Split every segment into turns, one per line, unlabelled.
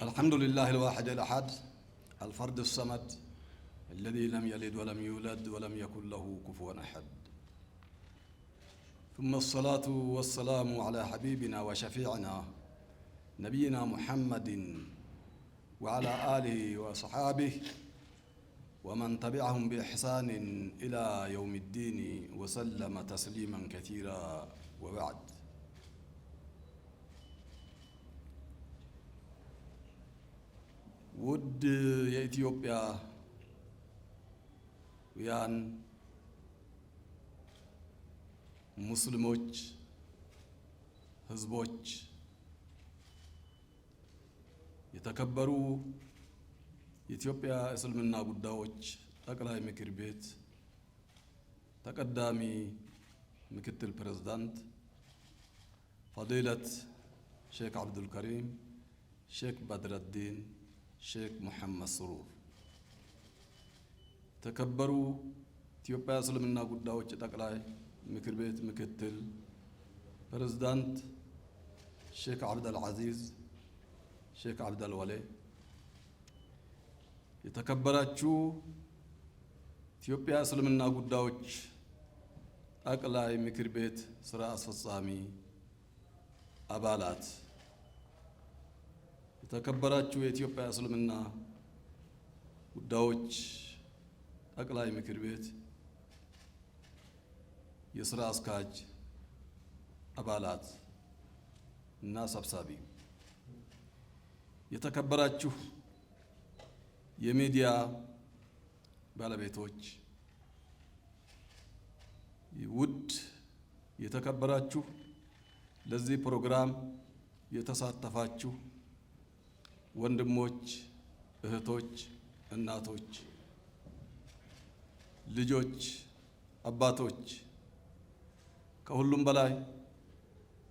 الحمد لله الواحد الأحد الفرد الصمد الذي لم يلد ولم يولد ولم يكن له كفوا أحد. ثم الصلاة والسلام على حبيبنا وشفيعنا نبينا محمد وعلى آله وصحابه ومن تبعهم بإحسان إلى يوم الدين وسلم تسليما كثيرا وبعد. ውድ የኢትዮጵያ ውያን ሙስሊሞች ህዝቦች፣ የተከበሩ የኢትዮጵያ እስልምና ጉዳዮች ጠቅላይ ምክር ቤት ተቀዳሚ ምክትል ፕሬዝዳንት ፈዲለት ሼክ አብዱል ከሪም ሼክ በድረዲን ሼክ ሙሐመድ ስሩር፣ ተከበሩ ኢትዮጵያ እስልምና ጉዳዮች ጠቅላይ ምክር ቤት ምክትል ፕሬዝዳንት ሼክ አብደል አዚዝ ሼክ አብደል ወሌ፣ የተከበራችሁ ኢትዮጵያ እስልምና ጉዳዮች ጠቅላይ ምክር ቤት ስራ አስፈጻሚ አባላት፣ የተከበራችሁ የኢትዮጵያ እስልምና ጉዳዮች ጠቅላይ ምክር ቤት የስራ አስኪያጅ አባላት እና ሰብሳቢ፣ የተከበራችሁ የሚዲያ ባለቤቶች፣ ውድ የተከበራችሁ ለዚህ ፕሮግራም የተሳተፋችሁ ወንድሞች፣ እህቶች፣ እናቶች፣ ልጆች፣ አባቶች፣ ከሁሉም በላይ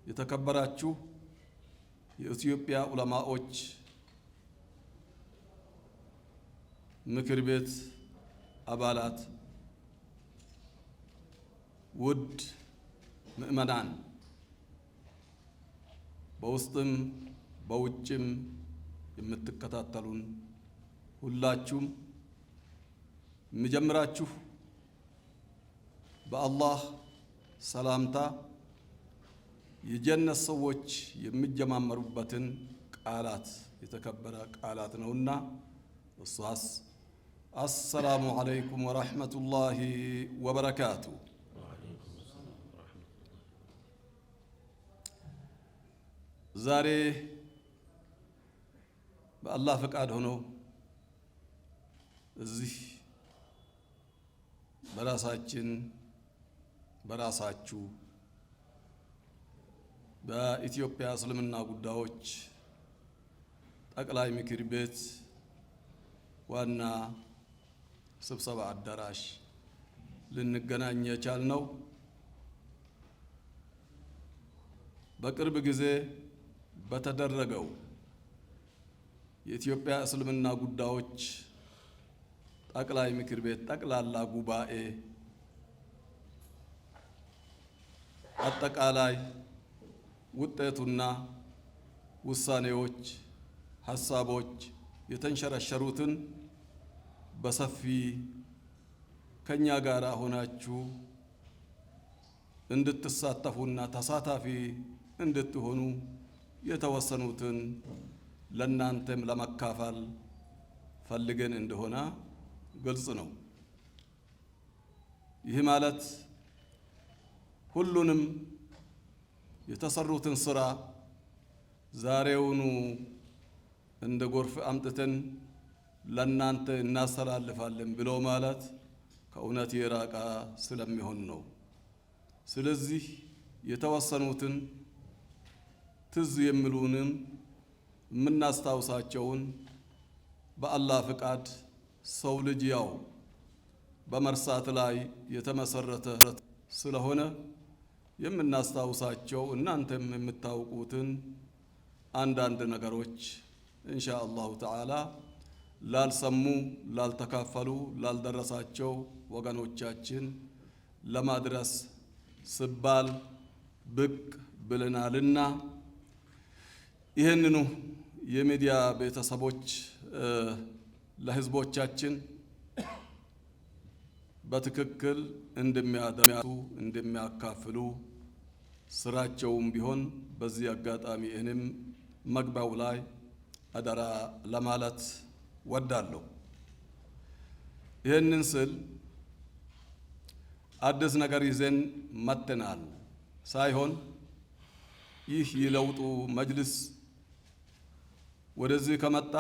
የተከበራችሁ የኢትዮጵያ ዑለማዎች ምክር ቤት አባላት፣ ውድ ምእመናን፣ በውስጥም በውጭም የምትከታተሉን ሁላችሁም የምጀምራችሁ በአላህ ሰላምታ የጀነት ሰዎች የሚጀማመሩበትን ቃላት የተከበረ ቃላት ነውና እሷስ አሰላሙ አለይኩም ወራህመቱላሂ ወበረካቱ። ዛሬ በአላህ ፈቃድ ሆኖ እዚህ በራሳችሁ በኢትዮጵያ እስልምና ጉዳዮች ጠቅላይ ምክር ቤት ዋና ስብሰባ አዳራሽ ልንገናኝ የቻልነው በቅርብ ጊዜ በተደረገው የኢትዮጵያ እስልምና ጉዳዮች ጠቅላይ ምክር ቤት ጠቅላላ ጉባኤ አጠቃላይ ውጤቱና ውሳኔዎች፣ ሐሳቦች የተንሸረሸሩትን በሰፊ ከኛ ጋር ሆናችሁ እንድትሳተፉና ተሳታፊ እንድትሆኑ የተወሰኑትን ለናንተም ለመካፈል ፈልገን እንደሆነ ግልጽ ነው። ይህ ማለት ሁሉንም የተሰሩትን ስራ ዛሬውኑ እንደ ጎርፍ አምጥተን ለናንተ እናስተላልፋለን ብሎ ማለት ከእውነት የራቀ ስለሚሆን ነው። ስለዚህ የተወሰኑትን ትዝ የሚሉንን የምናስታውሳቸውን በአላህ ፍቃድ ሰው ልጅ ያው በመርሳት ላይ የተመሰረተ ስለሆነ የምናስታውሳቸው እናንተም የምታውቁትን አንዳንድ ነገሮች ኢንሻአላሁ ተዓላ ላልሰሙ፣ ላልተካፈሉ፣ ላልደረሳቸው ወገኖቻችን ለማድረስ ስባል ብቅ ብለናልና ይህንኑ የሚዲያ ቤተሰቦች ለህዝቦቻችን በትክክል እንደሚያካፍሉ ስራቸውም ቢሆን በዚህ አጋጣሚ እኔም መግቢያው ላይ አደራ ለማለት ወዳለሁ። ይህንን ስል አዲስ ነገር ይዘን መጥተናል ሳይሆን ይህ የለውጡ መጅልስ ወደዚህ ከመጣ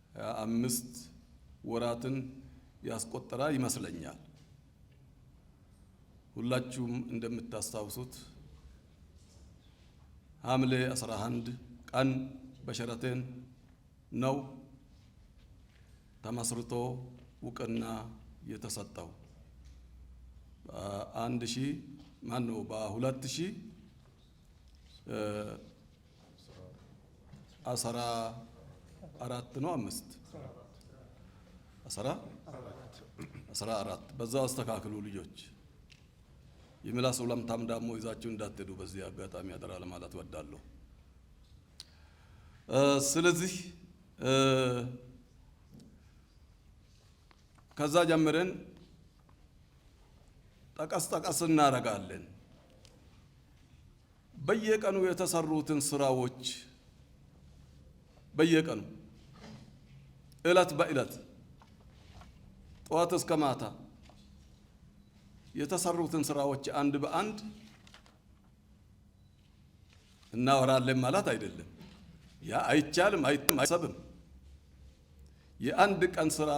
25 ወራትን ያስቆጠረ ይመስለኛል። ሁላችሁም እንደምታስታውሱት ሐምሌ 11 ቀን በሸራተን ነው ተመስርቶ እውቅና የተሰጠው። በ2014 ነው 14 በዛው አስተካክሉ ልጆች። የምላስ ወለምታም ደግሞ ይዛችሁ እንዳትሄዱ በዚህ አጋጣሚ አደራ ለማለት ወዳለሁ። ስለዚህ ከዛ ጀምረን ጠቀስ እናረጋለን። በየቀኑ የተሰሩትን ስራዎች በየቀኑ እለት በእለት ጠዋት እስከ ማታ የተሰሩትን ስራዎች አንድ በአንድ እናወራለን ማለት አይደለም። ያ አይቻልም፣ አይሰብም። የአንድ ቀን ስራ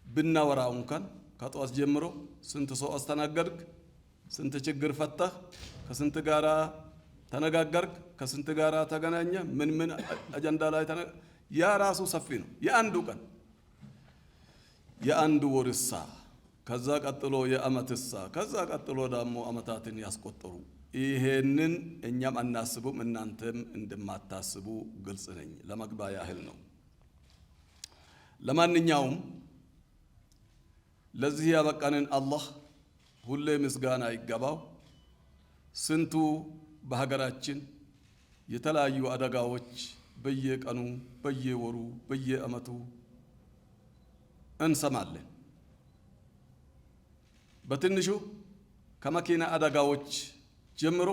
ብናወራው እንኳን ከጠዋት ጀምሮ ስንት ሰው አስተናገድክ፣ ስንት ችግር ፈታህ፣ ከስንት ጋራ ተነጋገርክ፣ ከስንት ጋራ ተገናኘ፣ ምን አጀንዳ ላይ ያ ራሱ ሰፊ ነው። የአንዱ ቀን የአንድ ወርሳ ከዛ ቀጥሎ የአመትሳ ከዛ ቀጥሎ ደግሞ አመታትን ያስቆጠሩ። ይሄንን እኛም አናስቡም፣ እናንተም እንደማታስቡ ግልጽ ነኝ። ለመግባ ያህል ነው። ለማንኛውም ለዚህ ያበቃንን አላህ ሁሌ ምስጋና ይገባው። ስንቱ በሀገራችን የተለያዩ አደጋዎች በየቀኑ በየወሩ በየአመቱ እንሰማለን። በትንሹ ከመኪና አደጋዎች ጀምሮ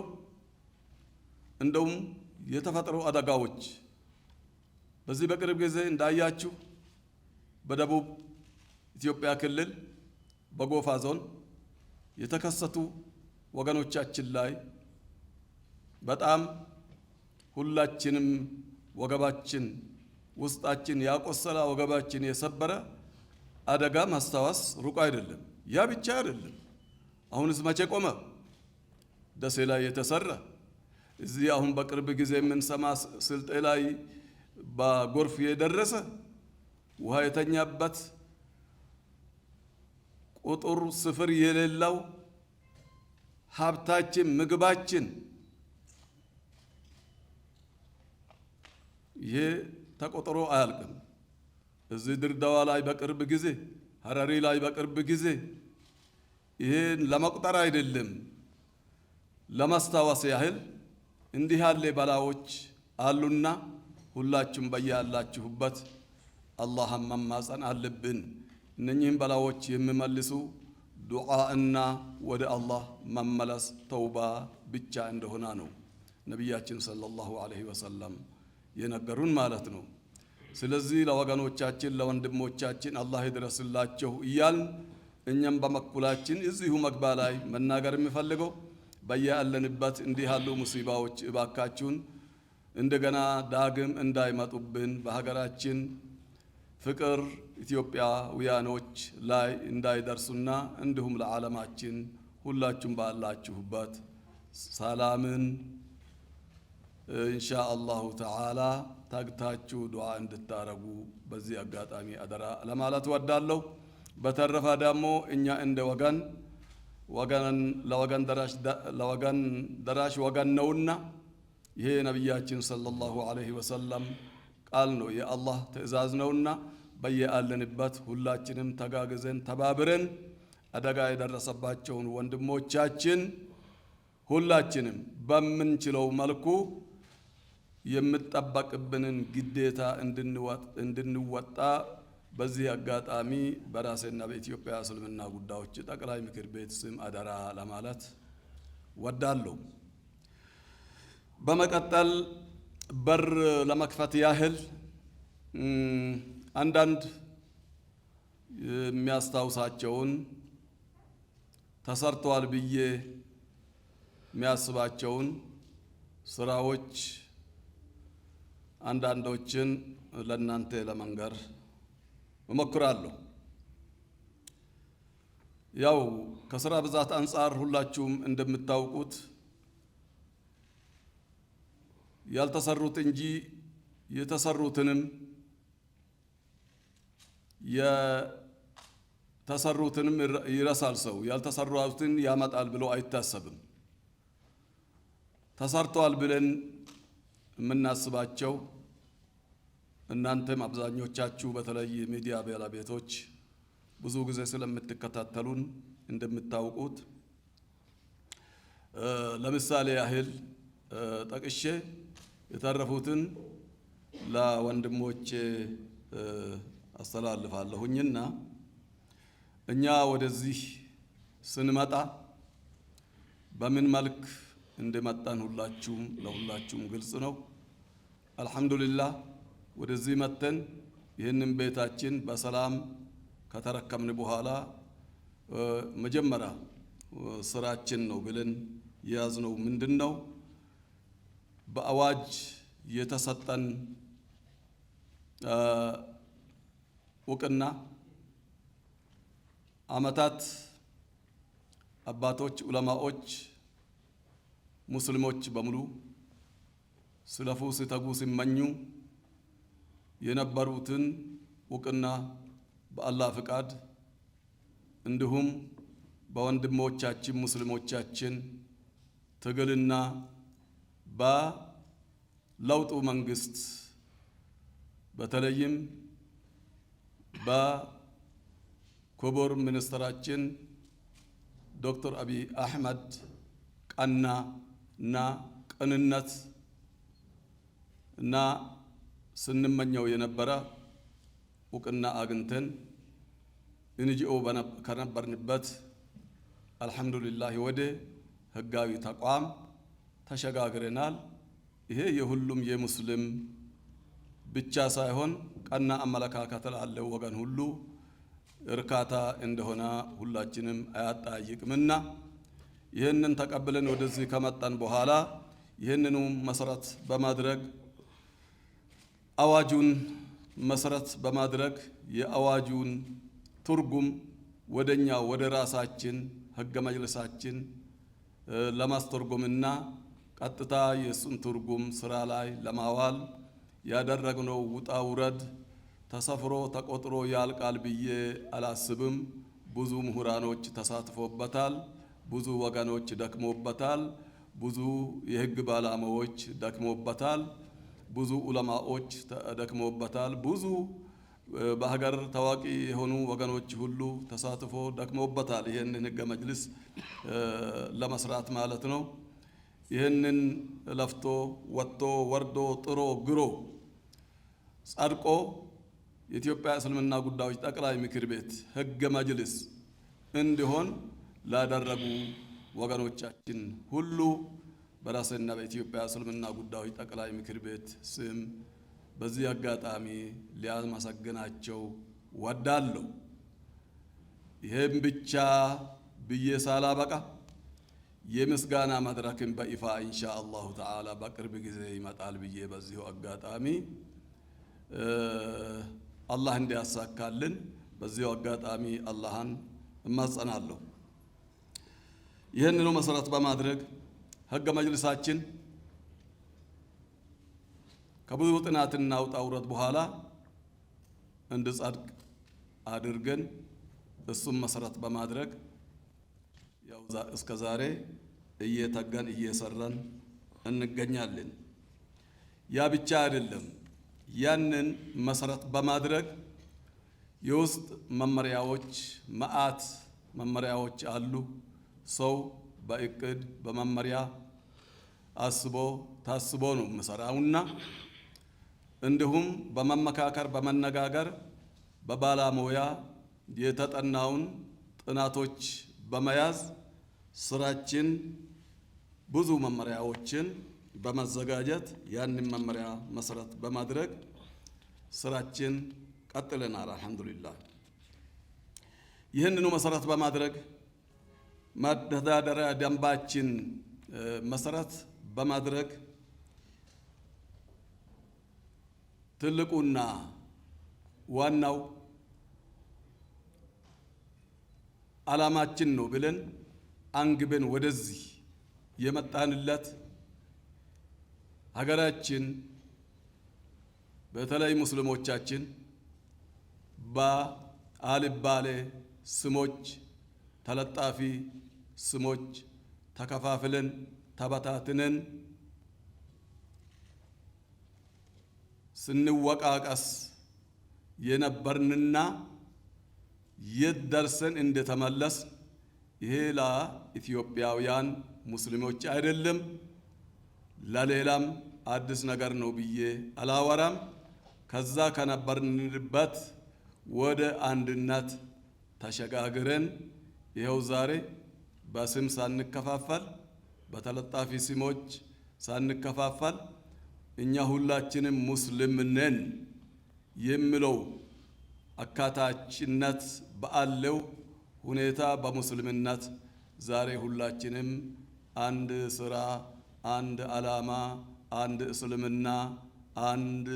እንደውም የተፈጥሮ አደጋዎች በዚህ በቅርብ ጊዜ እንዳያችሁ በደቡብ ኢትዮጵያ ክልል በጎፋ ዞን የተከሰቱ ወገኖቻችን ላይ በጣም ሁላችንም ወገባችን ውስጣችን ያቆሰለ ወገባችን የሰበረ አደጋ ማስታወስ ሩቅ አይደለም። ያ ብቻ አይደለም። አሁንስ መቼ ቆመ? ደሴ ላይ የተሰራ እዚህ አሁን በቅርብ ጊዜ የምንሰማ ስልጤ ላይ በጎርፍ የደረሰ ውሃ የተኛበት ቁጥር ስፍር የሌለው ሀብታችን ምግባችን ይሄ ተቆጥሮ አያልቅም። እዚህ ድሬዳዋ ላይ በቅርብ ጊዜ፣ ሀረሪ ላይ በቅርብ ጊዜ ይሄን ለመቁጠር አይደለም ለማስታወስ ያህል እንዲህ ያለ በላዎች አሉና ሁላችሁም በያላችሁበት አላህን መማጸን አለብን። እነኚህን በላዎች የሚመልሱ ዱዓና ወደ አላህ መመለስ ተውባ ብቻ እንደሆነ ነው ነቢያችን ሰለላሁ ዐለይሂ ወሰለም የነገሩን ማለት ነው። ስለዚህ ለወገኖቻችን ለወንድሞቻችን አላህ ይድረስላቸው እያልን እኛም በመኩላችን እዚሁ መግባ ላይ መናገር የሚፈልገው በያለንበት እንዲህ ያሉ ሙሲባዎች እባካችሁን እንደገና ዳግም እንዳይመጡብን በሀገራችን ፍቅር ኢትዮጵያውያኖች ላይ እንዳይደርሱና እንዲሁም ለዓለማችን ሁላችሁም ባላችሁበት ሰላምን ኢንሻአላሁ ተዓላ ታግታችሁ ዱዓ እንድታረጉ በዚህ አጋጣሚ አደራ ለማለት ወዳለሁ። በተረፈ ደግሞ እኛ እንደ ወገን ደራሽ ወገን ነውና ይሄ ነቢያችን ሰለላሁ ዐለይሂ ወሰለም ቃል ነው፣ የአላህ ትእዛዝ ነውና በየአለንበት ሁላችንም ተጋግዘን ተባብረን አደጋ የደረሰባቸውን ወንድሞቻችን ሁላችንም በምንችለው መልኩ የምጠበቅብንን ግዴታ እንድንወጣ በዚህ አጋጣሚ በራሴና በኢትዮጵያ እስልምና ጉዳዮች ጠቅላይ ምክር ቤት ስም አደራ ለማለት ወዳለሁ። በመቀጠል በር ለመክፈት ያህል አንዳንድ የሚያስታውሳቸውን ተሰርተዋል ብዬ የሚያስባቸውን ስራዎች አንዳንዶችን ለእናንተ ለመንገር እሞክራለሁ። ያው ከስራ ብዛት አንጻር ሁላችሁም እንደምታውቁት ያልተሰሩት እንጂ የተሰሩትንም የተሰሩትንም ይረሳል ሰው። ያልተሰሩትን ያመጣል ብሎ አይታሰብም። ተሰርተዋል ብለን የምናስባቸው እናንተም አብዛኞቻችሁ በተለይ ሚዲያ ባለቤቶች ብዙ ጊዜ ስለምትከታተሉን እንደምታውቁት ለምሳሌ ያህል ጠቅሼ የተረፉትን ለወንድሞቼ አስተላልፋለሁኝና እኛ ወደዚህ ስንመጣ በምን መልክ እንደመጣን ለሁላችሁም ግልጽ ነው። አልሐምዱሊላህ ወደዚህ መተን ይህንን ቤታችን በሰላም ከተረከምን በኋላ መጀመሪያ ስራችን ነው ብለን የያዝነው ምንድነው? በአዋጅ የተሰጠን እውቅና አመታት አባቶች፣ ዑለማዎች፣ ሙስሊሞች በሙሉ ስለፉ ሲተጉ ሲመኙ የነበሩትን እውቅና በአላህ ፍቃድ እንዲሁም በወንድሞቻችን ሙስሊሞቻችን ትግልና በለውጡ መንግስት በተለይም በክቡር ሚኒስትራችን ዶክተር አብይ አህመድ ቀናና ቅንነት እና ስንመኘው የነበረ እውቅና አግኝተን ኤንጂኦ ከነበርንበት አልሐምዱሊላህ ወደ ህጋዊ ተቋም ተሸጋግረናል። ይሄ የሁሉም የሙስሊም ብቻ ሳይሆን ቀና አመለካከት ላለው ወገን ሁሉ እርካታ እንደሆነ ሁላችንም አያጠያይቅምና ይህንን ተቀብለን ወደዚህ ከመጣን በኋላ ይህንኑ መሰረት በማድረግ አዋጁን መሰረት በማድረግ የአዋጁን ትርጉም ወደኛ ወደ ራሳችን ህገ መጅልሳችን ለማስተርጎምና ቀጥታ የሱን ትርጉም ስራ ላይ ለማዋል ያደረግነው ውጣ ውረድ ተሰፍሮ ተቆጥሮ ያልቃል ብዬ አላስብም። ብዙ ምሁራኖች ተሳትፎበታል። ብዙ ወገኖች ደክሞበታል። ብዙ የህግ ባለሙያዎች ደክሞበታል። ብዙ ዑለማዎች ደክሞበታል። ብዙ በሀገር ታዋቂ የሆኑ ወገኖች ሁሉ ተሳትፎ ደክሞበታል። ይህንን ህገ መጅልስ ለመስራት ማለት ነው። ይህንን ለፍቶ ወጥቶ ወርዶ ጥሮ ግሮ ጸድቆ የኢትዮጵያ እስልምና ጉዳዮች ጠቅላይ ምክር ቤት ህገ መጅልስ እንዲሆን ላደረጉ ወገኖቻችን ሁሉ በራስና በኢትዮጵያ እስልምና ጉዳዮች ጠቅላይ ምክር ቤት ስም በዚህ አጋጣሚ ሊያመሰግናቸው ወዳለሁ። ይሄም ብቻ ብዬ ሳላበቃ የምስጋና መድረክን በይፋ ኢንሻአላሁ ተዓላ በቅርብ ጊዜ ይመጣል ብዬ በዚሁ አጋጣሚ አላህ እንዲያሳካልን በዚሁ አጋጣሚ አላህን እማጸናለሁ። ይህንኑ መሰረት በማድረግ ህገ መጅልሳችን ከብዙ ጥናትና ውጣ ውረድ በኋላ እንዲጸድቅ አድርገን እሱም መሰረት በማድረግ ያው እስከ ዛሬ እየተጋን እየሰራን እንገኛለን። ያ ብቻ አይደለም። ያንን መሰረት በማድረግ የውስጥ መመሪያዎች መዓት መመሪያዎች አሉ። ሰው በእቅድ በመመሪያ አስቦ ታስቦ ነው መስራውና እንዲሁም በመመካከር በመነጋገር በባለሙያ የተጠናውን ጥናቶች በመያዝ ስራችን ብዙ መመሪያዎችን በመዘጋጀት ያንን መመሪያ መሰረት በማድረግ ስራችን ቀጥለናል። አልሐምዱሊላህ። ይህንኑ መሰረት በማድረግ መተዳደሪያ ደንባችን መሰረት በማድረግ ትልቁና ዋናው ዓላማችን ነው ብለን አንግበን ወደዚህ የመጣንለት ሀገራችን በተለይ ሙስሊሞቻችን በአልባሌ ስሞች ተለጣፊ ስሞች ተከፋፍለን ተበታትነን ስንወቃቀስ የነበርንና የት ደርሰን እንደተመለስ ይሄ ለኢትዮጵያውያን ሙስሊሞች አይደለም ለሌላም አዲስ ነገር ነው ብዬ አላወራም። ከዛ ከነበርንበት ወደ አንድነት ተሸጋግረን ይኸው ዛሬ በስም ሳንከፋፈል በተለጣፊ ስሞች ሳንከፋፈል እኛ ሁላችንም ሙስሊም ነን የሚለው አካታችነት ባለው ሁኔታ በሙስሊምነት ዛሬ ሁላችንም አንድ ስራ፣ አንድ ዓላማ፣ አንድ እስልምና፣ አንድ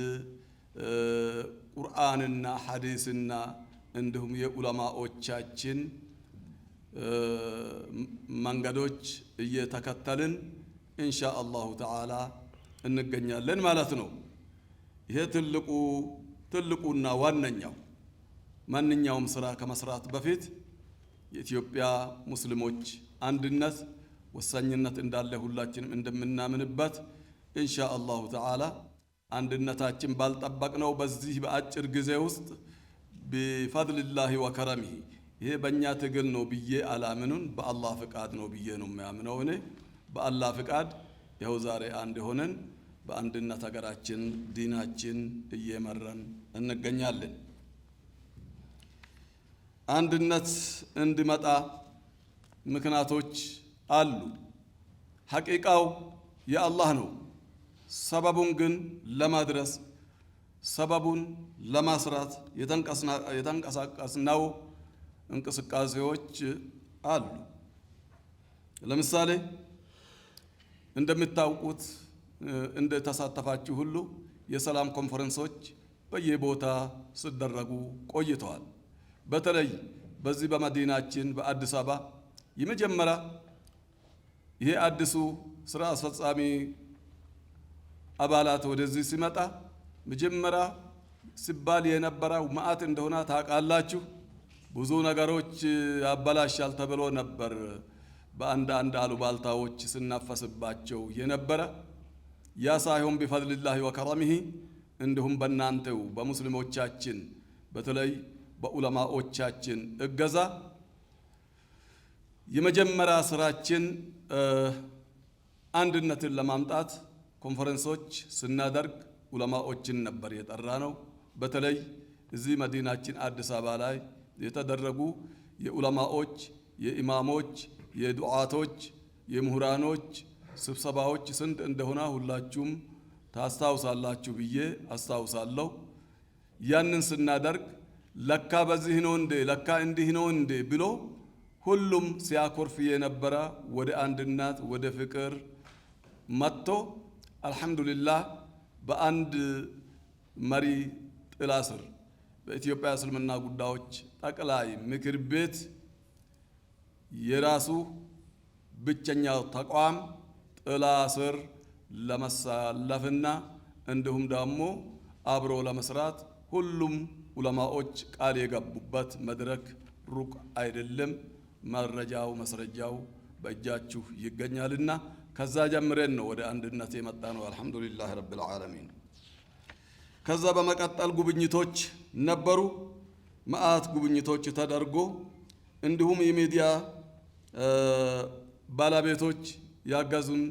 ቁርአንና ሐዲስና እንዲሁም የዑለማዎቻችን መንገዶች እየተከተልን ኢንሻአላሁ ተዓላ እንገኛለን ማለት ነው። ይሄ ትልቁና ዋነኛው ማንኛውም ስራ ከመስራት በፊት የኢትዮጵያ ሙስሊሞች አንድነት ወሳኝነት እንዳለ ሁላችንም እንደምናምንበት ኢንሻአላሁ ተዓላ አንድነታችን ባልጠበቅነው በዚህ በአጭር ጊዜ ውስጥ ቢፈድልላሂ ወከረሚሂ ይሄ በእኛ ትግል ነው ብዬ አላምኑን፣ በአላህ ፍቃድ ነው ብዬ ነው የሚያምነው። እኔ በአላህ ፍቃድ ይኸው ዛሬ አንድ ሆነን በአንድነት ሀገራችን ዲናችን እየመረን እንገኛለን። አንድነት እንዲመጣ ምክንያቶች አሉ። ሐቂቃው የአላህ ነው። ሰበቡን ግን ለማድረስ ሰበቡን ለማስራት የተንቀሳቀስነው እንቅስቃሴዎች አሉ። ለምሳሌ እንደምታውቁት እንደተሳተፋችሁ ሁሉ የሰላም ኮንፈረንሶች በየቦታ ሲደረጉ ቆይተዋል። በተለይ በዚህ በመዲናችን በአዲስ አበባ የመጀመሪያ ይሄ አዲሱ ስራ አስፈጻሚ አባላት ወደዚህ ሲመጣ መጀመሪያ ሲባል የነበረው ማአት እንደሆነ ታውቃላችሁ። ብዙ ነገሮች ያበላሻል ተብሎ ነበር በአንድ አሉባልታዎች ስናፈስባቸው የነበረ። ያ ሳይሆን ቢፈድልላሂ ወከረሚሂ እንዲሁም በእናንተው በሙስሊሞቻችን በተለይ በዑለማዎቻችን እገዛ የመጀመሪያ ስራችን አንድነትን ለማምጣት ኮንፈረንሶች ስናደርግ ዑለማዎችን ነበር የጠራ ነው። በተለይ እዚህ መዲናችን አዲስ አበባ ላይ የተደረጉ የዑለማዎች፣ የኢማሞች፣ የዱዓቶች፣ የምሁራኖች ስብሰባዎች ስንት እንደሆነ ሁላችሁም ታስታውሳላችሁ ብዬ አስታውሳለሁ። ያንን ስናደርግ ለካ በዚህ ነው እንዴ ለካ እንዲህ ነው እንዴ ብሎ ሁሉም ሲያኮርፍ የነበረ ወደ አንድነት ወደ ፍቅር መጥቶ አልሐምዱሊላህ በአንድ መሪ ጥላ ስር በኢትዮጵያ እስልምና ጉዳዮች ጠቅላይ ምክር ቤት የራሱ ብቸኛው ተቋም ጥላ ስር ለመሳለፍና እንዲሁም ደግሞ አብሮ ለመስራት ሁሉም ዑለማዎች ቃል የገቡበት መድረክ ሩቅ አይደለም። መረጃው መስረጃው በእጃችሁ ይገኛልና ከዛ ጀምረን ነው ወደ አንድነት የመጣ ነው። አልሐምዱሊላህ ረብል ዓለሚን። ከዛ በመቀጠል ጉብኝቶች ነበሩ። መዓት ጉብኝቶች ተደርጎ እንዲሁም የሚዲያ ባለቤቶች ያገዙን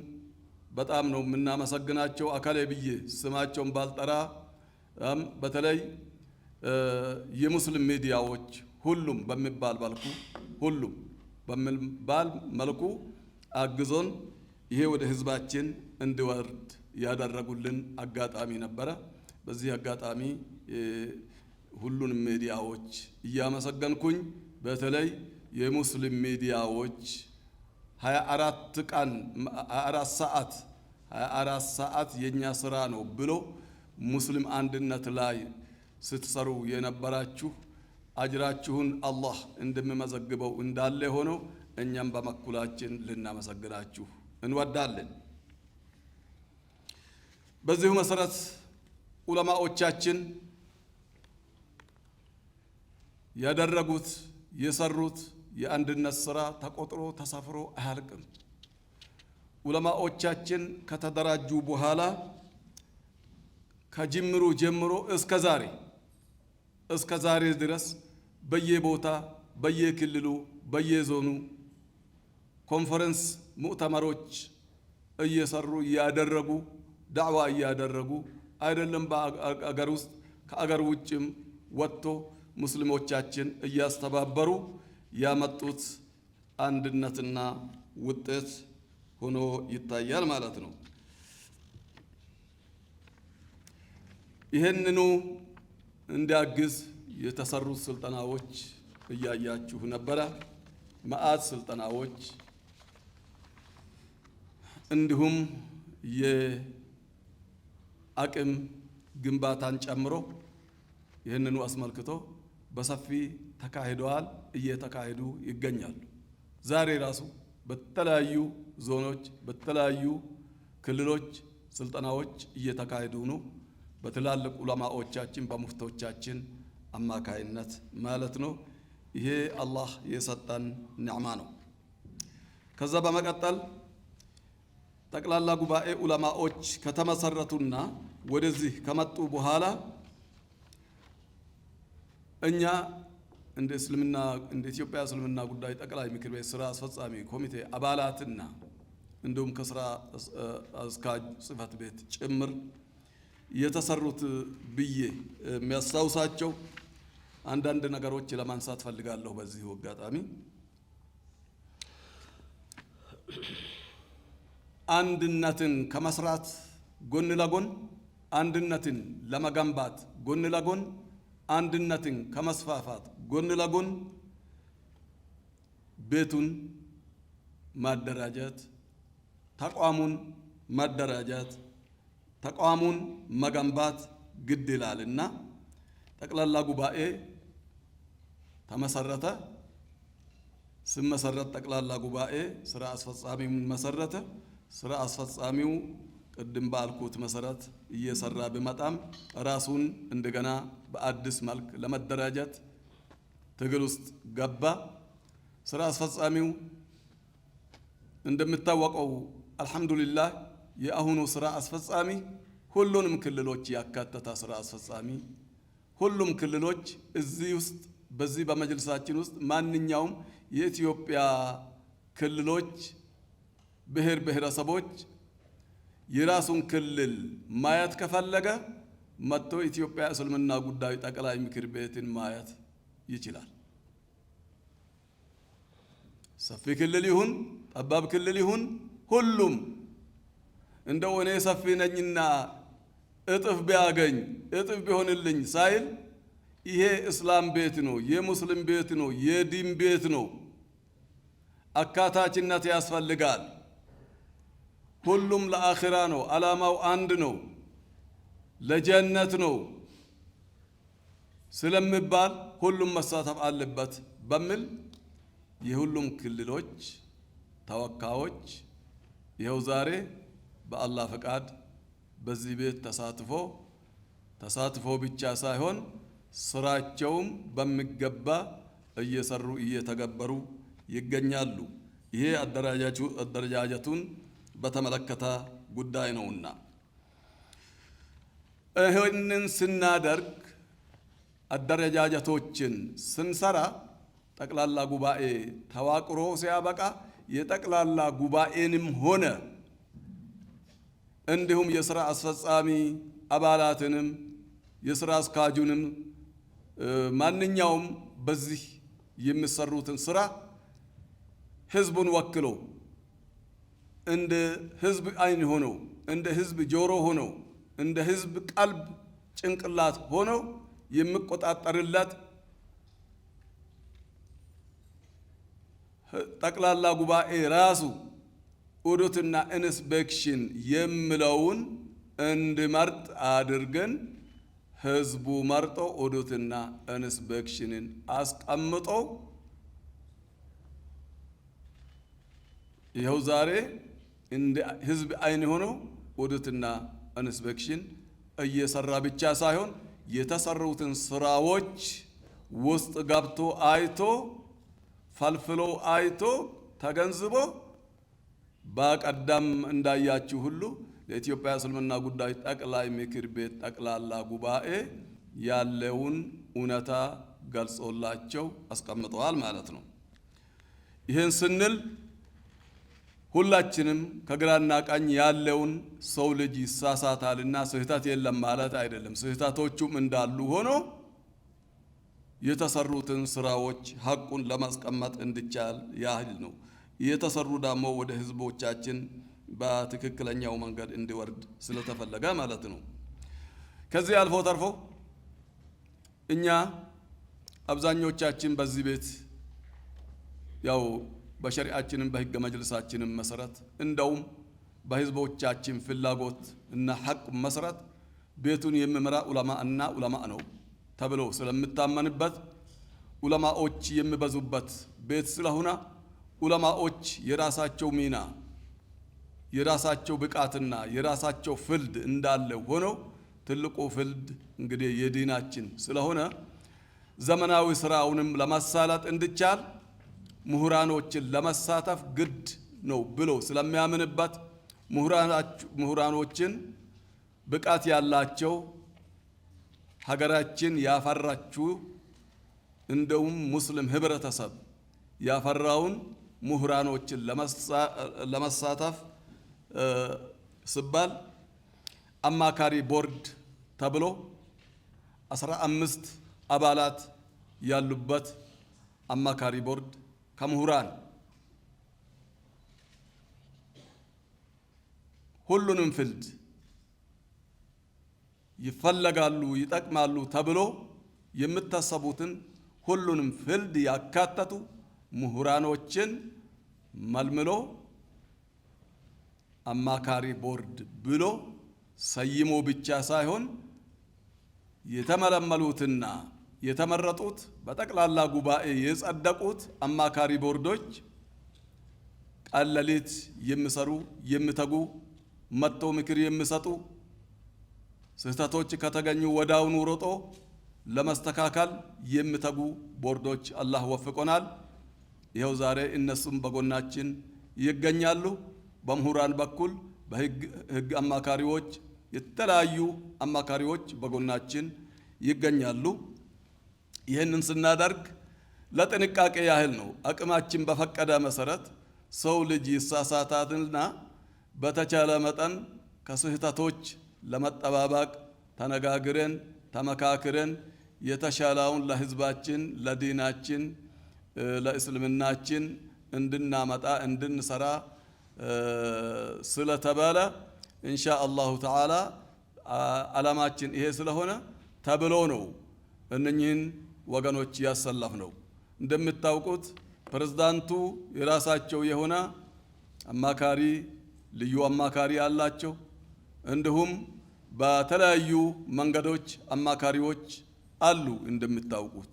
በጣም ነው የምናመሰግናቸው። አካሌ ብዬ ስማቸውን ባልጠራ በተለይ የሙስሊም ሚዲያዎች ሁሉም በሚባል መልኩ አግዞን ይሄ ወደ ህዝባችን እንዲወርድ ያደረጉልን አጋጣሚ ነበረ። በዚህ አጋጣሚ ሁሉንም ሚዲያዎች እያመሰገንኩኝ በተለይ የሙስሊም ሚዲያዎች 24 ሰዓት የኛ ስራ ነው ብሎ ሙስሊም አንድነት ላይ ስትሰሩ የነበራችሁ አጅራችሁን አላህ እንደሚመዘግበው እንዳለ ሆኖ እኛም በመኩላችን ልናመሰግናችሁ እንወዳለን። በዚሁ መሰረት ዑለማዎቻችን ያደረጉት የሰሩት የአንድነት ስራ ተቆጥሮ ተሰፍሮ አያልቅም። ዑለማዎቻችን ከተደራጁ በኋላ ከጅምሩ ጀምሮ እስከ ዛሬ ድረስ በየቦታ በየክልሉ በየዞኑ ኮንፈረንስ ሙዕተመሮች እየሰሩ እያደረጉ ዳዕዋ እያደረጉ አይደለም በአገር ውስጥ ከአገር ውጭም ወጥቶ ሙስሊሞቻችን እያስተባበሩ ያመጡት አንድነትና ውጤት ሆኖ ይታያል ማለት ነው። ይህንኑ እንዲያግዝ የተሰሩት ስልጠናዎች እያያችሁ ነበረ። መዓት ስልጠናዎች እንዲሁም የአቅም ግንባታን ጨምሮ ይህንኑ አስመልክቶ በሰፊ ተካሂደዋል፣ እየተካሄዱ ይገኛሉ። ዛሬ ራሱ በተለያዩ ዞኖች በተለያዩ ክልሎች ስልጠናዎች እየተካሄዱ ነው። በትላልቅ ዑለማዎቻችን በሙፍቶቻችን አማካይነት ማለት ነው። ይሄ አላህ የሰጠን ኒዕማ ነው። ከዛ በመቀጠል ጠቅላላ ጉባኤ ዑለማዎች ከተመሰረቱና ወደዚህ ከመጡ በኋላ እኛ እንደ ኢትዮጵያ እስልምና ጉዳይ ጠቅላይ ምክር ቤት ስራ አስፈጻሚ ኮሚቴ አባላትና እንዲሁም ከስራ አስኪያጅ ጽህፈት ቤት ጭምር የተሰሩት ብዬ የሚያስታውሳቸው አንዳንድ ነገሮች ለማንሳት ፈልጋለሁ። በዚህ አጋጣሚ አንድነትን ከመስራት ጎን ለጎን አንድነትን ለመገንባት ጎን ለጎን አንድነትን ከመስፋፋት ጎን ለጎን ቤቱን ማደራጀት፣ ተቋሙን ማደራጀት፣ ተቋሙን መገንባት ግድ ይላልና ጠቅላላ ጉባኤ ተመሰረተ። ስመሰረት ጠቅላላ ጉባኤ ስራ አስፈጻሚውን መሰረተ። ስራ አስፈጻሚው ቅድም ባልኩት መሰረት እየሰራ ቢመጣም ራሱን እንደገና በአዲስ መልክ ለመደራጀት ትግል ውስጥ ገባ። ስራ አስፈጻሚው እንደምታወቀው አልሐምዱሊላህ የአሁኑ ስራ አስፈጻሚ ሁሉንም ክልሎች ያካተተ ስራ አስፈጻሚ፣ ሁሉም ክልሎች እዚህ ውስጥ በዚህ በመጅልሳችን ውስጥ ማንኛውም የኢትዮጵያ ክልሎች ብሔር ብሔረሰቦች የራሱን ክልል ማየት ከፈለገ መጥቶ ኢትዮጵያ እስልምና ጉዳይ ጠቅላይ ምክር ቤትን ማየት ይችላል። ሰፊ ክልል ይሁን ጠባብ ክልል ይሁን ሁሉም እንደው እኔ ሰፊ ነኝና እጥፍ ቢያገኝ እጥፍ ቢሆንልኝ ሳይል ይሄ እስላም ቤት ነው፣ የሙስሊም ቤት ነው፣ የዲን ቤት ነው። አካታችነት ያስፈልጋል። ሁሉም ለአኺራ ነው፣ ዓላማው አንድ ነው፣ ለጀነት ነው ስለሚባል ሁሉም መሳተፍ አለበት በሚል የሁሉም ክልሎች ተወካዮች ይኸው ዛሬ በአላህ ፈቃድ በዚህ ቤት ተሳትፎ ብቻ ሳይሆን ስራቸውም በሚገባ እየሰሩ እየተገበሩ ይገኛሉ። ይሄ አደረጃጀቱን በተመለከተ ጉዳይ ነውና ይህንን ስናደርግ አደረጃጀቶችን ስንሰራ ጠቅላላ ጉባኤ ተዋቅሮ ሲያበቃ የጠቅላላ ጉባኤንም ሆነ እንዲሁም የሥራ አስፈጻሚ አባላትንም የሥራ አስካጁንም ማንኛውም በዚህ የሚሰሩትን ሥራ ህዝቡን ወክሎ እንደ ህዝብ አይን ሆኖ እንደ ህዝብ ጆሮ ሆኖ እንደ ህዝብ ቀልብ ጭንቅላት ሆኖ የሚቆጣጠርለት ጠቅላላ ጉባኤ ራሱ ኦዲትና ኢንስፔክሽን የሚለውን እንዲመርጥ አድርገን ህዝቡ መርጦ ኦዲትና ኢንስፔክሽንን አስቀምጦ ይኸው ዛሬ እንደ ህዝብ አይን ሆኖ ኦዲትና ኢንስፔክሽን እየሰራ ብቻ ሳይሆን የተሰሩትን ስራዎች ውስጥ ገብቶ አይቶ ፈልፍሎ አይቶ ተገንዝቦ በቀደም እንዳያችሁ ሁሉ ለኢትዮጵያ እስልምና ጉዳይ ጠቅላይ ምክር ቤት ጠቅላላ ጉባኤ ያለውን እውነታ ገልጾላቸው አስቀምጠዋል ማለት ነው። ይህን ስንል ሁላችንም ከግራና ቀኝ ያለውን ሰው ልጅ ይሳሳታልና ስህተት የለም ማለት አይደለም። ስህተቶቹም እንዳሉ ሆኖ የተሰሩትን ስራዎች ሐቁን ለማስቀመጥ እንዲቻል ያህል ነው። የተሰሩ ደግሞ ወደ ህዝቦቻችን በትክክለኛው መንገድ እንዲወርድ ስለተፈለገ ማለት ነው። ከዚህ አልፎ ተርፎ እኛ አብዛኞቻችን በዚህ ቤት ያው በሸሪዓችንም በህገ መጅልሳችንም መሰረት እንደውም በህዝቦቻችን ፍላጎት እና ሐቅ መሰረት ቤቱን የሚመራ ዑለማ ነው ተብሎ ስለምታመንበት ዑለማዎች የሚበዙበት ቤት ስለሆነ ዑለማዎች የራሳቸው ሚና የራሳቸው ብቃትና የራሳቸው ፍልድ እንዳለ ሆኖ ትልቁ ፍልድ እንግዲህ የዲናችን ስለሆነ ዘመናዊ ስራውንም ለማሳለጥ እንዲቻል ምሁራኖችን ለመሳተፍ ግድ ነው ብሎ ስለሚያምንበት ምሁራኖችን ብቃት ያላቸው ሀገራችን ያፈራችው እንደውም ሙስሊም ህብረተሰብ ያፈራውን ምሁራኖችን ለመሳተፍ ሲባል አማካሪ ቦርድ ተብሎ 15 አባላት ያሉበት አማካሪ ቦርድ ከምሁራን ሁሉንም ፍልድ ይፈለጋሉ ይጠቅማሉ ተብሎ የምታሰቡትን ሁሉንም ፍልድ ያካተቱ ምሁራኖችን መልምሎ አማካሪ ቦርድ ብሎ ሰይሞ ብቻ ሳይሆን የተመለመሉትና የተመረጡት በጠቅላላ ጉባኤ የጸደቁት አማካሪ ቦርዶች ቀን ሌሊት የሚሰሩ የሚተጉ መጥተው ምክር የሚሰጡ ስህተቶች ከተገኙ ወዳውኑ ሮጦ ለማስተካከል የሚተጉ ቦርዶች አላህ ወፍቆናል። ይኸው ዛሬ እነሱም በጎናችን ይገኛሉ። በምሁራን በኩል በህግ አማካሪዎች የተለያዩ አማካሪዎች በጎናችን ይገኛሉ። ይህንን ስናደርግ ለጥንቃቄ ያህል ነው። አቅማችን በፈቀደ መሰረት ሰው ልጅ ይሳሳታልና በተቻለ መጠን ከስህተቶች ለመጠባበቅ ተነጋግረን ተመካክረን የተሻለውን ለህዝባችን ለዲናችን ለእስልምናችን እንድናመጣ እንድንሰራ ስለተባለ ኢንሻአላሁ ተዓላ ዓላማችን ይሄ ስለሆነ ተብሎ ነው እነኚህን ወገኖች ያሰለፍ ነው። እንደምታውቁት ፕሬዝዳንቱ የራሳቸው የሆነ አማካሪ ልዩ አማካሪ አላቸው። እንዲሁም በተለያዩ መንገዶች አማካሪዎች አሉ እንደምታውቁት።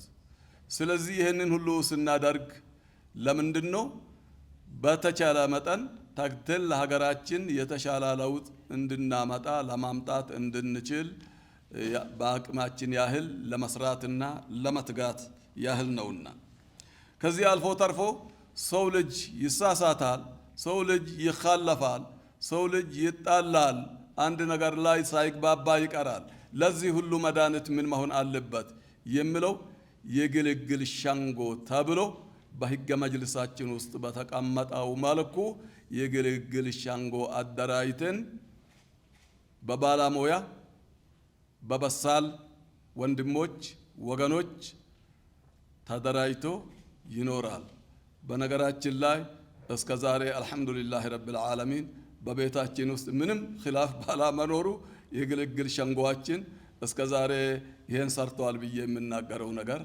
ስለዚህ ይህንን ሁሉ ስናደርግ ለምንድነው? በተቻለ መጠን ታግተን ለሀገራችን የተሻለ ለውጥ እንድናመጣ ለማምጣት እንድንችል በአቅማችን ያህል ለመስራትና ለመትጋት ያህል ነውና። ከዚህ አልፎ ተርፎ ሰው ልጅ ይሳሳታል፣ ሰው ልጅ ይኻለፋል፣ ሰው ልጅ ይጣላል፣ አንድ ነገር ላይ ሳይግባባ ይቀራል። ለዚህ ሁሉ መድኃኒት ምን መሆን አለበት የሚለው የግልግል ሸንጎ ተብሎ በህገ መጅልሳችን ውስጥ በተቀመጠው መልኩ የግልግል ሸንጎ አደራጅተን በባለሙያ በበሳል ወንድሞች ወገኖች ተደራጅቶ ይኖራል። በነገራችን ላይ እስከ ዛሬ አልሐምዱሊላህ ረብል ዓለሚን በቤታችን ውስጥ ምንም ኺላፍ ባለመኖሩ የግልግል ሸንጎአችን እስከ ዛሬ ይሄን ሰርቷል ብዬ የምናገረው ነገር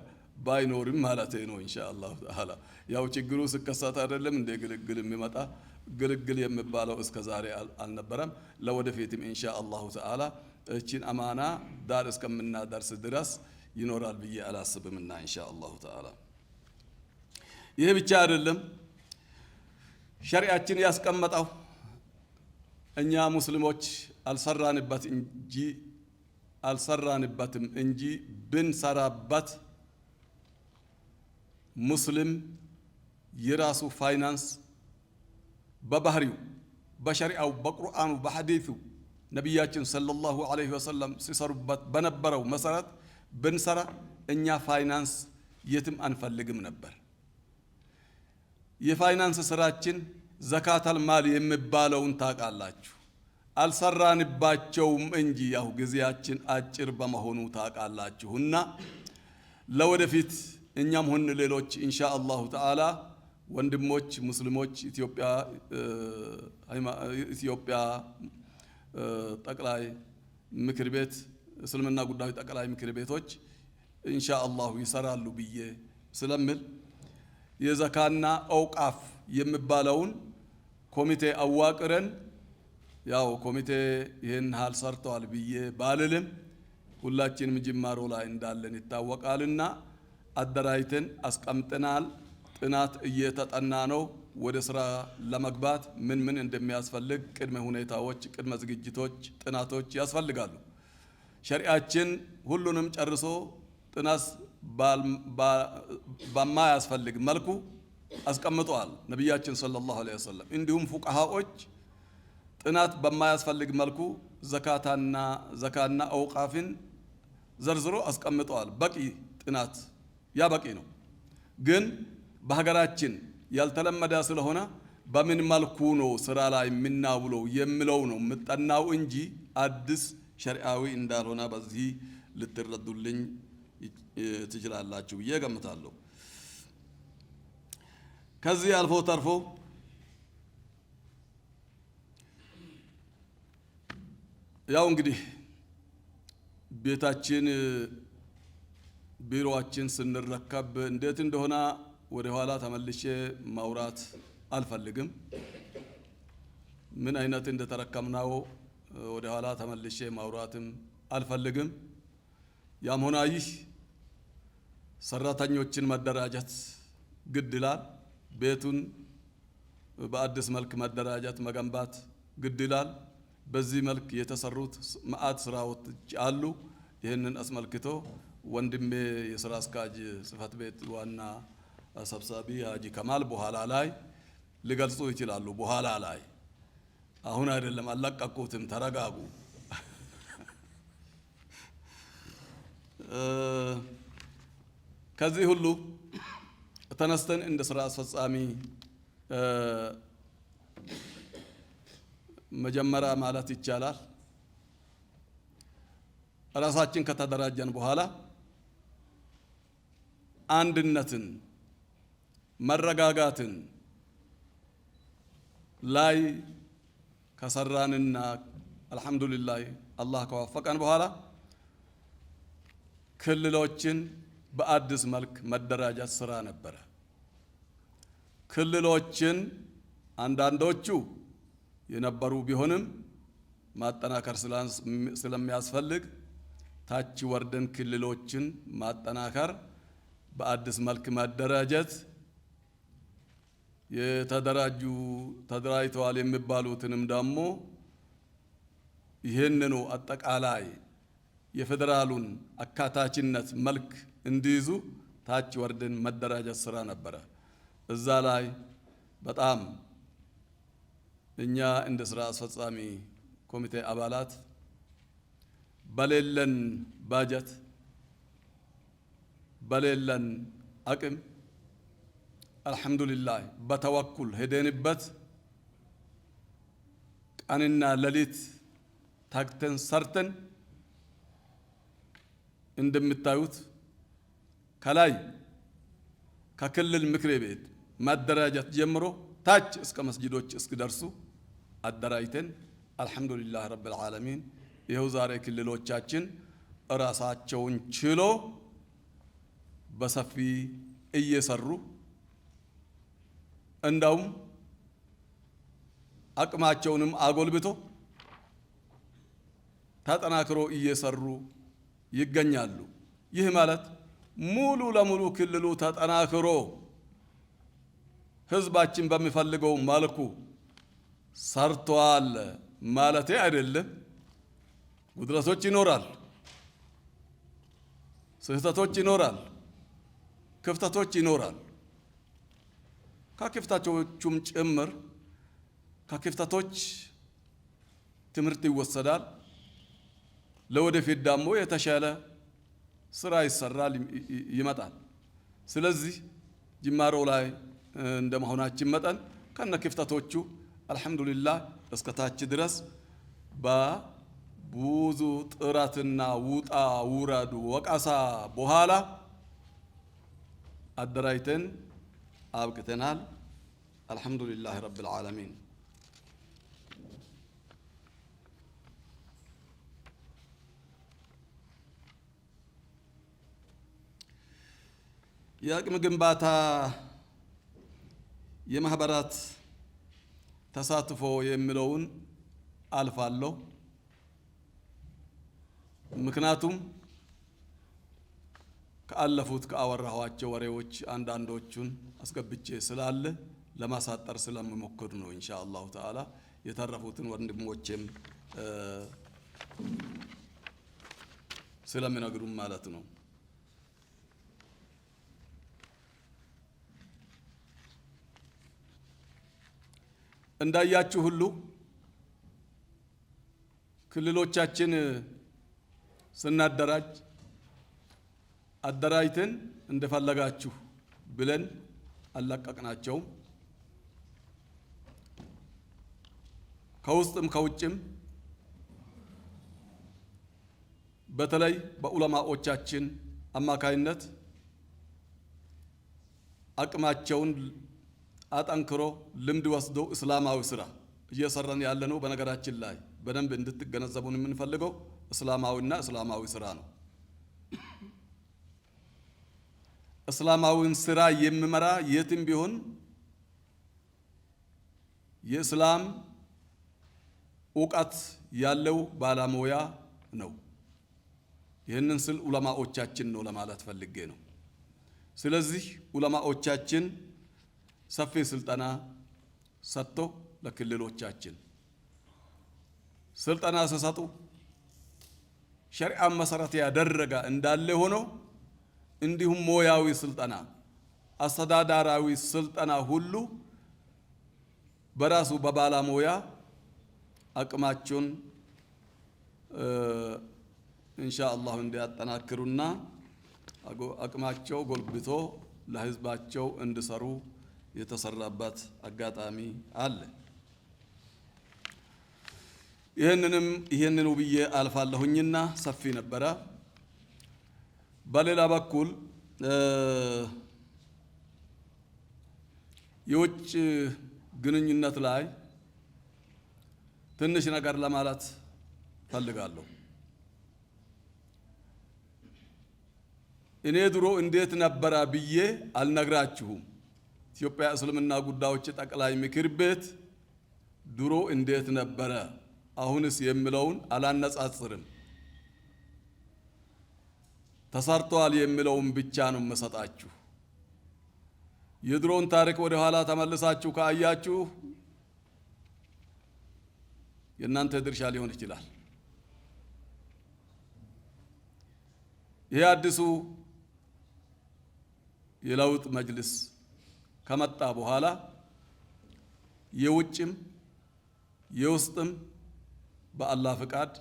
ባይኖርም ማለት ነው ኢንሻአላህ ተዓላ። ያው ችግሩ ሲከሰት አይደለም እንደ ግልግል የሚመጣ ግልግል የሚባለው እስከ ዛሬ አልነበረም። ለወደፊትም ኢንሻአላህ ተዓላ እቺን አማና ዳር እስከምናደርስ ድረስ ይኖራል ብዬ አላስብምና ኢንሻአላህ ተዓላ። ይሄ ብቻ አይደለም ሸሪዓችን ያስቀመጠው እኛ ሙስሊሞች አልሰራንበትም እንጂ ብንሰራበት ሙስሊም የራሱ ፋይናንስ በባህሪው በሸሪዓው በቁርአኑ በሐዲሱ ነቢያችን ሰለላሁ ዐለይሂ ወሰለም ሲሰሩበት በነበረው መሰረት ብንሰራ እኛ ፋይናንስ የትም አንፈልግም ነበር። የፋይናንስ ስራችን ዘካተል ማል የሚባለውን ታውቃላችሁ። አልሰራንባቸውም እንጂ ያው ጊዜያችን አጭር በመሆኑ ታውቃላችሁና ለወደፊት እኛም ሆን ሌሎች ኢንሻአላሁ ተዓላ ወንድሞች ሙስሊሞች ኢትዮጵያ ጠቅላይ ምክር ቤት እስልምና ጉዳዮች ጠቅላይ ምክር ቤቶች ኢንሻአላሁ ይሰራሉ ብዬ ስለምል የዘካና አውቃፍ የሚባለውን ኮሚቴ አዋቅረን ያው ኮሚቴ ይሄን ሀል ሰርተዋል ብዬ ባልልም ሁላችንም ጅማሮ ላይ እንዳለን ይታወቃልና አደራጅተን አስቀምጠናል። ጥናት እየተጠና ነው። ወደ ስራ ለመግባት ምን እንደሚያስፈልግ ቅድመ ሁኔታዎች፣ ቅድመ ዝግጅቶች፣ ጥናቶች ያስፈልጋሉ። ሸሪዓችን ሁሉንም ጨርሶ ጥናት በማያስፈልግ መልኩ አስቀምጠዋል ነቢያችን ሰለላሁ ዐለይሂ ወሰለም። እንዲሁም ፉቃሃዎች ጥናት በማያስፈልግ መልኩ ዘካና አውቃፍን ዘርዝሮ አስቀምጠዋል። በቂ ጥናት ያ በቂ ነው። ግን በሀገራችን ያልተለመደ ስለሆነ በምን መልኩ ነው ስራ ላይ የምናውለው የሚለው ነው የምጠናው እንጂ አዲስ ሸሪዓዊ እንዳልሆነ በዚህ ልትረዱልኝ ትችላላችሁ ብዬ ገምታለሁ። ከዚህ አልፎ ተርፎ ያው እንግዲህ ቤታችን ቢሮአችን ስንረከብ እንዴት እንደሆነ ወደ ኋላ ተመልሼ ማውራት አልፈልግም። ምን አይነት እንደተረከምናው ወደ ኋላ ተመልሼ ማውራትም አልፈልግም። ያም ሆነ ይህ ሰራተኞችን መደራጀት ግድ ይላል። ቤቱን በአዲስ መልክ መደራጀት መገንባት ግድ ይላል። በዚህ መልክ የተሰሩት መዓት ስራዎች አሉ። ይህንን አስመልክቶ ወንድሜ የስራ አስኪያጅ ጽህፈት ቤት ዋና ሰብሳቢ ሀጂ ከማል በኋላ ላይ ሊገልጹ ይችላሉ። በኋላ ላይ አሁን አይደለም፣ አልለቀቁትም፣ ተረጋጉ። ከዚህ ሁሉ ተነስተን እንደ ስራ አስፈጻሚ መጀመሪያ ማለት ይቻላል ራሳችን ከተደራጀን በኋላ አንድነትን መረጋጋትን ላይ ከሰራንና አልহামዱሊላህ አላህ ከወፈቀን በኋላ ክልሎችን በአዲስ መልክ መደራጀት ስራ ነበረ። ክልሎችን አንዳንዶቹ የነበሩ ቢሆንም ማጠናከር ስለሚያስፈልግ ታች ወርደን ክልሎችን ማጠናከር በአዲስ መልክ ማደራጀት ተደራጅተዋል የሚባሉትንም ደግሞ ይህንኑ አጠቃላይ የፌደራሉን አካታችነት መልክ እንዲይዙ ታች ወርደን መደራጀት ስራ ነበረ። እዛ ላይ በጣም እኛ እንደ ስራ አስፈጻሚ ኮሚቴ አባላት በሌለን ባጀት በሌለን አቅም አልሐምዱሊላህ በተወኩል ሄደንበት ቀንና ሌሊት ታግተን ሰርተን እንደምታዩት ከላይ ከክልል ምክር ቤት ማደራጀት ጀምሮ ታች እስከ መስጂዶች እስኪደርሱ አደራጅተን አልሐምዱሊላህ ረብል ዓለሚን ይኸው ዛሬ ክልሎቻችን ራሳቸውን ችሎ በሰፊ እየሰሩ እንዳውም አቅማቸውንም አጎልብቶ ተጠናክሮ እየሰሩ ይገኛሉ። ይህ ማለት ሙሉ ለሙሉ ክልሉ ተጠናክሮ ህዝባችን በሚፈልገው መልኩ ሰርቷል ማለቴ አይደለም። ጉድለቶች ይኖራል፣ ስህተቶች ይኖራል፣ ክፍተቶች ይኖራል። ከክፍተቶቹም ጭምር ከክፍተቶች ትምህርት ይወሰዳል። ለወደፊት ደግሞ የተሻለ ስራ ይሰራል ይመጣል። ስለዚህ ጅማሮ ላይ እንደመሆናችን መጠን ከነ ክፍተቶቹ አልሐምዱሊላህ እስከታች ድረስ በብዙ ጥረትና ውጣ ውረዱ ወቀሳ በኋላ አደራጅተን አብቅተናል። አልሐምዱሊላህ ረብል ዓለሚን። የአቅም ግንባታ የማህበራት ተሳትፎ የሚለውን አልፋለሁ። ምክንያቱም ከአለፉት ከአወራኋቸው ወሬዎች አንዳንዶቹን አስገብቼ ስላለ ለማሳጠር ስለምሞክር ነው። ኢንሻአላሁ ተዓላ የተረፉትን ወንድሞቼም ስለሚነግሩም ማለት ነው። እንዳያችሁ ሁሉ ክልሎቻችን ስናደራጅ አደራጅተን እንደፈለጋችሁ ብለን አለቀቅናቸው። ከውስጥም ከውጭም በተለይ በዑለማዎቻችን አማካይነት አቅማቸውን አጠንክሮ ልምድ ወስዶ እስላማዊ ስራ እየሰራን ያለነው በነገራችን ላይ በደንብ እንድትገነዘቡን የምንፈልገው እስላማዊና እስላማዊ ስራ ነው። እስላማዊን ስራ የሚመራ የትም ቢሆን የእስላም ዕውቀት ያለው ባለሙያ ነው። ይህንን ስል ዑለማዎቻችን ነው ለማለት ፈልጌ ነው። ስለዚህ ዑለማዎቻችን ሰፊ ስልጠና ሰጥቶ ለክልሎቻችን ስልጠና ሲሰጡ ሸሪዓን መሰረት ያደረገ እንዳለ ሆኖ እንዲሁም ሞያዊ ስልጠና፣ አስተዳዳራዊ ስልጠና ሁሉ በራሱ በባለሙያ አቅማቸውን ኢንሻአላህ እንዲያጠናክሩና አቅማቸው ጎልብቶ ለህዝባቸው እንዲሰሩ የተሰራበት አጋጣሚ አለ። ይህንኑ ብዬ አልፋለሁኝና ሰፊ ነበረ። በሌላ በኩል የውጭ ግንኙነት ላይ ትንሽ ነገር ለማለት ፈልጋለሁ። እኔ ድሮ እንዴት ነበረ ብዬ አልነግራችሁም። ኢትዮጵያ እስልምና ጉዳዮች ጠቅላይ ምክር ቤት ድሮ እንዴት ነበረ አሁንስ የሚለውን አላነጻጽርም። ተሰርቷል የሚለውን ብቻ ነው መሰጣችሁ። የድሮን ታሪክ ወደ ኋላ ተመልሳችሁ ካያችሁ የእናንተ ድርሻ ሊሆን ይችላል። ይሄ አዲሱ የለውጥ መጅልስ ከመጣ በኋላ የውጭም የውስጥም በአላህ ፍቃድ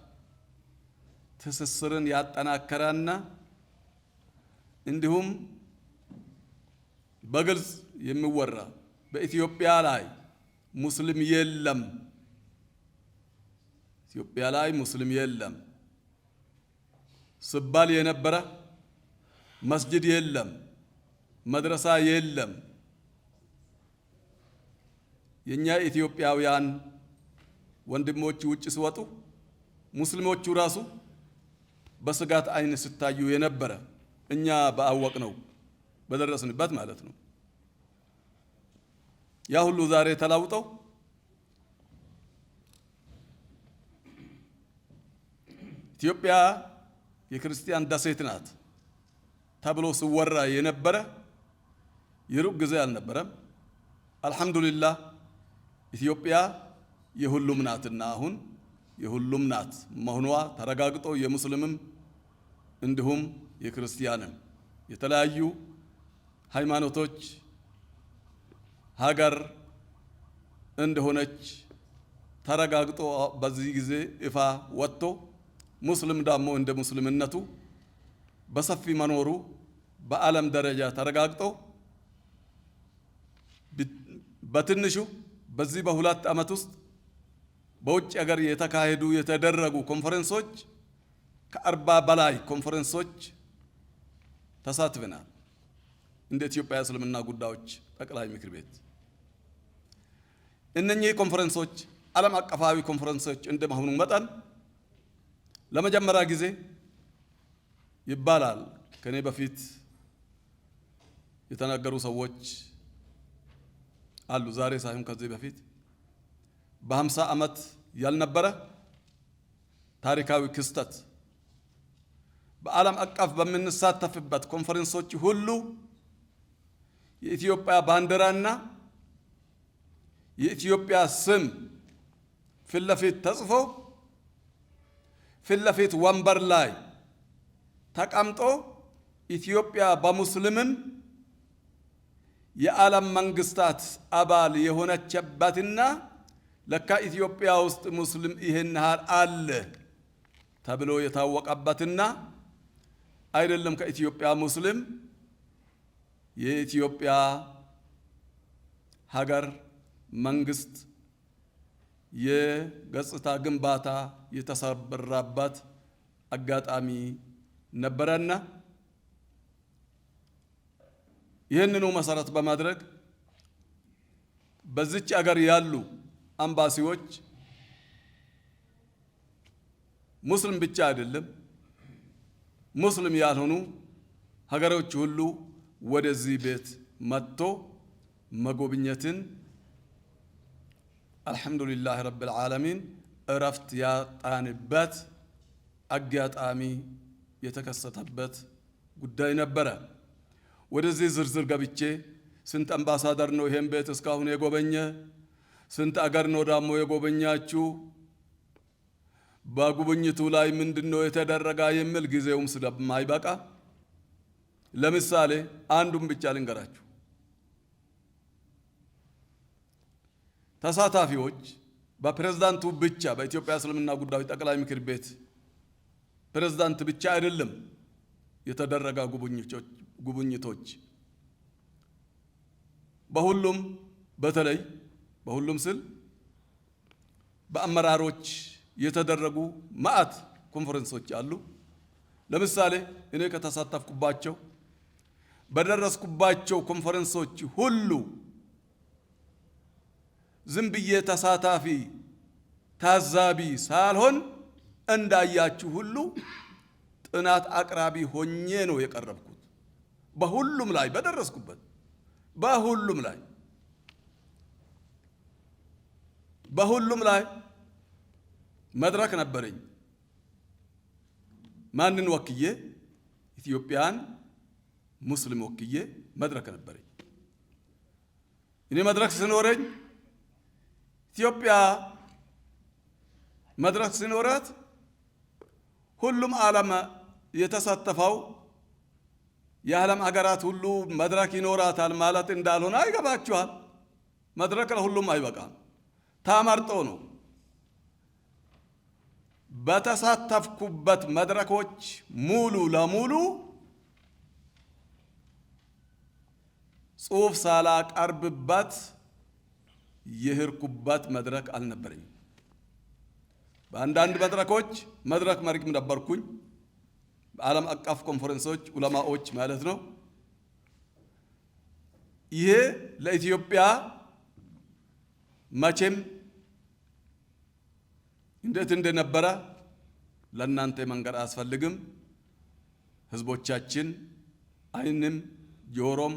ትስስርን ያጠናከረና እንዲሁም በግልጽ የሚወራ በኢትዮጵያ ላይ ሙስሊም የለም፣ ኢትዮጵያ ላይ ሙስሊም የለም ሲባል የነበረ መስጂድ የለም፣ መድረሳ የለም። የኛ ኢትዮጵያውያን ወንድሞች ውጭ ሲወጡ ሙስሊሞቹ ራሱ በስጋት አይን ሲታዩ የነበረ እኛ ባወቅ ነው በደረስንበት ማለት ነው። ያ ሁሉ ዛሬ ተላውጠው ኢትዮጵያ የክርስቲያን ደሴት ናት ተብሎ ሲወራ የነበረ የሩቅ ጊዜ አልነበረም። አልሐምዱሊላህ ኢትዮጵያ የሁሉም ናትና አሁን የሁሉም ናት መሆኗ ተረጋግጦ የሙስሊምም እንዲሁም የክርስቲያንም የተለያዩ ሃይማኖቶች ሀገር እንደሆነች ተረጋግጦ በዚህ ጊዜ ይፋ ወጥቶ ሙስሊም ደግሞ እንደ ሙስሊምነቱ በሰፊ መኖሩ በዓለም ደረጃ ተረጋግጦ በትንሹ በዚህ በሁለት ዓመት ውስጥ በውጭ ሀገር የተደረጉ ኮንፈረንሶች ከ40 በላይ ኮንፈረንሶች ተሳትፈናል። እንደ ኢትዮጵያ እስልምና ጉዳዮች ጠቅላይ ምክር ቤት እነኚህ ኮንፈረንሶች ዓለም አቀፋዊ ኮንፈረንሶች እንደመሆኑ መጠን ለመጀመሪያ ጊዜ ይባላል ከኔ በፊት የተናገሩ ሰዎች አሉ። ዛሬ ሳይሆን ከዚህ በፊት በ50 ዓመት ያልነበረ ታሪካዊ ክስተት በዓለም አቀፍ በምንሳተፍበት ኮንፈረንሶች ሁሉ የኢትዮጵያ ባንዲራና የኢትዮጵያ ስም ፊት ለፊት ተጽፎ ፊት ለፊት ወንበር ላይ ተቀምጦ ኢትዮጵያ በሙስሊምም የዓለም መንግስታት አባል የሆነችበትና ለካ ኢትዮጵያ ውስጥ ሙስሊም ይሄን ያህል አለ ተብሎ የታወቀበትና አይደለም ከኢትዮጵያ ሙስሊም የኢትዮጵያ ሀገር መንግስት የገጽታ ግንባታ የተሰበረበት አጋጣሚ ነበረና ይህንኑ መሰረት በማድረግ በዚች ሀገር ያሉ አምባሲዎች ሙስሊም ብቻ አይደለም ሙስሊም ያልሆኑ ሀገሮች ሁሉ ወደዚህ ቤት መጥቶ መጎብኘትን አልሐምዱሊላህ ረብል ዓለሚን እረፍት ያጣንበት አጋጣሚ የተከሰተበት ጉዳይ ነበረ። ወደዚህ ዝርዝር ገብቼ ስንት አምባሳደር ነው ይሄን ቤት እስካሁን የጎበኘ፣ ስንት አገር ነው ደግሞ የጎበኛችሁ፣ በጉብኝቱ ላይ ምንድነው የተደረጋ የሚል ጊዜውም ስለማይበቃ ለምሳሌ አንዱን ብቻ ልንገራችሁ። ተሳታፊዎች በፕሬዝዳንቱ ብቻ በኢትዮጵያ እስልምና ጉዳዮች ጠቅላይ ምክር ቤት ፕሬዝዳንት ብቻ አይደለም የተደረጋ ጉብኝቶች በሁሉም በተለይ በሁሉም ስል በአመራሮች የተደረጉ ማአት ኮንፈረንሶች አሉ። ለምሳሌ እኔ ከተሳተፍኩባቸው በደረስኩባቸው ኮንፈረንሶች ሁሉ ዝም ብዬ ተሳታፊ ታዛቢ ሳልሆን እንዳያችሁ ሁሉ ጥናት አቅራቢ ሆኜ ነው የቀረብኩት። በሁሉም ላይ በደረስኩበት በሁሉም ላይ መድረክ ነበረኝ። ማንን ወክዬ? ኢትዮጵያን ሙስሊም ወክዬ መድረክ ነበረኝ። እኔ መድረክ ሲኖረኝ ኢትዮጵያ መድረክ ሲኖራት ሁሉም ዓለም የተሳተፈው የዓለም ሀገራት ሁሉ መድረክ ይኖራታል ማለት እንዳልሆነ አይገባችኋል። መድረክ ለሁሉም አይበቃም፣ ተመርጦ ነው። በተሳተፍኩበት መድረኮች ሙሉ ለሙሉ ጽሁፍ ሳላቀርብበት የሄድኩበት መድረክ አልነበረኝም። በአንዳንድ መድረኮች መድረክ መሪም ነበርኩኝ። በዓለም አቀፍ ኮንፈረንሶች ዑለማዎች ማለት ነው። ይሄ ለኢትዮጵያ መቼም እንዴት እንደነበረ ለእናንተ መንገር አያስፈልግም። ህዝቦቻችን አይንም ጆሮም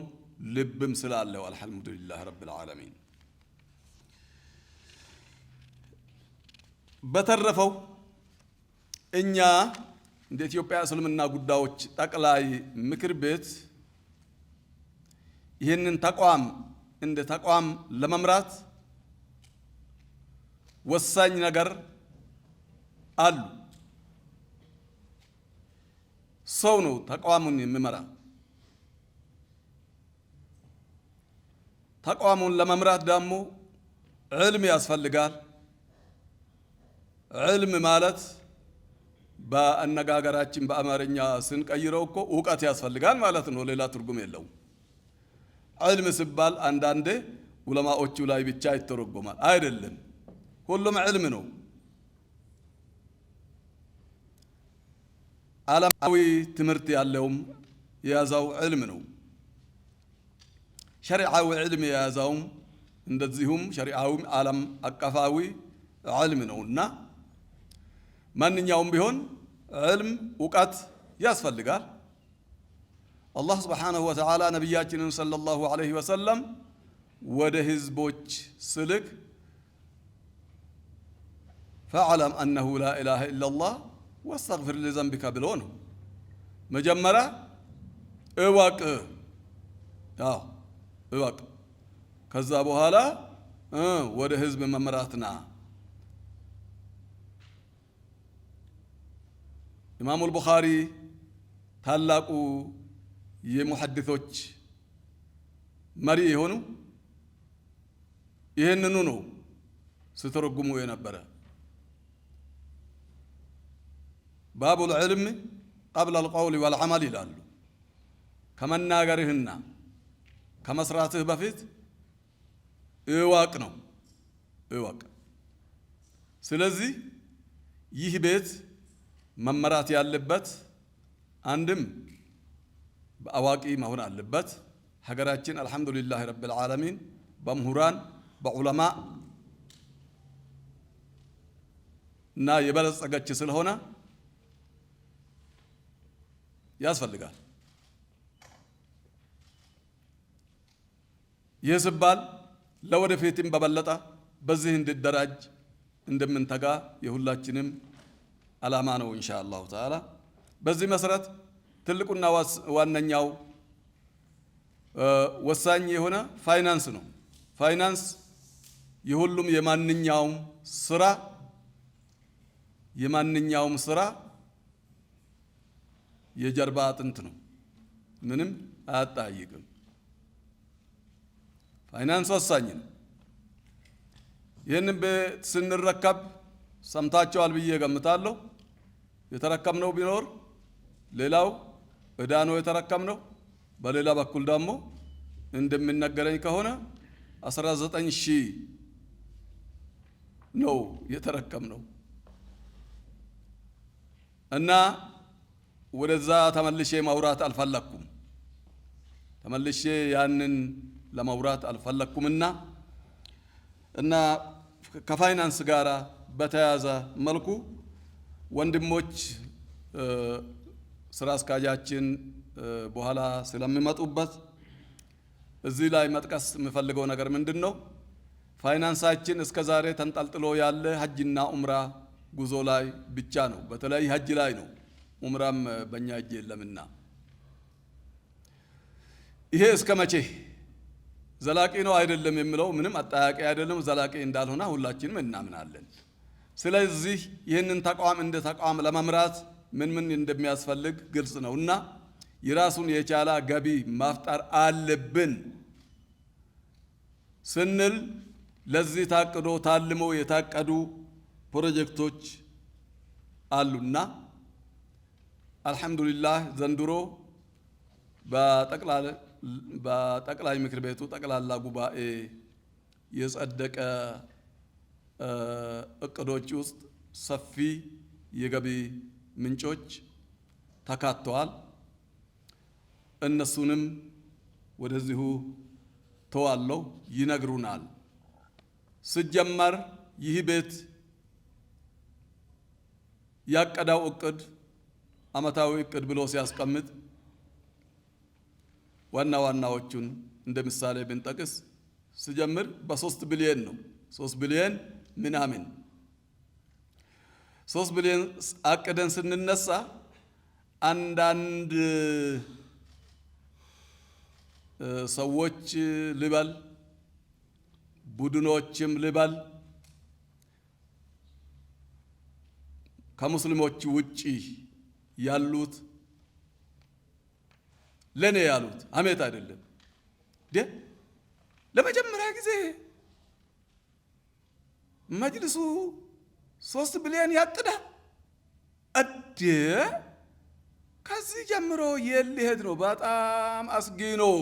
ልብም ስላለው አልሐምዱሊላህ ረብል ዓለሚን። በተረፈው እኛ እንደ ኢትዮጵያ እስልምና ጉዳዮች ጠቅላይ ምክር ቤት ይህንን ተቋም እንደ ተቋም ለመምራት ወሳኝ ነገር አሉ። ሰው ነው ተቋሙን የሚመራ። ተቋሙን ለመምራት ደግሞ ዕልም ያስፈልጋል። ዕልም ማለት በአነጋገራችን በአማርኛ ስንቀይረው እኮ ዕውቀት ያስፈልጋል ማለት ነው። ሌላ ትርጉም የለውም። ዕልም ሲባል አንዳንዴ ዑለማዎቹ ላይ ብቻ ይተረጎማል። አይደለም፣ ሁሉም ዕልም ነው። ዓለማዊ ትምህርት ያለውም የያዘው ዕልም ነው። ሸሪዓዊ ዕልም የያዘውም እንደዚሁም ሸሪዓዊ ዓለም አቀፋዊ ዕልም ነውና ማንኛውም ቢሆን ዕልም ዕውቀት ያስፈልጋል። አላህ ስብሓነሁ ወተዓላ ነቢያችንን ሰለላሁ ዐለይሂ ወሰለም ወደ ህዝቦች ስልክ ፈዕለም አነሁ ላ ኢላሃ ኢለላህ ወስተግፊር ሊዘንቢከ ብሎ ነው። መጀመሪያ እወቅ፣ እወቅ፣ ከዛ በኋላ ወደ ህዝብ መምራትና ኢማሙል ቡኻሪ ታላቁ የሙሐዲሶች መሪ የሆኑ ይህንኑ ነው ስተረጉሙ የነበረ። ባቡል ዕልም ቀብለል ቀውል ወልዐመል ይላሉ። ከመናገርህና ከመስራትህ በፊት እወቅ ነው፣ እወቅ። ስለዚህ ይህ ቤት መመራት ያለበት አንድም በአዋቂ መሆን አለበት። ሀገራችን አልሐምዱሊላህ ረብል ዓለሚን በምሁራን በዑለማ እና የበለጸገች ስለሆነ ያስፈልጋል። ይህ ሲባል ለወደፊትም በበለጠ በዚህ እንድደራጅ እንደምንተጋ የሁላችንም ዓላማ ነው ኢንሻአላሁ ተዓላ። በዚህ መሰረት ትልቁና ዋነኛው ወሳኝ የሆነ ፋይናንስ ነው። ፋይናንስ የሁሉም የማንኛውም ስራ የጀርባ አጥንት ነው። ምንም አያጠያይቅም። ፋይናንስ ወሳኝ ነው። ይህንን ቤት ስንረከብ ሰምታችኋል ብዬ ገምታለሁ። የተረከምነው ቢኖር ሌላው ዕዳ ነው የተረከምነው። በሌላ በኩል ደግሞ እንደሚነገረኝ ከሆነ 19,000 ነው የተረከምነው እና ወደዛ ተመልሼ ማውራት አልፈለኩም። ተመልሼ ያንን ለማውራት አልፈለኩምና እና ከፋይናንስ ጋር በተያያዘ መልኩ ወንድሞች ስራ አስኪያጃችን በኋላ ስለሚመጡበት እዚህ ላይ መጥቀስ የምፈልገው ነገር ምንድነው? ፋይናንሳችን እስከ ዛሬ ተንጠልጥሎ ያለ ሐጅና ዑምራ ጉዞ ላይ ብቻ ነው። በተለይ ሐጅ ላይ ነው። ዑምራም በእኛ እጅ የለምና ይሄ እስከ መቼ ዘላቂ ነው አይደለም የሚለው ምንም አጠያቂ አይደለም። ዘላቂ እንዳልሆነ ሁላችንም እናምናለን። ስለዚህ ይህንን ተቋም እንደ ተቋም ለመምራት ምን እንደሚያስፈልግ ግልጽ ነውና የራሱን የቻለ ገቢ ማፍጠር አለብን ስንል ለዚህ ታቅዶ ታልሞ የታቀዱ ፕሮጀክቶች አሉና አልሐምዱሊላህ ዘንድሮ በጠቅላላ በጠቅላይ ምክር ቤቱ ጠቅላላ ጉባኤ የጸደቀ እቅዶች ውስጥ ሰፊ የገቢ ምንጮች ተካተዋል። እነሱንም ወደዚሁ ተዋለው ይነግሩናል። ሲጀመር ይህ ቤት ያቀዳው እቅድ አመታዊ እቅድ ብሎ ሲያስቀምጥ ዋና ዋናዎቹን እንደ ምሳሌ ብንጠቅስ ሲጀምር በ3 ቢሊዮን ነው። 3 ቢሊዮን ምናምን 3 ቢሊዮን አቅደን ስንነሳ አንዳንድ ሰዎች ልበል ቡድኖችም ልበል ከሙስሊሞች ውጪ ያሉት ለኔ ያሉት አሜት አይደለም ለመጀመሪያ ጊዜ መጅልሱ 3 ቢሊዮን ያቅዳል ከዚህ ጀምሮ የሊሄድ ነው። በጣም አስጊ ነው።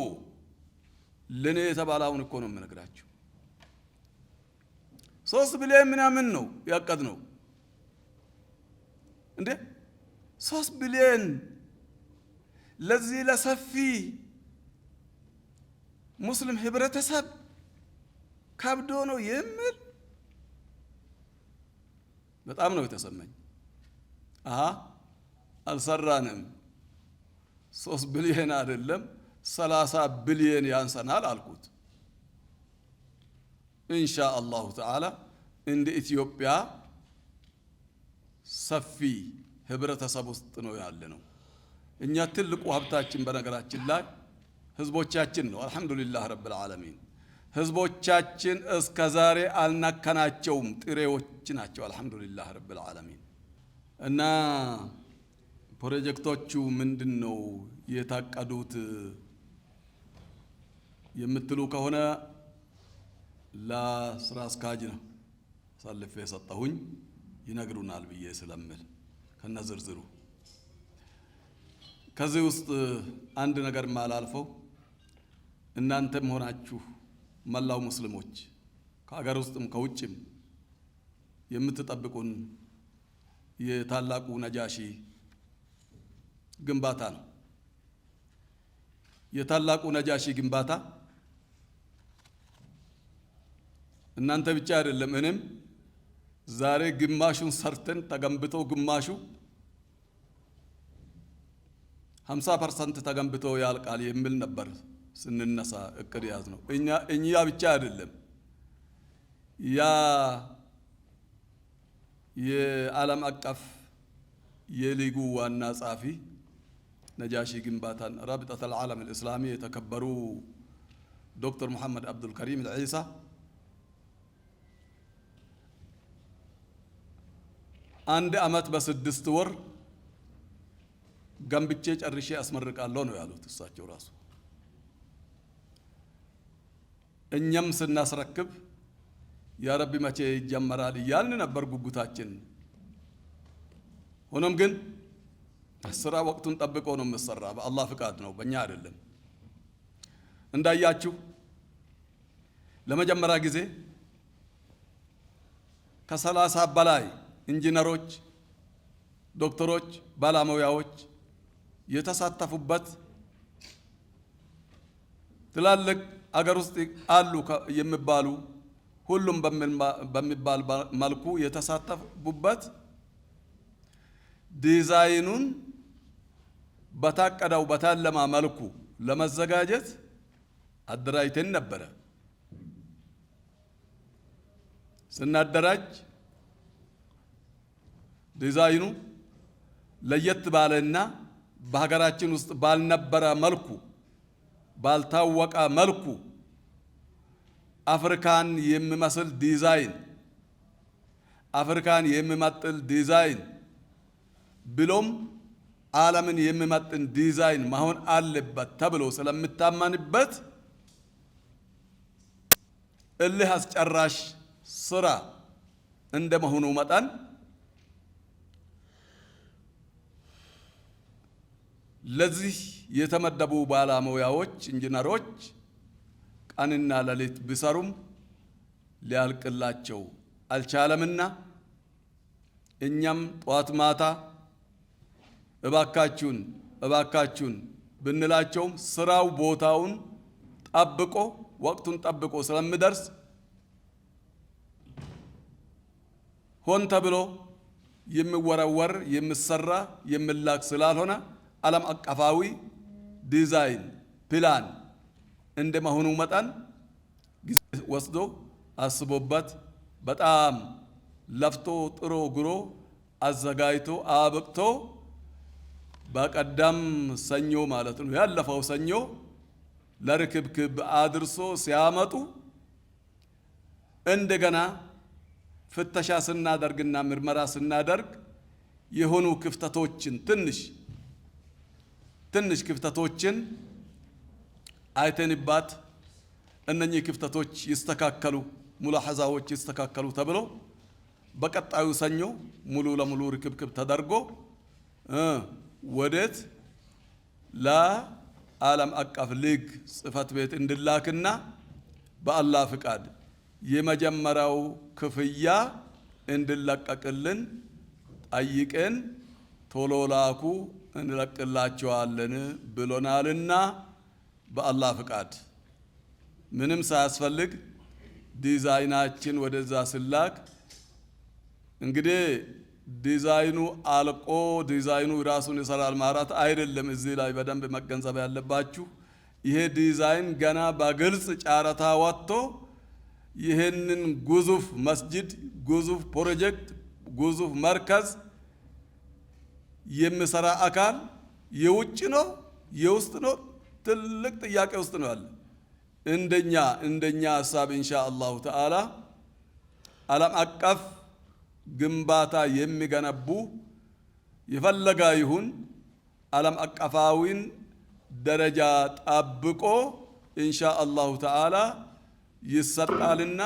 ለኔ የተባለውን እኮ ነው የምነግራችሁ። 3 ቢሊዮን ምናምን ነው ያቀድነው። 3 ቢሊዮን ለዚህ ለሰፊ ሙስሊም ህብረተሰብ ከብዶ ነው የሚል በጣም ነው የተሰማኝ። አልሰራንም። 3 ቢሊዮን አይደለም 30 ቢሊዮን ያንሰናል አልኩት። ኢንሻአላሁ ተዓላ እንደ ኢትዮጵያ ሰፊ ህብረተሰብ ውስጥ ነው ያለነው። እኛ ትልቁ ሀብታችን በነገራችን ላይ ህዝቦቻችን ነው። አልহামዱሊላህ ረብል ዓለሚን። ህዝቦቻችን እስከ ዛሬ አልነካናቸውም። ጥሬዎች ናቸው። አልহামዱሊላህ ረብል ዓለሚን። እና ፕሮጀክቶቹ ምንድነው የታቀዱት የምትሉ ከሆነ ለስራ አስኪያጅ ነው ሳልፌ የሰጠሁኝ ይነግሩናል ብዬ ስለምል ከነዝርዝሩ። ከዚህ ውስጥ አንድ ነገር ማላልፈው እናንተም ሆናችሁ መላው ሙስሊሞች ከሀገር ውስጥም ከውጭም የምትጠብቁን የታላቁ ነጃሺ ግንባታ ነው። የታላቁ ነጃሺ ግንባታ እናንተ ብቻ አይደለም እኔም ዛሬ ግማሹን ሰርተን ተገንብቶ ግማሹ 50% ተገንብቶ ያልቃል የሚል ነበር ስንነሳ እቅድ ያዝ ነው። እኛ ብቻ አይደለም ያ የዓለም አቀፍ የሊጉ ዋና ጻፊ ነጃሺ ግንባታን رابطة العالم الإسلامي የተከበሩ ዶክተር መሐመድ አብዱል ከሪም العيسى አንድ አመት በ6 ወር ገንብቼ ጨርሼ አስመርቃለሁ ነው ያሉት እሳቸው ራሱ። እኛም ስናስረክብ ያ ረቢ መቼ ይጀመራል እያልን ነበር ጉጉታችን። ሆኖም ግን ስራ ወቅቱን ጠብቆ ነው የሚሰራ። በአላህ ፍቃድ ነው፣ በእኛ አይደለም። እንዳያችሁ ለመጀመሪያ ጊዜ ከ30 በላይ ኢንጂነሮች፣ ዶክተሮች፣ ባለሙያዎች የተሳተፉበት ትላልቅ አገር ውስጥ አሉ የሚባሉ ሁሉም በሚባል መልኩ የተሳተፉበት ዲዛይኑን በታቀደው በታለማ መልኩ ለመዘጋጀት አደራጅተን ነበር። ስናደራጅ ዲዛይኑ ለየት ባለና በሀገራችን ውስጥ ባልነበረ መልኩ ባልታወቀ መልኩ አፍሪካን የሚመስል ዲዛይን፣ አፍሪካን የሚመጥል ዲዛይን ብሎም ዓለምን የሚመጥን ዲዛይን መሆን አለበት ተብሎ ስለምታመንበት እልህ አስጨራሽ ስራ እንደመሆኑ መጠን ለዚህ የተመደቡ ባለሙያዎች ኢንጂነሮች ቀንና ሌሊት ቢሰሩም ሊያልቅላቸው አልቻለምና እኛም ጧት ማታ እባካችሁን ብንላቸውም ስራው ቦታውን ጠብቆ ወቅቱን ጠብቆ ስለሚደርስ ሆን ተብሎ የሚወረወር የሚሰራ የሚላክ ስላልሆነ ዓለም አቀፋዊ ዲዛይን ፕላን እንደመሆኑ መጠን ጊዜ ወስዶ አስቦበት በጣም ለፍቶ ጥሮ ግሮ አዘጋጅቶ አብቅቶ በቀደም ሰኞ ማለት ነው ያለፈው ሰኞ ለርክብክብ አድርሶ ሲያመጡ እንደገና ፍተሻ ስናደርግና ምርመራ ስናደርግ የሆኑ ክፍተቶችን ትንሽ ክፍተቶችን አይተንባት እነኚህ ክፍተቶች ይስተካከሉ ሙላሐዛዎች ይስተካከሉ ተብሎ በቀጣዩ ሰኞ ሙሉ ለሙሉ ርክብክብ ተደርጎ ወዴት ለዓለም አቀፍ ሊግ ጽህፈት ቤት እንድላክና በአላህ ፍቃድ የመጀመሪያው ክፍያ እንድለቀቅልን ጠይቀን ቶሎ ላኩ እንለቅላቸዋለን ብሎናልና በአላህ ፍቃድ ምንም ሳያስፈልግ ዲዛይናችን ወደዛ ስላክ እንግዲህ ዲዛይኑ አልቆ ዲዛይኑ ራሱን ይሰራል ማለት አይደለም። እዚህ ላይ በደንብ መገንዘብ ያለባችሁ ይሄ ዲዛይን ገና በግልጽ ጨረታ ወጥቶ ይሄንን ግዙፍ መስጂድ ግዙፍ ፕሮጀክት ግዙፍ መርከዝ የሚሰራ አካል የውጭ ነው የውስጥ ነው ትልቅ ጥያቄ ውስጥ ነው ያለ። እንደኛ ሐሳብ ኢንሻአላሁ ተዓላ ዓለም አቀፍ ግንባታ የሚገነቡ የፈለጋ ይሁን ዓለም አቀፋዊን ደረጃ ጠብቆ ኢንሻአላሁ ተዓላ ይሰጣልና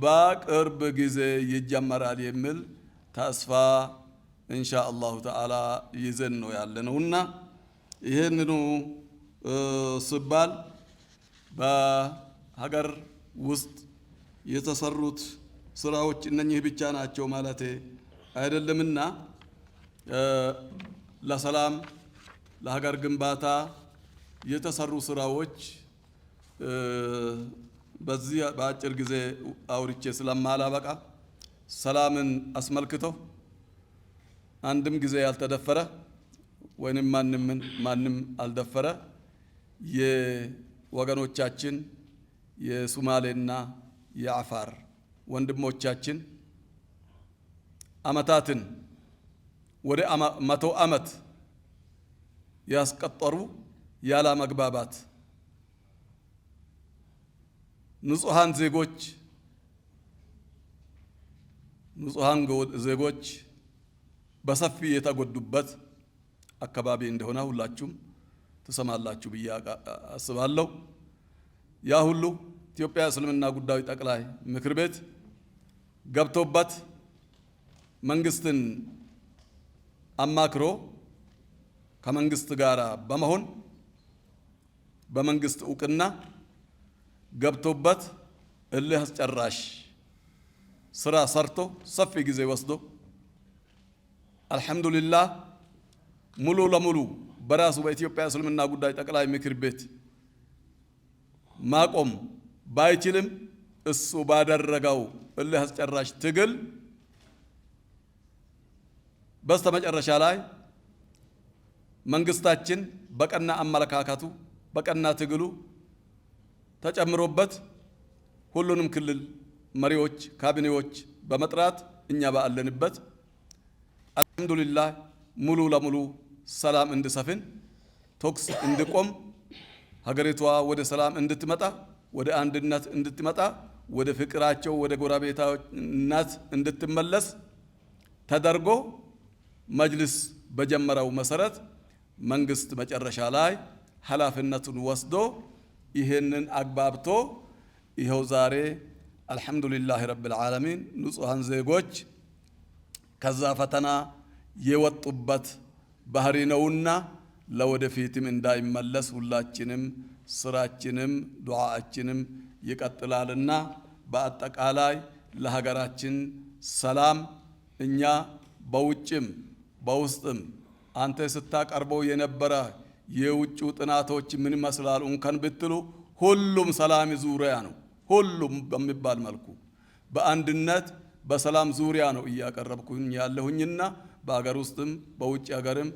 በቅርብ ጊዜ ይጀመራል የሚል ተስፋ ኢንሻአላሁ ተዓላ ይዘን ነው ያለነውና ይሄንኑ ሲባል በሀገር ውስጥ የተሰሩት ስራዎች እነኚህ ብቻ ናቸው ማለት አይደለምና ለሰላም ለሀገር ግንባታ የተሰሩ ስራዎች በዚህ በአጭር ጊዜ አውርቼ ስለማላበቃ ሰላምን አስመልክቶ አንድም ጊዜ ያልተደፈረ ወይንም ማንም አልደፈረ የወገኖቻችን የሶማሌና የአፋር ወንድሞቻችን አመታትን ወደ 100 ዓመት ያስቀጠሩ ያለ መግባባት ንጹሃን ዜጎች በሰፊ የተጎዱበት አካባቢ እንደሆነ ሁላችሁም ትሰማላችሁ ብዬ አስባለሁ። ያ ሁሉ ኢትዮጵያ እስልምና ጉዳዮች ጠቅላይ ምክር ቤት ገብቶበት መንግስትን አማክሮ ከመንግስት ጋር በመሆን በመንግስት ዕውቅና ገብቶበት እልህ አስጨራሽ ስራ ሰርቶ ሰፊ ጊዜ ወስዶ አልহামዱሊላህ ሙሉ ለሙሉ በራሱ በኢትዮጵያ እስልምና ጉዳዮች ጠቅላይ ምክር ቤት ማቆም ባይችልም እሱ ባደረገው እልህ አስጨራሽ ትግል በስተመጨረሻ ላይ መንግስታችን በቀና አመለካከቱ በቀና ትግሉ ተጨምሮበት ሁሉንም ክልል መሪዎች ካቢኔዎች በመጥራት እኛ ባለንበት አልহামዱሊላህ ሙሉ ለሙሉ ሰላም እንድሰፍን ቶክስ እንድቆም ሀገሪቷ ወደ ሰላም እንድትመጣ ወደ አንድነት እንድትመጣ ወደ ፍቅራቸው ወደ ጎረቤታነት እንድትመለስ ተደርጎ መጅልስ በጀመረው መሰረት መንግስት መጨረሻ ላይ ኃላፊነቱን ወስዶ ይሄንን አግባብቶ ይሄው ዛሬ አልহামዱሊላህ ረብል ዓለሚን ንጹሃን ዜጎች ከዛ ፈተና የወጡበት ባህሪ ነውና ለወደፊትም እንዳይመለስ ሁላችንም ስራችንም ዱዓአችንም ይቀጥላልና በአጠቃላይ ለሀገራችን ሰላም እኛ በውጭም በውስጥም አንተ ስታቀርበው የነበረ የውጭው ጥናቶች ምን ይመስላሉ እንከን ብትሉ ሁሉም ሰላም ዙሪያ ነው። ሁሉም በሚባል መልኩ በአንድነት በሰላም ዙሪያ ነው እያቀረብኩኝ ያለሁኝና በአገር ውስጥም በውጭ ሀገርም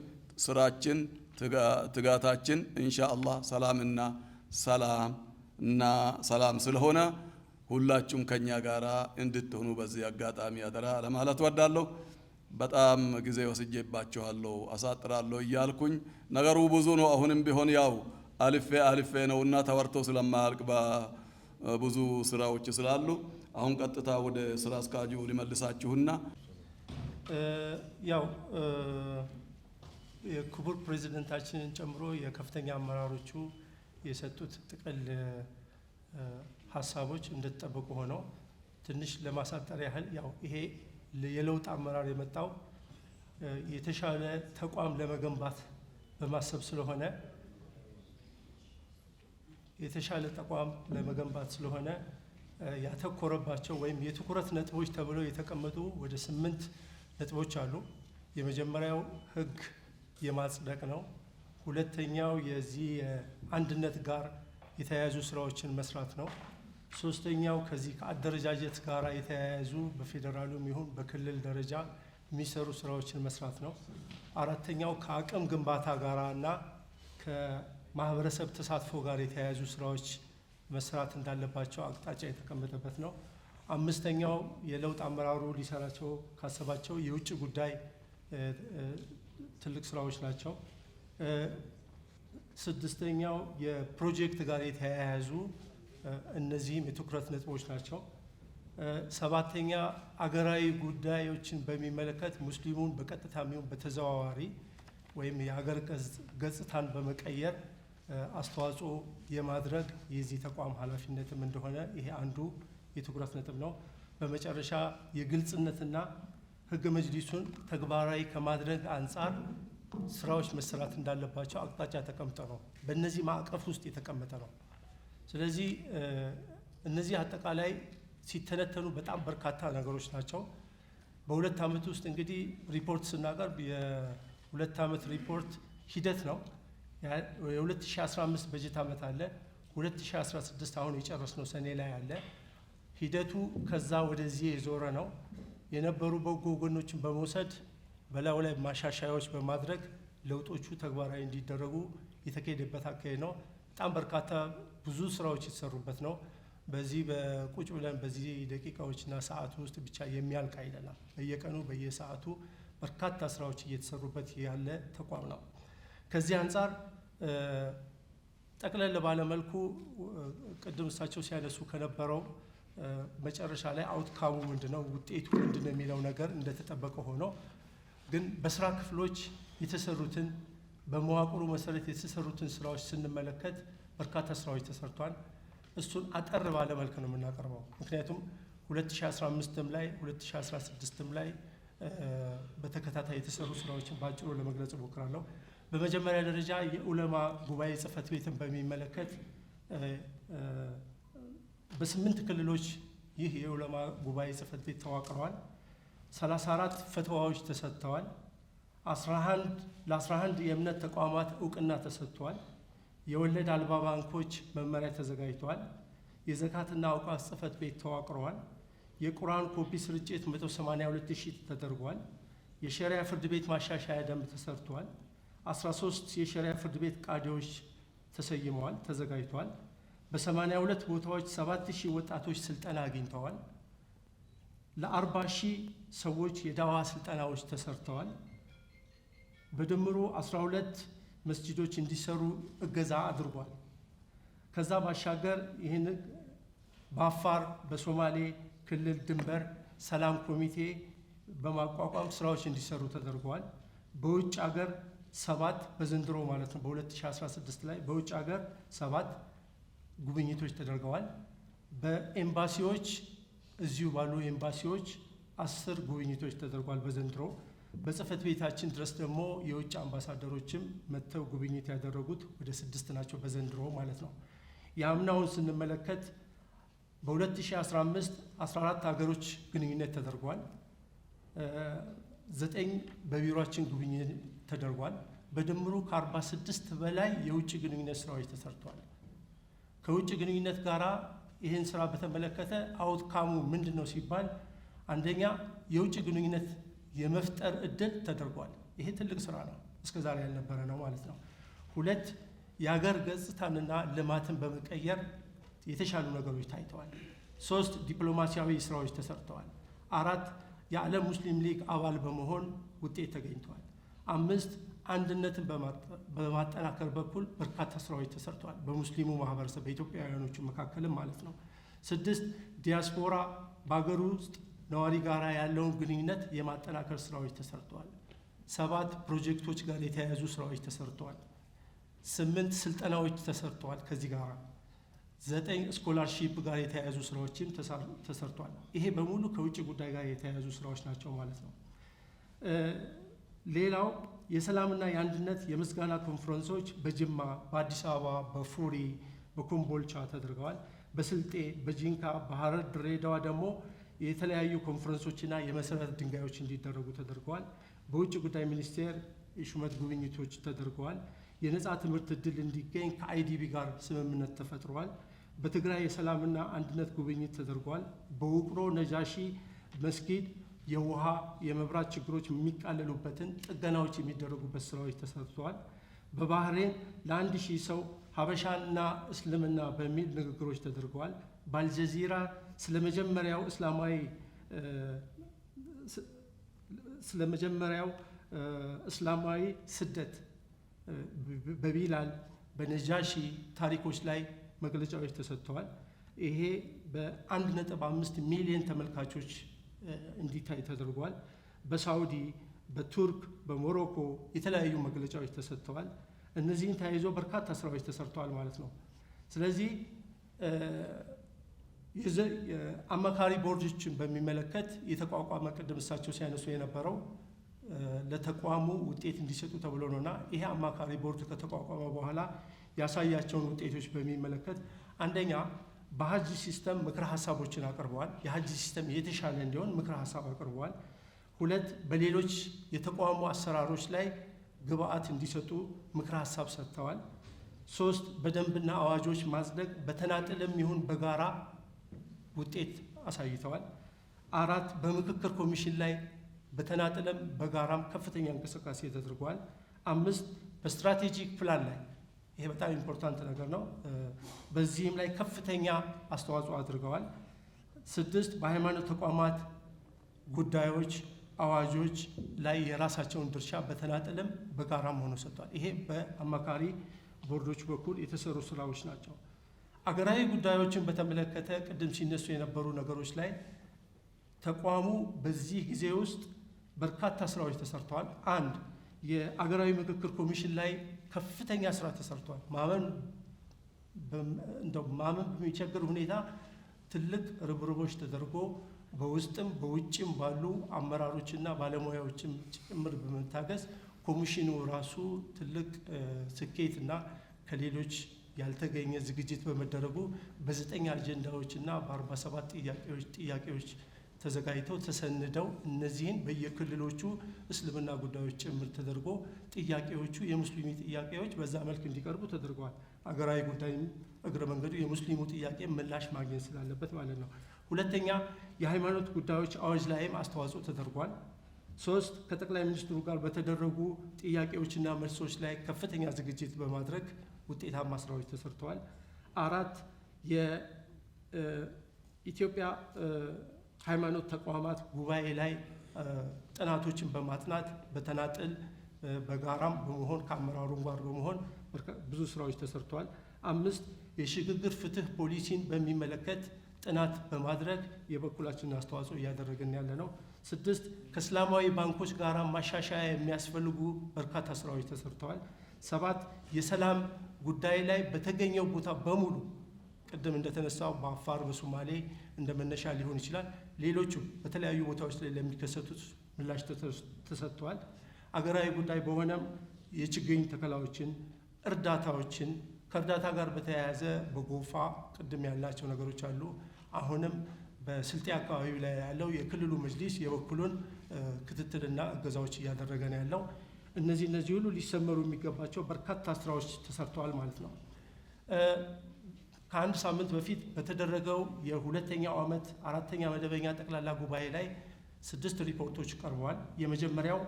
ስራችን ትጋታችን ኢንሻአላህ ሰላም ስለሆነ ሁላችሁም ከኛ ጋራ እንድትሆኑ በዚህ አጋጣሚ አደራ ለማለት ወዳለሁ። በጣም ጊዜ ወስጄባችኋለሁ አሳጥራለሁ እያልኩኝ ነገሩ ብዙ ነው። አሁንም ቢሆን ያው አልፌ ነውና ተወርቶ ስለማያልቅ ብዙ ስራዎች ስላሉ አሁን ቀጥታ ወደ ስራ አስኪያጁ ሊመልሳችሁና
ያው የክቡር ፕሬዝዳንታችንን ጨምሮ የከፍተኛ አመራሮቹ የሰጡት ጥቅል ሀሳቦች እንደተጠበቁ ሆነው ትንሽ ለማሳጠር ያህል ያው ይሄ የለውጥ አመራር የመጣው የተሻለ ተቋም ለመገንባት በማሰብ ስለሆነ ያተኮረባቸው ወይም የትኩረት ነጥቦች ተብለው የተቀመጡ ወደ 8 ነጥቦች አሉ። የመጀመሪያው ህግ የማጽደቅ ነው። ሁለተኛው የዚህ አንድነት ጋር የተያያዙ ስራዎችን መስራት ነው። ሶስተኛው ከዚህ ከአደረጃጀት ጋር የተያያዙ በፌደራሉም ይሁን በክልል ደረጃ የሚሰሩ ስራዎችን መስራት ነው። አራተኛው ከአቅም ግንባታ ጋራና ከማህበረሰብ ተሳትፎ ጋር የተያያዙ ስራዎች መስራት እንዳለባቸው አቅጣጫ የተቀመጠበት ነው። አምስተኛው የለውጥ አመራሩ ሊሰራቸው ካሰባቸው የውጭ ጉዳይ ትልቅ ስራዎች ናቸው። ስድስተኛው የፕሮጀክት ጋር የተያያዙ እነዚህም የትኩረት ነጥቦች ናቸው። ሰባተኛ አገራዊ ጉዳዮችን በሚመለከት ሙስሊሙን በቀጥታም ይሁን በተዘዋዋሪ ወይም የሀገር ገጽታን በመቀየር አስተዋጽኦ የማድረግ የዚህ ተቋም ኃላፊነትም እንደሆነ ይሄ አንዱ የትኩረት ነጥብ ነው። በመጨረሻ የግልጽነትና ህገ መጅሊሱን ተግባራዊ ከማድረግ አንጻር ስራዎች መሰራት እንዳለባቸው አቅጣጫ ተቀምጠ ነው። በእነዚህ ማዕቀፍ ውስጥ የተቀመጠ ነው። ስለዚህ እነዚህ አጠቃላይ ሲተነተኑ በጣም በርካታ ነገሮች ናቸው። በሁለት ዓመት ውስጥ እንግዲህ ሪፖርት ስናቀርብ የሁለት ዓመት ሪፖርት ሂደት ነው። የ2015 በጀት ዓመት አለ፣ 2016 አሁን የጨረስነው ሰኔ ላይ አለ። ሂደቱ ከዛ ወደዚህ የዞረ ነው። የነበሩ በጎ ጎኖችን በመውሰድ በላዩ ላይ ማሻሻያዎች በማድረግ ለውጦቹ ተግባራዊ እንዲደረጉ የተካሄደበት አካሄድ ነው። በጣም በርካታ ብዙ ስራዎች የተሰሩበት ነው። በዚህ በቁጭ ብለን በዚህ ደቂቃዎችና ሰዓት ውስጥ ብቻ የሚያልቅ አይደለም። በየቀኑ በየሰዓቱ በርካታ ስራዎች እየተሰሩበት ያለ ተቋም ነው። ከዚህ አንጻር ጠቅለል ባለ መልኩ ቅድም እሳቸው ሲያነሱ ከነበረው መጨረሻ ላይ አውትካሙ ምንድነው፣ ውጤቱ ምንድነው የሚለው ነገር እንደተጠበቀ ሆኖ ግን በስራ ክፍሎች የተሰሩትን በመዋቅሩ መሰረት የተሰሩትን ስራዎች ስንመለከት በርካታ ስራዎች ተሰርቷል። እሱን አጠር ባለ መልክ ነው የምናቀርበው። ምክንያቱም 2015ም ላይ 2016ም ላይ በተከታታይ የተሰሩ ስራዎችን ባጭሩ ለመግለጽ እሞክራለሁ። በመጀመሪያ ደረጃ የዑለማ ጉባኤ ጽህፈት ቤትን በሚመለከት በ8 ክልሎች ይህ የዑለማ ጉባኤ ጽህፈት ቤት ተዋቅሯል። 34 ፈትዋዎች ተሰጥተዋል። ለ11 የእምነት ተቋማት እውቅና ተሰጥቷል። የወለድ አልባ ባንኮች መመሪያ ተዘጋጅቷል። የዘካትና አውቃፍ ጽህፈት ቤት ተዋቅረዋል። የቁርአን ኮፒ ስርጭት 182,000 ተደርጓል። የሸሪዓ ፍርድ ቤት ማሻሻያ ደንብ ተሰርቷል። 13 የሸሪዓ ፍርድ ቤት ቃዲዎች ተሰይመዋል፣ ተዘጋጅቷል። በ82 ቦታዎች 7,000 ወጣቶች ስልጠና አግኝተዋል። ለ40,000 ሰዎች የዳዋ ስልጠናዎች ተሰርተዋል። በድምሩ 12 መስጂዶች እንዲሰሩ እገዛ አድርጓል። ከዛ ባሻገር ይህን በአፋር በሶማሌ ክልል ድንበር ሰላም ኮሚቴ በማቋቋም ስራዎች እንዲሰሩ ተደርጓል። በውጭ ሀገር 7 በዘንድሮ ማለት ነው በ2016 ላይ በውጭ ሀገር 7 ጉብኝቶች ተደርገዋል። በኤምባሲዎች እዚሁ ባሉ ኤምባሲዎች 10 ጉብኝቶች ተደርጓል በዘንድሮ። በጽህፈት ቤታችን ድረስ ደግሞ የውጭ አምባሳደሮችም መጥተው ጉብኝት ያደረጉት ወደ 6 ናቸው በዘንድሮ ማለት ነው። የአምናውን ስንመለከት በ2015 14 ሀገሮች ግንኙነት ተደርጓል። 9 በቢሮችን ጉብኝት ተደርጓል። በድምሩ ከ46 በላይ የውጭ ግንኙነት ስራዎች ተሰርተዋል። ከውጭ ግንኙነት ጋራ ይህን ስራ በተመለከተ አውትካሙ ምንድን ነው ሲባል አንደኛ የውጭ ግንኙነት የመፍጠር እድል ተደርጓል። ይሄ ትልቅ ስራ ነው፣ እስከዛሬ ያልነበረ ነው ማለት ነው። 2 የሀገር ገጽታንና ልማትን በመቀየር የተሻሉ ነገሮች ታይተዋል። 3 ዲፕሎማሲያዊ ስራዎች ተሰርተዋል። 4 የዓለም ሙስሊም ሊግ አባል በመሆን ውጤት ተገኝተዋል። 5 አንድነትን በማጠናከር በኩል በርካታ ስራዎች ተሰርተዋል፣ በሙስሊሙ ማህበረሰብ በኢትዮጵያውያኖቹ መካከልም ማለት ነው። 6 ዲያስፖራ በሀገር ውስጥ ነዋሪ ጋራ ያለውን ግንኙነት የማጠናከር ስራዎች ተሰርተዋል። 7 ፕሮጀክቶች ጋር የተያያዙ ስራዎች ተሰርተዋል። 8 ስልጠናዎች ተሰርተዋል። ከዚህ ጋር 9 ስኮላርሺፕ ጋር የተያያዙ ስራዎችም ተሰርተዋል። ይሄ በሙሉ ከውጭ ጉዳይ ጋር የተያያዙ ስራዎች ናቸው ማለት ነው። ሌላው የሰላምና የአንድነት የምስጋና ኮንፈረንሶች በጅማ፣ በአዲስ አበባ፣ በፉሪ፣ በኮምቦልቻ ተደርገዋል። በስልጤ፣ በጂንካ፣ በሐረር፣ ድሬዳዋ ደግሞ የተለያዩ ኮንፈረንሶችና የመሰረት ድንጋዮች እንዲደረጉ ተደርገዋል። በውጭ ጉዳይ ሚኒስቴር የሹመት ጉብኝቶች ተደርገዋል። የነጻ ትምህርት እድል እንዲገኝ ከአይዲቢ ጋር ስምምነት ተፈጥሯል። በትግራይ የሰላምና አንድነት ጉብኝት ተደርጓል። በውቅሮ ነጃሺ መስጊድ የውሃ የመብራት ችግሮች የሚቃለሉበትን ጥገናዎች የሚደረጉበት ስራዎች ተሰርተዋል። በባህሬን ለ1000 ሰው ሀበሻና እስልምና በሚል ንግግሮች ተደርገዋል። በአልጀዚራ ስለመጀመሪያው እስላማዊ ስደት በቢላል በነጃሺ ታሪኮች ላይ መግለጫዎች ተሰጥተዋል። ይሄ በ1.5 ሚሊዮን ተመልካቾች እንዲታይ ተደርጓል። በሳውዲ፣ በቱርክ፣ በሞሮኮ የተለያዩ መግለጫዎች ተሰጥተዋል። እነዚህን ተያይዞ በርካታ ስራዎች ተሰርተዋል ማለት ነው። ስለዚህ አማካሪ ቦርዶችን በሚመለከት የተቋቋመ ቅድም እሳቸው ሲያነሱ የነበረው ለተቋሙ ውጤት እንዲሰጡ ተብሎ ነውና ይሄ አማካሪ ቦርድ ከተቋቋመ በኋላ ያሳያቸውን ውጤቶች በሚመለከት አንደኛ በሀጅ ሲስተም ምክረ ሀሳቦችን አቅርበዋል። የሀጅ ሲስተም የተሻለ እንዲሆን ምክረ ሀሳብ አቅርበዋል። 2 በሌሎች የተቋሙ አሰራሮች ላይ ግብአት እንዲሰጡ ምክረ ሀሳብ ሰጥተዋል። 3 በደንብና አዋጆች ማጽደቅ በተናጥልም ይሁን በጋራ ውጤት አሳይተዋል። 4 በምክክር ኮሚሽን ላይ በተናጥልም በጋራም ከፍተኛ እንቅስቃሴ ተደርጓል። 5 በስትራቴጂክ ፕላን ላይ ይሄ በጣም ኢምፖርታንት ነገር ነው። በዚህም ላይ ከፍተኛ አስተዋጽኦ አድርገዋል። 6 በሃይማኖት ተቋማት ጉዳዮች፣ አዋጆች ላይ የራሳቸውን ድርሻ በተናጠልም በጋራም ሆኖ ሰጥቷል። ይሄ በአማካሪ ቦርዶች በኩል የተሰሩ ስራዎች ናቸው። አገራዊ ጉዳዮችን በተመለከተ ቅድም ሲነሱ የነበሩ ነገሮች ላይ ተቋሙ በዚህ ጊዜ ውስጥ በርካታ ስራዎች ተሰርተዋል። 1 የአገራዊ ምክክር ኮሚሽን ላይ ከፍተኛ ስራ ተሰርቷል። ማመን በሚቸግር ሁኔታ ትልቅ ርብርቦች ተደርጎ በውስጥም በውጭም ባሉ አመራሮችና ባለሙያዎችም ጭምር በመታገዝ ኮሚሽኑ ራሱ ትልቅ ስኬትና ከሌሎች ያልተገኘ ዝግጅት በመደረጉ በ9 አጀንዳዎችና በ47 ጥያቄዎች ተዘጋጅተው ተሰንደው እነዚህን በየክልሎቹ እስልምና ጉዳዮች ጭምር ተደርጎ ጥያቄዎቹ የሙስሊሙ ጥያቄዎች በዛ መልክ እንዲቀርቡ ተደርገዋል። አገራዊ ጉዳይም እግረ መንገዱ የሙስሊሙ ጥያቄ ምላሽ ማግኘት ስላለበት ማለት ነው። 2ኛ የሃይማኖት ጉዳዮች አዋጅ ላይም አስተዋጽኦ ተደርጓል። 3 ከጠቅላይ ሚኒስትሩ ጋር በተደረጉ ጥያቄዎችና መልሶች ላይ ከፍተኛ ዝግጅት በማድረግ ውጤታማ ስራዎች ተሰርተዋል። 4 የኢትዮጵያ ሃይማኖት ተቋማት ጉባኤ ላይ ጥናቶችን በማጥናት በተናጥል በጋራም በመሆን ከአመራሩም ጋር በመሆን ብዙ ስራዎች ተሰርተዋል። 5 የሽግግር ፍትህ ፖሊሲን በሚመለከት ጥናት በማድረግ የበኩላችንን አስተዋጽኦ እያደረግን ያለ ነው። 6 ከእስላማዊ ባንኮች ጋር ማሻሻያ የሚያስፈልጉ በርካታ ስራዎች ተሰርተዋል። 7 የሰላም ጉዳይ ላይ በተገኘው ቦታ በሙሉ ቅድም እንደተነሳው በአፋር በሶማሌ እንደመነሻ ሊሆን ይችላል። ሌሎቹ በተለያዩ ቦታዎች ላይ ለሚከሰቱት ምላሽ ተሰጥቷል። አገራዊ ጉዳይ በሆነም የችግኝ ተከላዎችን፣ እርዳታዎችን ከእርዳታ ጋር በተያያዘ በጎፋ ቅድም ያላቸው ነገሮች አሉ። አሁንም በስልጤ አካባቢ ላይ ያለው የክልሉ መጅሊስ የበኩሉን ክትትልና እገዛዎች እያደረገ ነው ያለው። እነዚህ ሁሉ ሊሰመሩ የሚገባቸው በርካታ ስራዎች ተሰርተዋል ማለት ነው። ከአንድ ሳምንት በፊት በተደረገው የሁለተኛው ዓመት 4ኛ መደበኛ ጠቅላላ ጉባኤ ላይ 6 ሪፖርቶች ቀርበዋል። የመጀመሪያው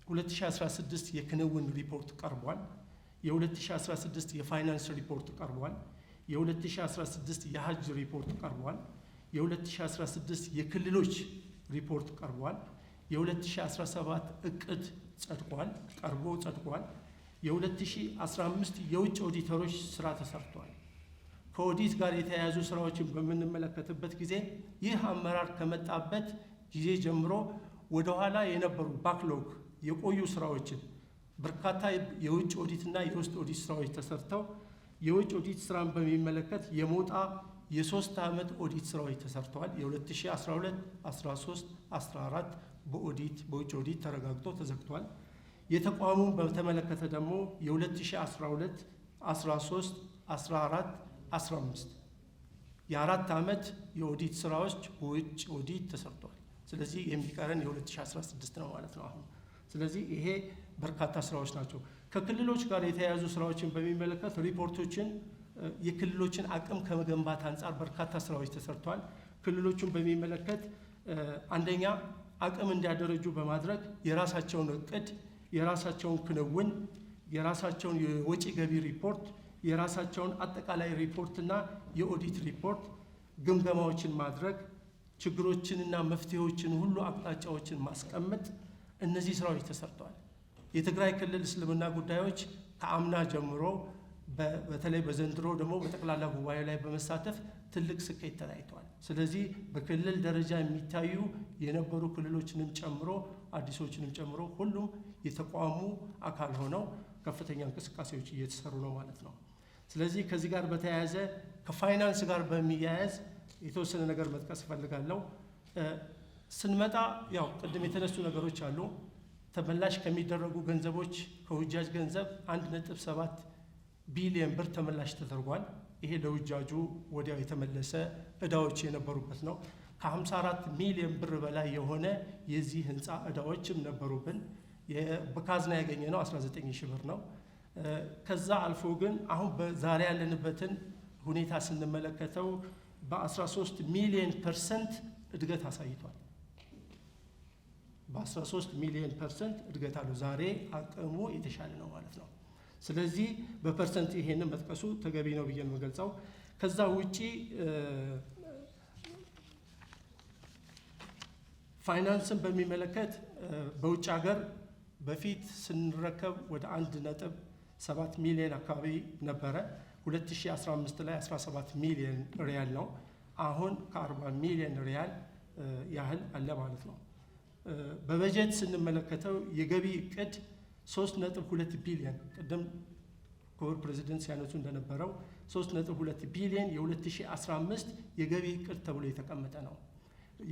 የ2016 የክንውን ሪፖርት ቀርቧል። የ2016 የፋይናንስ ሪፖርት ቀርቧል። የ2016 የሀጅ ሪፖርት ቀርቧል። የ2016 የክልሎች ሪፖርት ቀርቧል። የ2017 እቅድ ጸድቋል። የ2015 የውጭ ኦዲተሮች ስራ ተሰርቷል። ከኦዲት ጋር የተያያዙ ስራዎችን በምንመለከትበት ጊዜ ይህ አመራር ከመጣበት ጊዜ ጀምሮ ወደ ኋላ የነበሩ ባክሎግ የቆዩ ስራዎችን በርካታ የውጭ ኦዲትና የውስጥ ኦዲት ስራዎች ተሰርተው የውጭ ኦዲት ስራን በሚመለከት የሞጣ የ3 ዓመት ኦዲት ስራዎች ተሰርተዋል። የ2012፣ 13፣ 14 በውጭ ኦዲት ተረጋግጦ ተዘግቷል። የተቋሙን በተመለከተ ደግሞ የ2012፣ 13፣ 14፣ 15 የ4 ዓመት የኦዲት ስራዎች በውጭ ኦዲት ተሰርተዋል። ስለዚህ የሚቀረን የ2016 ነው ማለት ነው አሁን። ስለዚህ ይሄ በርካታ ስራዎች ናቸው። ከክልሎች ጋር የተያያዙ ስራዎችን በሚመለከት ሪፖርቶችን የክልሎችን አቅም ከመገንባት አንጻር በርካታ ስራዎች ተሰርተዋል። ክልሎቹን በሚመለከት አንደኛ አቅም እንዲያደረጁ በማድረግ የራሳቸውን እቅድ፣ የራሳቸውን ክንውን፣ የራሳቸውን የወጪ ገቢ ሪፖርት፣ የራሳቸውን አጠቃላይ ሪፖርትና የኦዲት ሪፖርት ግምገማዎችን ማድረግ፣ ችግሮችንና መፍትሄዎችን ሁሉ አቅጣጫዎችን ማስቀመጥ፣ እነዚህ ስራዎች ተሰርተዋል። የትግራይ ክልል እስልምና ጉዳዮች ከአምና ጀምሮ በተለይ በዘንድሮ ደግሞ በጠቅላላ ጉባኤ ላይ በመሳተፍ ትልቅ ስኬት ተለያይተዋል። ስለዚህ በክልል ደረጃ የሚታዩ የነበሩ ክልሎችንም ጨምሮ አዲሶችንም ጨምሮ ሁሉም የተቋሙ አካል ሆነው ከፍተኛ እንቅስቃሴዎች እየተሰሩ ነው ማለት ነው። ስለዚህ ከዚህ ጋር በተያያዘ ከፋይናንስ ጋር በሚያያዝ የተወሰነ ነገር መጥቀስ እፈልጋለሁ። ስንመጣ ያው ቅድም የተነሱ ነገሮች አሉ። ተመላሽ ከሚደረጉ ገንዘቦች ከውጃጅ ገንዘብ 1.7 ቢሊዮን ብር ተመላሽ ተደርጓል። ይሄ ለውጃጁ ወዲያው የተመለሰ እዳዎች የነበሩበት ነው። ከ54 ሚሊዮን ብር በላይ የሆነ የዚህ ህንፃ እዳዎችም ነበሩብን። በካዝና ያገኘ ነው 19 ሺህ ብር ነው። ከዛ አልፎ ግን አሁን ዛሬ ያለንበትን ሁኔታ ስንመለከተው በ13 ሚሊዮን ፐርሰንት እድገት አሳይቷል። በ13 ሚሊዮን ፐርሰንት እድገት አለው። ዛሬ አቅሙ የተሻለ ነው ማለት ነው። ስለዚህ በፐርሰንት ይሄንን መጥቀሱ ተገቢ ነው ብዬ ነው የምገልጸው። ከዛ ውጪ ፋይናንስን በሚመለከት በውጭ ሀገር በፊት ስንረከብ ወደ 1.7 ሚሊዮን አካባቢ ነበረ። 2015 ላይ 17 ሚሊዮን ሪያል ነው። አሁን ከ40 ሚሊዮን ሪያል ያህል አለ ማለት ነው። በበጀት ስንመለከተው የገቢ እቅድ 3.2 ቢሊዮን ቅድም ክቡር ፕሬዚደንት ሲያነሱ እንደነበረው 3.2 ቢሊዮን የ2015 የገቢ እቅድ ተብሎ የተቀመጠ ነው።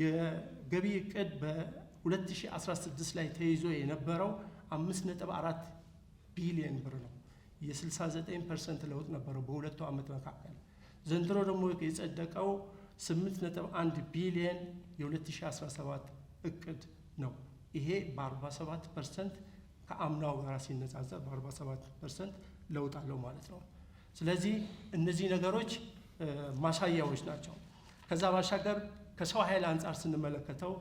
የገቢ እቅድ በ2016 ላይ ተይዞ የነበረው 5.4 ቢሊዮን ብር ነው። የ69% ለውጥ ነበረው በሁለቱ ዓመት መካከል። ዘንድሮ ደግሞ የጸደቀው 8.1 ቢሊዮን የ2017 እቅድ ነው። ይሄ በ47% ከአምናው ጋር ሲነጻጸር በ47% ለውጥ አለው ማለት ነው። ስለዚህ እነዚህ ነገሮች ማሳያዎች ናቸው። ከዛ ባሻገር ከሰው ኃይል አንጻር ስንመለከተው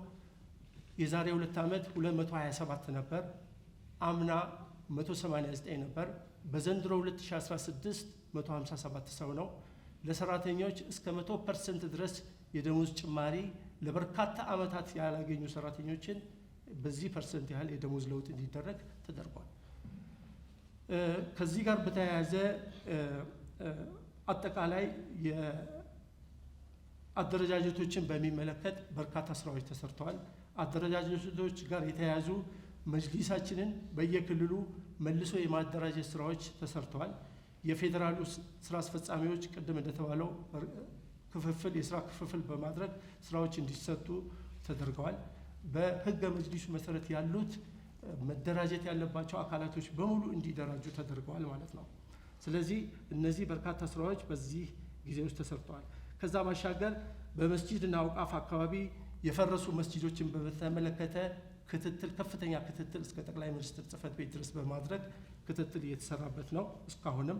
የዛሬ 2 ዓመት 227 ነበር፣ አምና 189 ነበር። በዘንድሮ 2016 157 ሰው ነው። ለሰራተኞች እስከ 100% ድረስ የደሞዝ ጭማሪ ለበርካታ ዓመታት ያላገኙ ሰራተኞችን በዚህ ፐርሰንት ያህል የደሞዝ ለውጥ እንዲደረግ ተደርጓል። ከዚህ ጋር በተያያዘ አጠቃላይ የአደረጃጀቶችን በሚመለከት በርካታ ስራዎች ተሰርተዋል። አደረጃጀቶች ጋር የተያያዙ መጅሊሳችንን በየክልሉ መልሶ የማደራጀት ስራዎች ተሰርተዋል። የፌዴራሉ ስራ አስፈጻሚዎች ቅድም እንደተባለው ክፍፍል የስራ ክፍፍል በማድረግ ስራዎች እንዲሰጡ ተደርገዋል። በህገ መጅሊሱ መሰረት ያሉት መደራጀት ያለባቸው አካላቶች በሙሉ እንዲደራጁ ተደርገዋል ማለት ነው። ስለዚህ እነዚህ በርካታ ስራዎች በዚህ ጊዜ ውስጥ ተሰርተዋል። ከዛ ባሻገር በመስጂድና አውቃፍ አካባቢ የፈረሱ መስጂዶችን በተመለከተ ክትትል ከፍተኛ ክትትል እስከ ጠቅላይ ሚኒስትር ጽህፈት ቤት ድረስ በማድረግ ክትትል እየተሰራበት ነው። እስካሁንም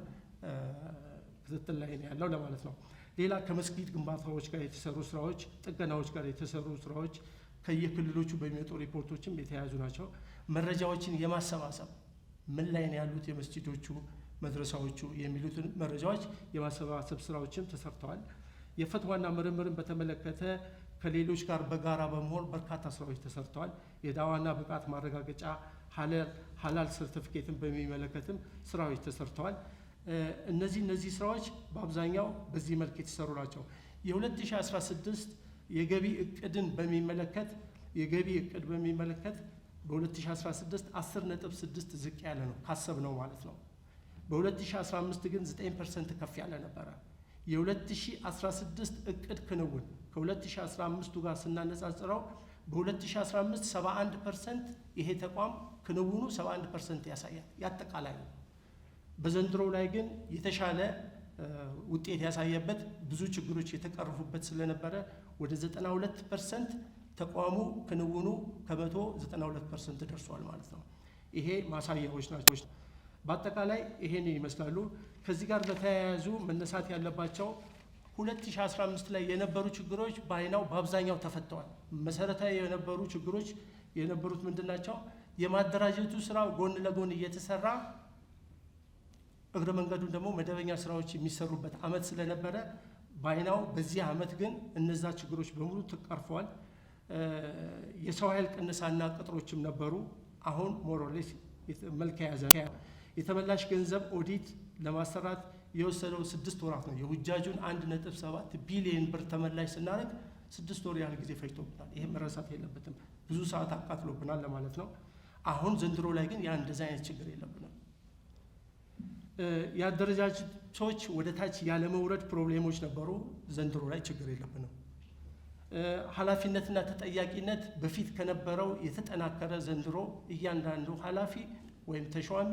ክትትል ላይ ነው ያለው ለማለት ነው። ሌላ ከመስጊድ ግንባታዎች ጋር የተሰሩ ስራዎች፣ ጥገናዎች ጋር የተሰሩ ስራዎች ከየክልሎቹ በሚወጡ ሪፖርቶችም የተያያዙ ናቸው። መረጃዎችን የማሰባሰብ ምን ላይ ነው ያሉት የመስጂዶቹ መድረሳዎቹ የሚሉትን መረጃዎች የማሰባሰብ ስራዎችም ተሰርተዋል። የፈትዋና ምርምርን በተመለከተ ከሌሎች ጋር በጋራ በመሆን በርካታ ስራዎች ተሰርተዋል። የዳዋና ብቃት ማረጋገጫ ሀላል ሰርቲፊኬትን በሚመለከትም ስራዎች ተሰርተዋል። እነዚህ ስራዎች በአብዛኛው በዚህ መልክ የተሰሩ ናቸው። የ2016 የገቢ እቅድን በሚመለከት በ2016 10.6 ዝቅ ያለ ነው ካሰብነው ማለት ነው። በ2015 ግን 9% ከፍ ያለ ነበረ። የ2016 እቅድ ክንውን ከ2015 ጋር ስናነጻጽረው በ2015 71% ይሄ ተቋም ክንውኑ 71% ያሳያል ያጠቃላይ ነው። በዘንድሮ ላይ ግን የተሻለ ውጤት ያሳየበት ብዙ ችግሮች የተቀረፉበት ስለነበረ ወደ 92% ተቋሙ ክንውኑ ከመቶ 92% ደርሷል ማለት ነው። ይሄ ማሳያዎች ናቸው። በአጠቃላይ ይሄን ይመስላሉ። ከዚህ ጋር በተያያዙ መነሳት ያለባቸው 2015 ላይ የነበሩ ችግሮች በአብዛኛው ተፈተዋል። መሰረታዊ የነበሩ ችግሮች የነበሩት ምንድናቸው? የማደራጀቱ ስራ ጎን ለጎን እየተሰራ እግረ መንገዱን ደግሞ መደበኛ ስራዎች የሚሰሩበት አመት ስለነበረ በዚህ አመት ግን እነዛ ችግሮች በሙሉ ተቀርፈዋል። የሰው ኃይል ቅነሳና ቅጥሮችም ነበሩ። አሁን ሞሮሌስ መልክ የያዘ የተመላሽ ገንዘብ ኦዲት ለማሰራት የወሰደው 6 ወራት ነው። የሁጃጁን 1.7 ቢሊዮን ብር ተመላሽ ስናደርግ 6 ወር ያህል ጊዜ ፈጅቶብናል። ይሄ መረሳት የለበትም። ብዙ ሰዓት አቃጥሎብናል ለማለት ነው። አሁን ዘንድሮ ላይ ግን እንደዚህ አይነት ችግር የለብንም። የአደረጃጀቶች ወደ ታች ያለመውረድ ፕሮብሌሞች ነበሩ። ዘንድሮ ላይ ችግር የለብንም። ኃላፊነትና ተጠያቂነት በፊት ከነበረው የተጠናከረ ዘንድሮ እያንዳንዱ ኃላፊ ወይም ተሿሚ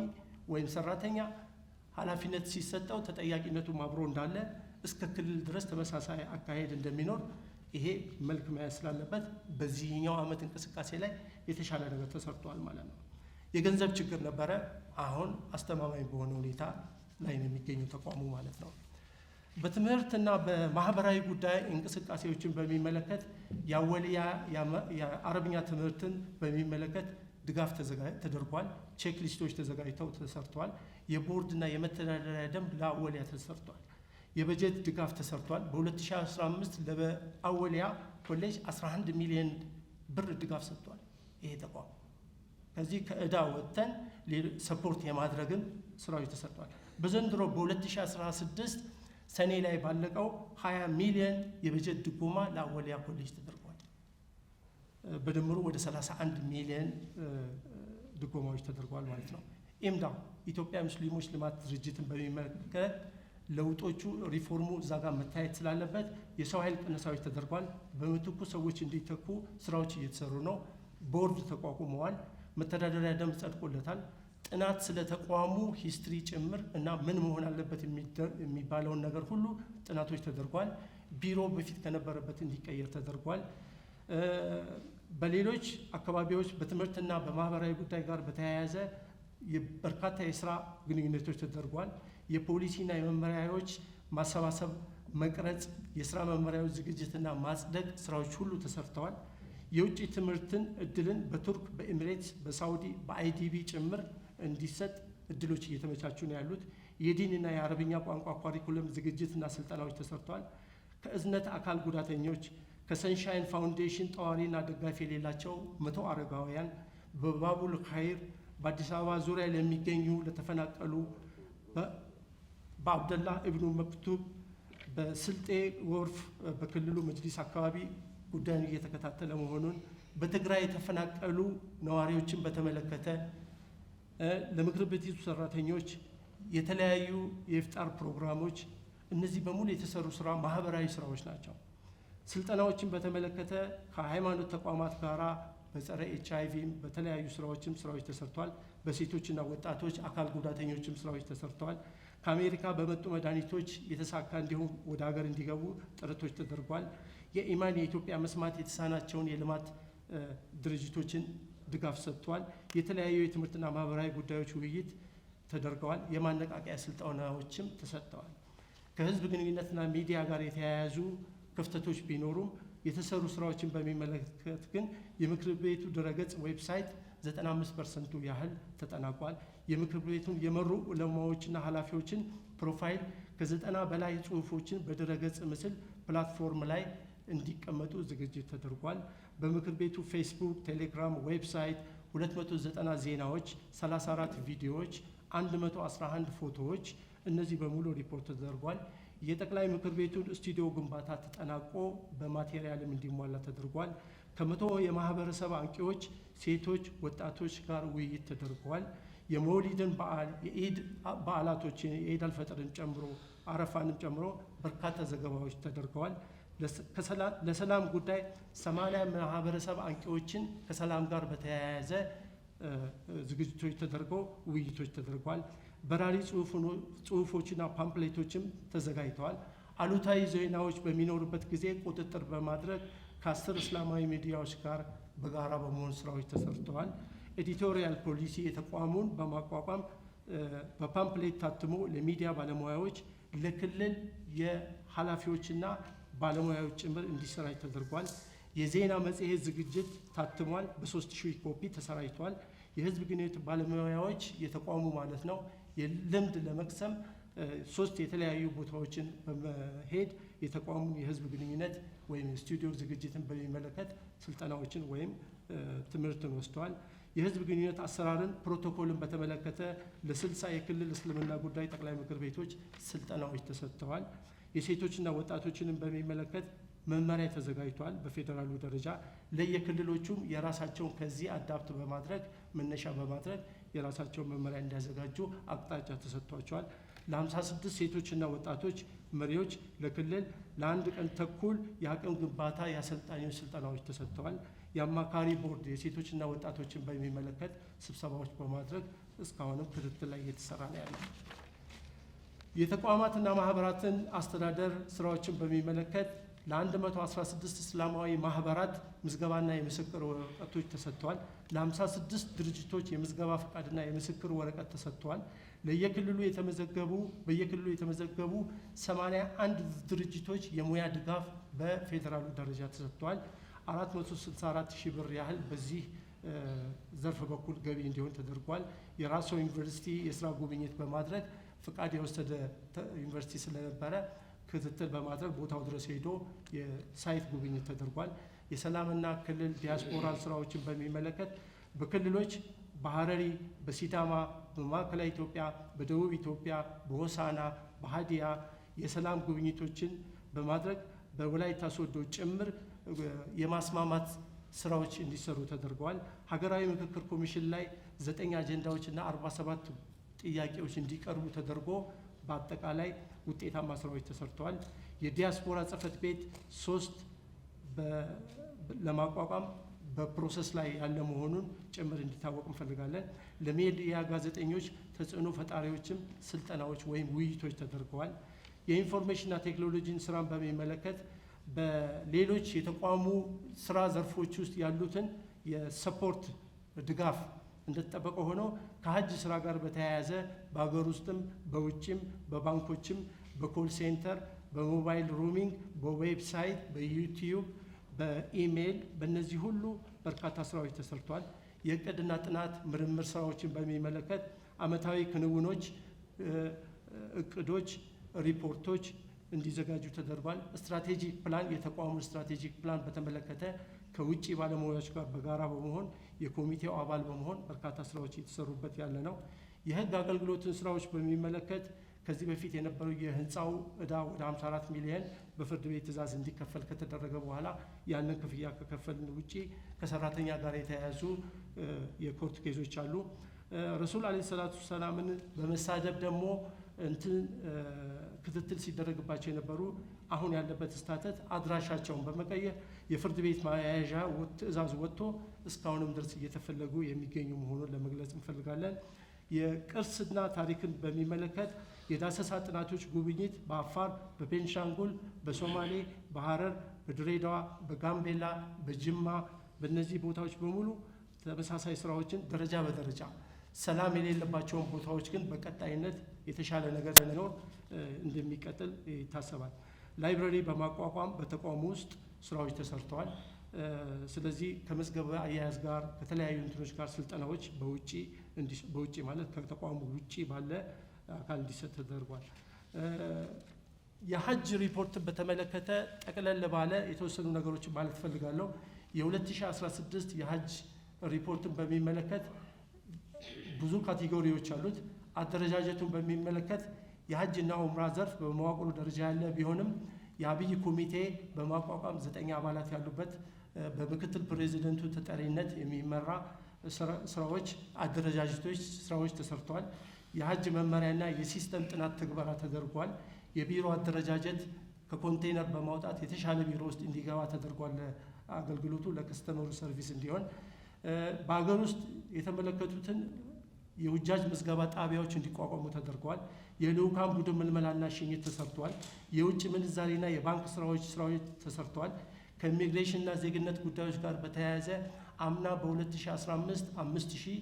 ወይም ሰራተኛ ኃላፊነት ሲሰጠው ተጠያቂነቱ አብሮ እንዳለ እስከ ክልል ድረስ ተመሳሳይ አካሄድ እንደሚኖር ይሄ መልክ መያዝ ስላለበት በዚህኛው አመት እንቅስቃሴ ላይ የተሻለ ነገር ተሰርቷል ማለት ነው። የገንዘብ ችግር ነበረ። አሁን አስተማማኝ በሆነ ሁኔታ ላይ ነው የሚገኘው ተቋሙ ማለት ነው። በትምህርትና በማህበራዊ ጉዳይ እንቅስቃሴዎችን በሚመለከት የአወልያ የአረብኛ ትምህርትን በሚመለከት ድጋፍ ተደርጓል። ቼክ ሊስቶች ተዘጋጅተው ተሰርተዋል። የቦርድና የመተዳደሪያ ደንብ ለአወልያ ተሰርቷል። የበጀት ድጋፍ ተሰርቷል። በ2015 ለአወልያ ኮሌጅ 11 ሚሊዮን ብር ድጋፍ ሰጥቷል ይሄ ተቋም። ከዚህ ከእዳ ወጥተን ሰፖርት የማድረግን ስራዎች ተሰርቷል። በዘንድሮ በ2016 ሰኔ ላይ ባለቀው 20 ሚሊዮን የበጀት ድጎማ ለአወልያ ኮሌጅ ተደርጓል። በድምሩ ወደ 31 ሚሊዮን ድጎማዎች ተደርጓል ማለት ነው። ኢምዳ ኢትዮጵያ ሙስሊሞች ልማት ድርጅትን በሚመለከት ለውጦቹ ሪፎርሙ እዛ ጋር መታየት ስላለበት የሰው ኃይል ቅነሳዎች ተደርጓል። በምትኩ ሰዎች እንዲተኩ ስራዎች እየተሰሩ ነው። ቦርድ ተቋቁመዋል። መተዳደሪያ ደንብ ጸድቆለታል። ጥናት ስለ ተቋሙ ሂስትሪ ጭምር እና ምን መሆን አለበት የሚባለውን ነገር ሁሉ ጥናቶች ተደርጓል። ቢሮ በፊት ከነበረበት እንዲቀየር ተደርጓል። በሌሎች አካባቢዎች በትምህርትና በማህበራዊ ጉዳይ ጋር በተያያዘ በርካታ የስራ ግንኙነቶች ተደርጓል። የፖሊሲና የመመሪያዎች ማሰባሰብ፣ መቅረጽ፣ የስራ መመሪያዎች ዝግጅትና ማጽደቅ ስራዎች ሁሉ ተሰርተዋል። የውጭ ትምህርትን እድልን በቱርክ፣ በኤሚሬትስ፣ በሳውዲ፣ በአይዲቢ ጭምር እንዲሰጥ እድሎች እየተመቻቹ ነው ያሉት። የዲንና የአረብኛ ቋንቋ ካሪኩለም ዝግጅትና ስልጠናዎች ተሰርተዋል። ከእዝነት አካል ጉዳተኞች ከሰንሻይን ፋውንዴሽን ጠዋሪና ደጋፊ የሌላቸው 100 አረጋውያን በባቡል ኸይር በአዲስ አበባ ዙሪያ ለሚገኙ ለተፈናቀሉ በአብደላ ኢብኑ መክቱብ በስልጤ ጎርፍ በክልሉ መጅሊስ አካባቢ ጉዳዩን እየተከታተለ መሆኑን በትግራይ የተፈናቀሉ ነዋሪዎችን በተመለከተ ለምክር ቤቱ ሰራተኞች የተለያዩ የኢፍጣር ፕሮግራሞች፣ እነዚህ በሙሉ የተሰሩ ስራ ማህበራዊ ስራዎች ናቸው። ስልጠናዎችን በተመለከተ ከሃይማኖት ተቋማት ጋራ በጸረ HIV በተለያዩ ስራዎች ተሰርቷል። በሴቶችና ወጣቶች አካል ጉዳተኞችም ስራዎች ተሰርተዋል። ከአሜሪካ በመጡ መድኃኒቶች የተሳካ እንዲሁም ወደ ሀገር እንዲገቡ ጥረቶች ተደርጓል። የኢማን የኢትዮጵያ መስማት የተሳናቸውን የልማት ድርጅቶችን ድጋፍ ሰጥቷል። የተለያዩ የትምህርትና ማህበራዊ ጉዳዮች ውይይት ተደርገዋል። የማነቃቂያ ስልጠናዎችም ተሰጥተዋል። ከህዝብ ግንኙነትና ሚዲያ ጋር የተያያዙ ክፍተቶች ቢኖሩም የተሰሩ ስራዎችን በሚመለከት ግን የምክር ቤቱ ድረገጽ ዌብሳይት 95% ያህል ተጠናቋል። የምክር ቤቱን የመሩ ዑለማዎችና ኃላፊዎችን ፕሮፋይል ከ90 በላይ ጽሁፎችን በድረገጽ ምስል ፕላትፎርም ላይ እንዲቀመጡ ዝግጅት ተደርጓል። በምክር ቤቱ ፌስቡክ፣ ቴሌግራም፣ ዌብሳይት 290 ዜናዎች፣ 34 ቪዲዮዎች፣ 111 ፎቶዎች እነዚህ በሙሉ ሪፖርት ተደርጓል። የጠቅላይ ምክር ቤቱን ስቱዲዮ ግንባታ ተጠናቆ በማቴሪያልም እንዲሟላ ተደርጓል። ከመቶ የማህበረሰብ አንቂዎች፣ ሴቶች፣ ወጣቶች ጋር ውይይት ተደርጓል። የመውሊድን በዓል የኢድ በዓላቶችን የኢድ አልፈጥርን ጨምሮ አረፋንም ጨምሮ በርካታ ዘገባዎች ተደርገዋል። ለሰላም ጉዳይ 80 ማህበረሰብ አንቂዎችን ከሰላም ጋር በተያያዘ ዝግጅቶች ተደርገው ውይይቶች ተደርጓል። በራሪ ጽሁፎችና ፓምፕሌቶችም ተዘጋጅተዋል። አሉታዊ ዜናዎች በሚኖሩበት ጊዜ ቁጥጥር በማድረግ ከ10 እስላማዊ ሚዲያዎች ጋር በጋራ በመሆን ስራዎች ተሰርተዋል። ኤዲቶሪያል ፖሊሲ የተቋሙን በማቋቋም በፓምፕሌት ታትሞ ለሚዲያ ባለሙያዎች ለክልል የኃላፊዎችና ባለሙያዎች ጭምር እንዲሰራጭ ተደርጓል። የዜና መጽሔት ዝግጅት ታትሟል። በ3000 ኮፒ ተሰራጭቷል። የህዝብ ግንኙነት ባለሙያዎች የተቋሙ ማለት ነው የልምድ ለመቅሰም 3 የተለያዩ ቦታዎችን በመሄድ የተቋሙን የህዝብ ግንኙነት ወይም ስቱዲዮ ዝግጅትን በሚመለከት ስልጠናዎችን ወይም ትምህርትን ወስደዋል። የህዝብ ግንኙነት አሰራርን ፕሮቶኮልን በተመለከተ ለ60 የክልል እስልምና ጉዳይ ጠቅላይ ምክር ቤቶች ስልጠናዎች ተሰጥተዋል። የሴቶችና ወጣቶችንም በሚመለከት መመሪያ ተዘጋጅቷል። በፌዴራሉ ደረጃ ለየክልሎቹም የራሳቸውን ከዚህ አዳፕት በማድረግ መነሻ በማድረግ የራሳቸውን መመሪያ እንዲያዘጋጁ አቅጣጫ ተሰጥቷቸዋል። ለ56 ሴቶችና ወጣቶች መሪዎች ለክልል ለ1 ቀን ተኩል የአቅም ግንባታ የአሰልጣኞች ስልጠናዎች ተሰጥተዋል። የአማካሪ ቦርድ የሴቶችና ወጣቶችን በሚመለከት ስብሰባዎች በማድረግ እስካሁንም ክትትል ላይ እየተሰራ ነው ያለው። የተቋማትና ማህበራትን አስተዳደር ስራዎችን በሚመለከት ለ116 እስላማዊ ማህበራት ምዝገባና የምስክር ወረቀቶች ተሰጥተዋል። ለ56 ድርጅቶች የምዝገባ ፈቃድና የምስክር ወረቀት ተሰጥተዋል። በየክልሉ የተመዘገቡ 81 ድርጅቶች የሙያ ድጋፍ በፌዴራሉ ደረጃ ተሰጥተዋል። 464 ሺህ ብር ያህል በዚህ ዘርፍ በኩል ገቢ እንዲሆን ተደርጓል። የራሱ ዩኒቨርሲቲ የስራ ጉብኝት በማድረግ ፍቃድ የወሰደ ዩኒቨርሲቲ ስለነበረ ክትትል በማድረግ ቦታው ድረስ ሄዶ የሳይት ጉብኝት ተደርጓል። የሰላምና ክልል ዲያስፖራ ስራዎችን በሚመለከት በክልሎች በሐረሪ፣ በሲዳማ፣ በማዕከላዊ ኢትዮጵያ፣ በደቡብ ኢትዮጵያ፣ በሆሳና፣ በሀዲያ የሰላም ጉብኝቶችን በማድረግ በወላይታ ሶዶ ጭምር የማስማማት ስራዎች እንዲሰሩ ተደርገዋል። ሀገራዊ ምክክር ኮሚሽን ላይ 9 አጀንዳዎችና 47 ጥያቄዎች እንዲቀርቡ ተደርጎ በአጠቃላይ ውጤታማ ስራዎች ተሰርተዋል። የዲያስፖራ ጽህፈት ቤት 3 ለማቋቋም በፕሮሰስ ላይ ያለ መሆኑን ጭምር እንዲታወቅ እንፈልጋለን። ለሚዲያ ጋዜጠኞች ተጽዕኖ ፈጣሪዎችም ስልጠናዎች ወይም ውይይቶች ተደርገዋል። የኢንፎርሜሽንና ቴክኖሎጂን ስራን በሚመለከት በሌሎች የተቋሙ ስራ ዘርፎች ውስጥ ያሉትን የሰፖርት ድጋፍ እንደተጠበቀ ሆኖ ከሀጅ ስራ ጋር በተያያዘ በሀገር ውስጥም በውጭም በባንኮችም በኮል ሴንተር በሞባይል ሩሚንግ በዌብሳይት በዩቲዩብ በኢሜይል በእነዚህ ሁሉ በርካታ ስራዎች ተሰርቷል። የእቅድና ጥናት ምርምር ስራዎችን በሚመለከት አመታዊ ክንውኖች፣ እቅዶች፣ ሪፖርቶች እንዲዘጋጁ ተደርጓል። ስትራቴጂክ ፕላን የተቋሙን ስትራቴጂክ ፕላን በተመለከተ ከውጭ ባለሙያዎች ጋር በጋራ በመሆን የኮሚቴው አባል በመሆን በርካታ ስራዎች የተሰሩበት ያለ ነው። የህግ አገልግሎትን ስራዎች በሚመለከት ከዚህ በፊት የነበረው የህንፃው ዕዳ ወደ 54 ሚሊዮን በፍርድ ቤት ትዕዛዝ እንዲከፈል ከተደረገ በኋላ ያንን ክፍያ ከከፈልን ውጪ ከሰራተኛ ጋር የተያያዙ የኮርት ኬዞች አሉ። ረሱል አለይሂ ሰላቱ ሰላምን በመሳደብ ደግሞ ክትትል ሲደረግባቸው የነበሩ አሁን ያለበት ስታተት አድራሻቸውን በመቀየር የፍርድ ቤት ማያያዣ ትዕዛዝ ወጥቶ እስካሁንም ድረስ እየተፈለጉ የሚገኙ መሆኑን ለመግለጽ እንፈልጋለን። የቅርስና ታሪክን በሚመለከት የዳሰሳ ጥናቶች ጉብኝት በአፋር፣ በቤንሻንጉል፣ በሶማሌ፣ በሐረር፣ በድሬዳዋ፣ በጋምቤላ፣ በጅማ በእነዚህ ቦታዎች በሙሉ ተመሳሳይ ስራዎችን ደረጃ በደረጃ ሰላም የሌለባቸውን ቦታዎች ግን በቀጣይነት የተሻለ ነገር ለመኖር እንደሚቀጥል ይታሰባል። ላይብረሪ በማቋቋም በተቋሙ ውስጥ ስራዎች ተሰርተዋል። ስለዚህ ከመዝገበ አያያዝ ጋር ከተለያዩ እንትኖች ጋር ስልጠናዎች በውጪ ማለት ከተቋሙ ውጪ ባለ አካል እንዲሰጥ ተደርጓል። የሀጅ ሪፖርትን በተመለከተ ጠቅለል ባለ የተወሰኑ ነገሮችን ማለት ፈልጋለሁ። የ2016 የሀጅ ሪፖርትን በሚመለከት ብዙ ካቴጎሪዎች አሉት። አደረጃጀቱን በሚመለከት የሀጅና ኡምራ ዘርፍ በመዋቅሩ ደረጃ ያለ ቢሆንም የአብይ ኮሚቴ በማቋቋም 9 አባላት ያሉበት በምክትል ፕሬዚደንቱ ተጠሪነት የሚመራ ስራዎች አደረጃጀቶች ስራዎች ተሰርተዋል። የሀጅ መመሪያና የሲስተም ጥናት ትግበራ ተደርጓል። የቢሮ አደረጃጀት ከኮንቴነር በማውጣት የተሻለ ቢሮ ውስጥ እንዲገባ ተደርጓል። አገልግሎቱ ለከስተመሩ ሰርቪስ እንዲሆን በሀገር ውስጥ የተመለከቱትን የውጃጅ ምዝገባ ጣቢያዎች እንዲቋቋሙ ተደርጓል። የልዑካን ቡድን ምልመላና ሽኝት ተሰርቷል። የውጭ ምንዛሬና የባንክ ስራዎች ተሰርተዋል። ከኢሚግሬሽንና ዜግነት ጉዳዮች ጋር በተያያዘ አምና በ2015 5000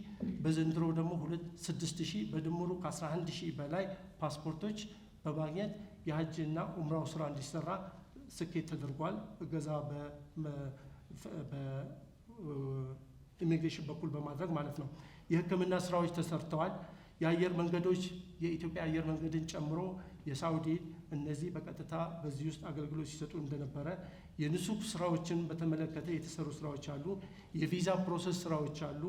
በዘንድሮ ደግሞ 6000 በድምሩ ከ11000 በላይ ፓስፖርቶች በማግኘት የሀጅና ኡምራው ስራ እንዲሰራ ስኬት ተደርጓል። እገዛ በኢሚግሬሽን በኩል በማድረግ ማለት ነው። የሕክምና ስራዎች ተሰርተዋል። የአየር መንገዶች የኢትዮጵያ አየር መንገድን ጨምሮ የሳውዲ እነዚህ በቀጥታ በዚህ ውስጥ አገልግሎት ሲሰጡ እንደነበረ፣ የንሱክ ስራዎችን በተመለከተ የተሰሩ ስራዎች አሉ። የቪዛ ፕሮሰስ ስራዎች አሉ።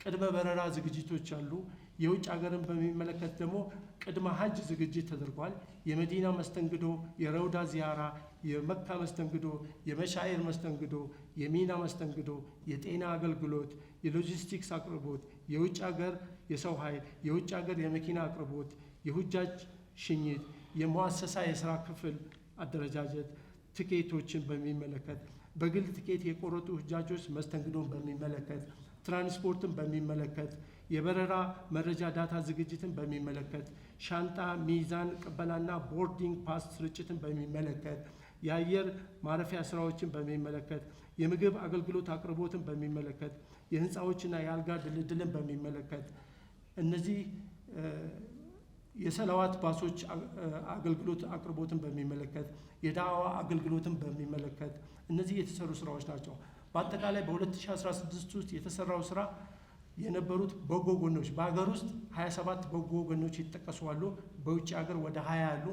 ቅድመ በረራ ዝግጅቶች አሉ። የውጭ ሀገርን በሚመለከት ደግሞ ቅድመ ሀጅ ዝግጅት ተደርጓል። የመዲና መስተንግዶ፣ የረውዳ ዚያራ፣ የመካ መስተንግዶ፣ የመሻኤር መስተንግዶ፣ የሚና መስተንግዶ፣ የጤና አገልግሎት፣ የሎጂስቲክስ አቅርቦት፣ የውጭ ሀገር የሰው ኃይል፣ የውጭ ሀገር የመኪና አቅርቦት፣ የሁጃጅ ሽኝት፣ የሙአሰሳ የስራ ክፍል አደረጃጀት፣ ትኬቶችን በሚመለከት በግል ትኬት የቆረጡ ሁጃጆች መስተንግዶን በሚመለከት ትራንስፖርትን በሚመለከት የበረራ መረጃ ዳታ ዝግጅትን በሚመለከት ሻንጣ፣ ሚዛን ቅበላና ቦርዲንግ ፓስ ስርጭትን በሚመለከት የአየር ማረፊያ ስራዎችን በሚመለከት የምግብ አገልግሎት አቅርቦትን በሚመለከት የህንፃዎችና የአልጋ ድልድልን በሚመለከት እነዚህ የሰላዋት ባሶች አገልግሎት አቅርቦትን በሚመለከት የዳዋ አገልግሎትን በሚመለከት እነዚህ የተሰሩ ስራዎች ናቸው። በአጠቃላይ በ2016 ውስጥ የተሰራው ስራ የነበሩት በጎ ጎኖች በሀገር ውስጥ 27 በጎ ጎኖች ይጠቀሳሉ። በውጭ ሀገር ወደ 20 አሉ።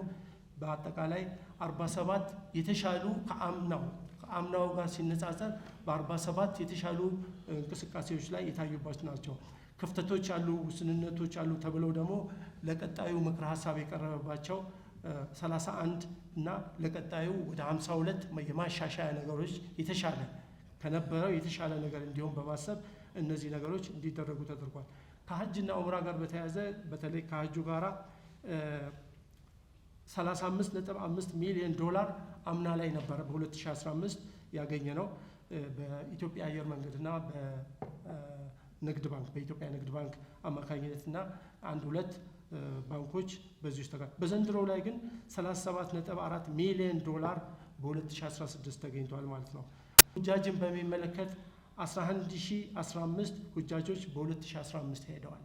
በአጠቃላይ 47 የተሻሉ ከአምናው ጋር ሲነጻጸር በ47 የተሻሉ እንቅስቃሴዎች ላይ የታዩባቸው ናቸው። ክፍተቶች አሉ፣ ውስንነቶች አሉ ተብለው ደግሞ ለቀጣዩ ምክረ ሀሳብ የቀረበባቸው 31 እና ለቀጣዩ ወደ 52 የማሻሻያ ነገሮች የተሻለ ከነበረው የተሻለ ነገር እንዲሆን በማሰብ እነዚህ ነገሮች እንዲደረጉ ተደርጓል። ከሀጅና ኡምራ ጋር በተያያዘ በተለይ ከሀጁ ጋራ 35.5 ሚሊዮን ዶላር አምና ላይ ነበረ በ2015 ያገኘ ነው። በኢትዮጵያ አየር መንገድና በንግድ ባንክ በኢትዮጵያ ንግድ ባንክ አማካኝነትና 1-2 ባንኮች በዚህ ውስጥ በዘንድሮ ላይ ግን 37.4 ሚሊዮን ዶላር በ2016 ተገኝቷል ማለት ነው። ሁጃጅን በሚመለከት 11015 ሁጃጆች በ2015 ሄደዋል።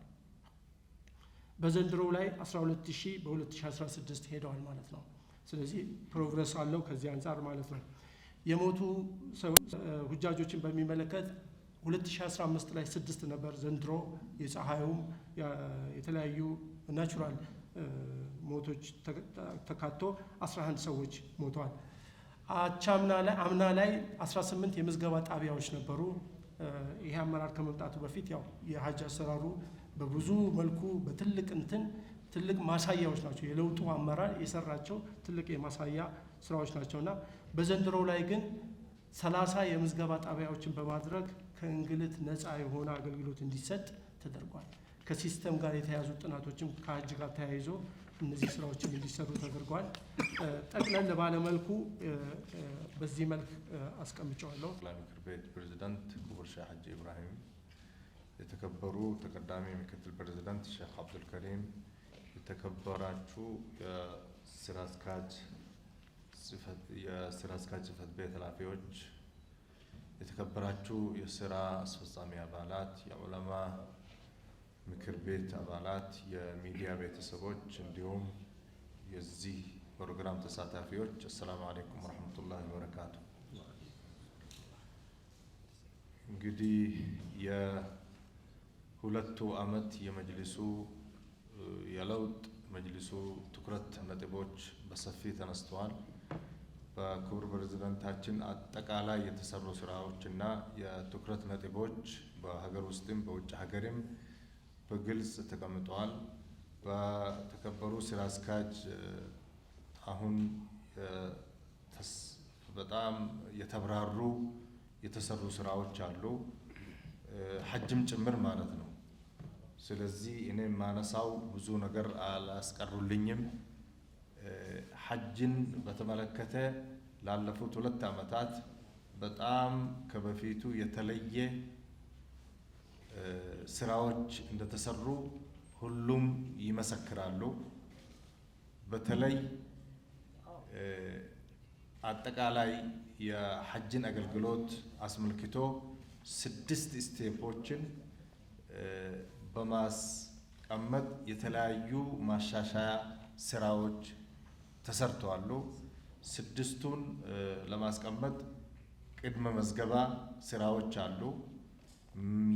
በዘንድሮው ላይ 12000 በ2016 ሄደዋል ማለት ነው። ስለዚህ ፕሮግረስ አለው ከዚህ አንጻር ማለት ነው። የሞቱ ሁጃጆችን በሚመለከት 2015 ላይ 6 ነበር። ዘንድሮ የፀሐዩም የተለያዩ ናቹራል ሞቶች ተካቶ 11 ሰዎች ሞተዋል። አምና ላይ 18 የምዝገባ ጣቢያዎች ነበሩ። ይሄ አመራር ከመምጣቱ በፊት ያው የሀጅ አሰራሩ በብዙ መልኩ ትልቅ ማሳያዎች ናቸው። የለውጡ አመራር የሰራቸው ትልቅ የማሳያ ስራዎች ናቸውና በዘንድሮው ላይ ግን 30 የምዝገባ ጣቢያዎችን በማድረግ ከእንግልት ነፃ የሆነ አገልግሎት እንዲሰጥ ተደርጓል። ከሲስተም ጋር የተያዙ ጥናቶችም ከሀጅ ጋር ተያይዞ እነዚህ ስራዎችን እንዲሰሩ ተደርጓል። ጠቅለል ባለ መልኩ በዚህ መልክ አስቀምጨዋለሁ።
ምክር ቤት ፕሬዝዳንት ክቡር ሼህ ሐጂ ኢብራሂም፣ የተከበሩ ተቀዳሚ ምክትል ፕሬዝዳንት ሼህ አብዱልከሪም፣ የተከበራችሁ የስራ አስኪያጅ ጽህፈት ቤት ኃላፊዎች፣ የተከበራችሁ የስራ አስፈጻሚ አባላት፣ የዑለማ ምክር ቤት አባላት፣ የሚዲያ ቤተሰቦች እንዲሁም የዚህ ፕሮግራም ተሳታፊዎች አሰላሙ አለይኩም ወረህመቱላሂ ወበረካቱ። እንግዲህ የሁለቱ ዓመት የመጅሊሱ የለውጥ መጅሊሱ ትኩረት ነጥቦች በሰፊ ተነስተዋል። በክቡር ፕሬዝዳንታችን አጠቃላይ የተሰሩ ስራዎችና የትኩረት ነጥቦች በሀገር ውስጥም በውጭ ሀገርም በግልጽ ተቀምጠዋል። በተከበሩ ስራ አስኪያጅ አሁን በጣም የተብራሩ የተሰሩ ስራዎች አሉ፣ ሐጅም ጭምር ማለት ነው። ስለዚህ እኔ ማነሳው ብዙ ነገር አላስቀሩልኝም። ሐጅን በተመለከተ ላለፉት 2 ዓመታት በጣም ከበፊቱ የተለየ ስራዎች እንደተሰሩ ሁሉም ይመሰክራሉ። በተለይ አጠቃላይ የሐጅን አገልግሎት አስመልክቶ 6 ስቴፖችን በማስቀመጥ የተለያዩ ማሻሻያ ስራዎች ተሰርተዋል። 6ቱን ለማስቀመጥ ቅድመ መዝገባ ስራዎች አሉ፣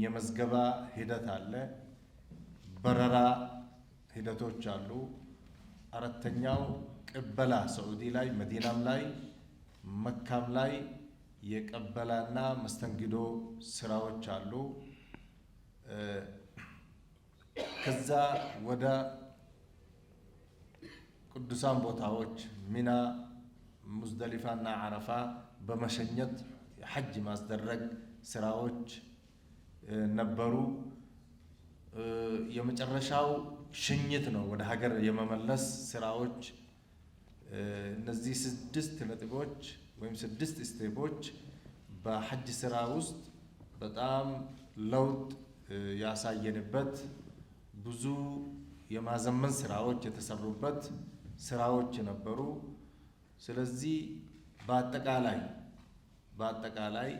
የመዝገባ ሂደት አለ፣ በረራ ሂደቶች አሉ። 4ኛው ቅበላ ሳዑዲ ላይ መዲናም ላይ መካም ላይ የቀበላና መስተንግዶ ስራዎች አሉ። ከዛ ወደ ቅዱሳን ቦታዎች ሚና፣ ሙዝደሊፋና አረፋ በመሸኘት ሐጅ ማስደረግ ስራዎች ነበሩ። የመጨረሻው ሽኝት ነው፣ ወደ ሀገር የመመለስ ስራዎች። እነዚህ 6 ነጥቦች ወይም 6 ስቴፖች በሐጅ ስራ ውስጥ በጣም ለውጥ ያሳየንበት ብዙ የማዘመን ስራዎች የተሰሩበት ስራዎች ነበሩ። ስለዚህ በአጠቃላይ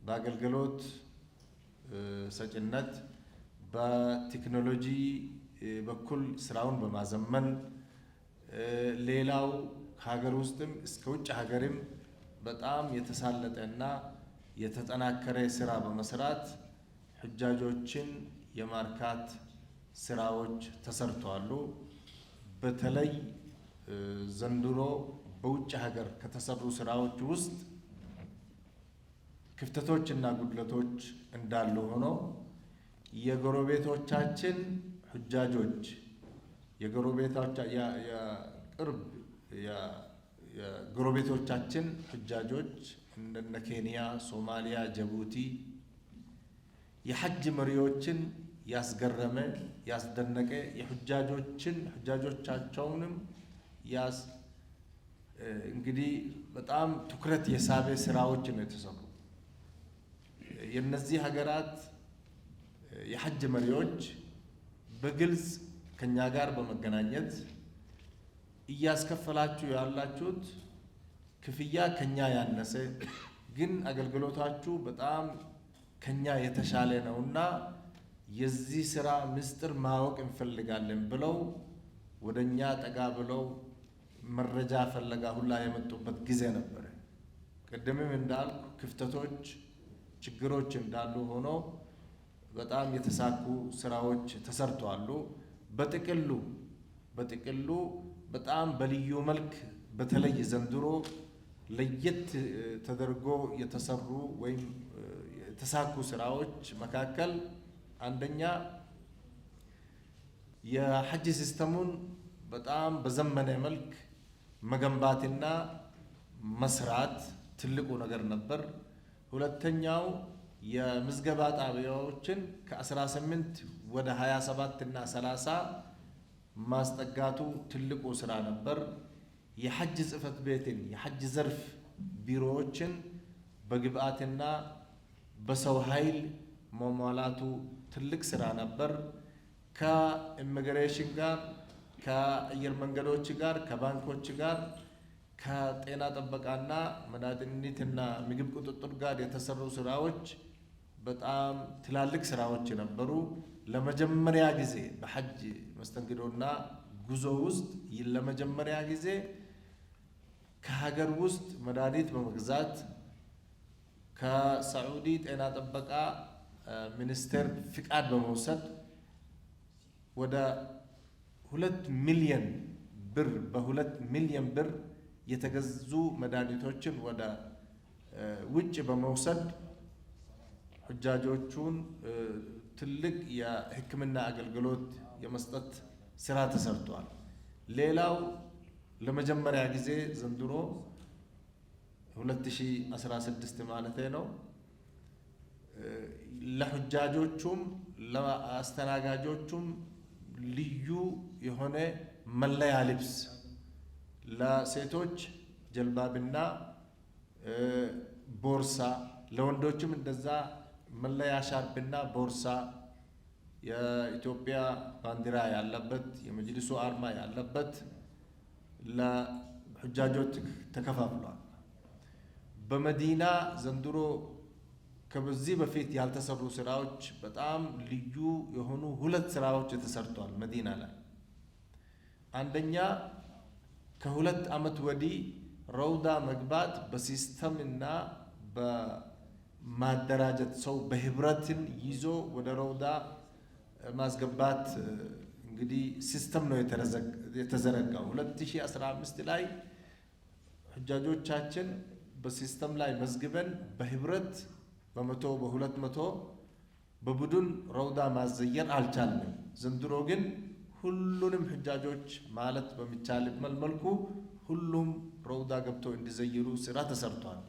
በአገልግሎት ሰጭነት በቴክኖሎጂ በኩል ስራውን በማዘመን ሌላው ከሀገር ውስጥም እስከ ውጭ ሀገርም በጣም የተሳለጠና የተጠናከረ ስራ በመስራት ሁጃጆችን የማርካት ስራዎች ተሰርተዋል። በተለይ ዘንድሮ በውጭ ሀገር ከተሰሩ ስራዎች ውስጥ ክፍተቶችና ጉድለቶች እንዳሉ ሆኖ የጎረቤቶቻችን ሁጃጆች የጎረቤቶቻችን ሁጃጆች እንደነ ኬንያ፣ ሶማሊያ፣ ጅቡቲ የሐጅ መሪዎችን ያስገረመ ያስደነቀ ሁጃጆቻቸውንም እንግዲህ በጣም ትኩረት የሳበ ስራዎች ነው የተሰሩ። የነዚህ ሀገራት የሐጅ መሪዎች በግልጽ ከኛ ጋር በመገናኘት እያስከፈላችሁ ያላችሁት ክፍያ ከኛ ያነሰ ግን አገልግሎታችሁ በጣም ከኛ የተሻለ ነውና የዚህ ስራ ምስጢር ማወቅ እንፈልጋለን ብለው ወደኛ ጠጋ ብለው መረጃ ፈለጋ ሁላ የመጡበት ጊዜ ነበር። ቅድምም እንዳልኩ ክፍተቶች፣ ችግሮች እንዳሉ ሆኖ በጣም የተሳኩ ስራዎች ተሰርተዋል። በጥቅሉ በጣም በልዩ መልክ በተለይ ዘንድሮ ለየት ተደርጎ የተሰሩ ወይም የተሳኩ ስራዎች መካከል አንደኛ የሐጅ ሲስተሙን በጣም በዘመነ መልክ መገንባትና መስራት ትልቁ ነገር ነበር። ሁለተኛው የምዝገባ ጣቢያዎችን ከ18 ወደ 27 እና 30 ማስጠጋቱ ትልቁ ስራ ነበር። የሐጅ ጽሕፈት ቤትን የሐጅ ዘርፍ ቢሮዎችን በግብአትና በሰው ኃይል መሟላቱ ትልቅ ስራ ነበር። ከኢሚግሬሽን ጋር፣ ከአየር መንገዶች ጋር፣ ከባንኮች ጋር፣ ከጤና ጥበቃና መድኃኒትና ምግብ ቁጥጥር ጋር የተሰሩ ስራዎች በጣም ትላልቅ ስራዎች ነበሩ። ለመጀመሪያ ጊዜ በሐጅ መስተንግዶና ጉዞ ውስጥ ለመጀመሪያ ጊዜ ከሀገር ውስጥ መድኃኒት በመግዛት ከሳዑዲ ጤና ጥበቃ ሚኒስቴር ፍቃድ በመውሰድ ወደ 2 ሚሊዮን ብር በ2 ሚሊዮን ብር የተገዙ መድኃኒቶችን ወደ ውጭ በመውሰድ ሁጃጆቹን ትልቅ የሕክምና አገልግሎት የመስጠት ስራ ተሰርቷል። ሌላው ለመጀመሪያ ጊዜ ዘንድሮ 2016 ማለት ነው ለሁጃጆቹም ለአስተናጋጆቹም ልዩ የሆነ መለያ ልብስ ለሴቶች ጀልባብና ቦርሳ ለወንዶችም እንደዛ መለያ ሻርፕና ቦርሳ የኢትዮጵያ ባንዲራ ያለበት የመጅሊሱ አርማ ያለበት ለሁጃጆች ተከፋፍሏል። በመዲና ዘንድሮ ከዚህ በፊት ያልተሰሩ ስራዎች በጣም ልዩ የሆኑ 2 ስራዎች ተሰርተዋል መዲና ላይ። አንደኛ ከ2 ዓመት ወዲህ ረውዳ መግባት በሲስተምና በማደራጀት ሰው በህብረትን ይዞ ወደ ረውዳ ማስገባት እንግዲህ ሲስተም ነው የተዘረጋው። 2015 ላይ ሁጃጆቻችን በሲስተም ላይ መዝግበን በህብረት በ100 በ200 በቡድን ረውዳ ማዘየር አልቻልንም። ዘንድሮ ግን ሁሉንም ሁጃጆች ማለት በሚቻል መልኩ ሁሉም ረውዳ ገብተው እንዲዘይሩ ስራ ተሰርቷል።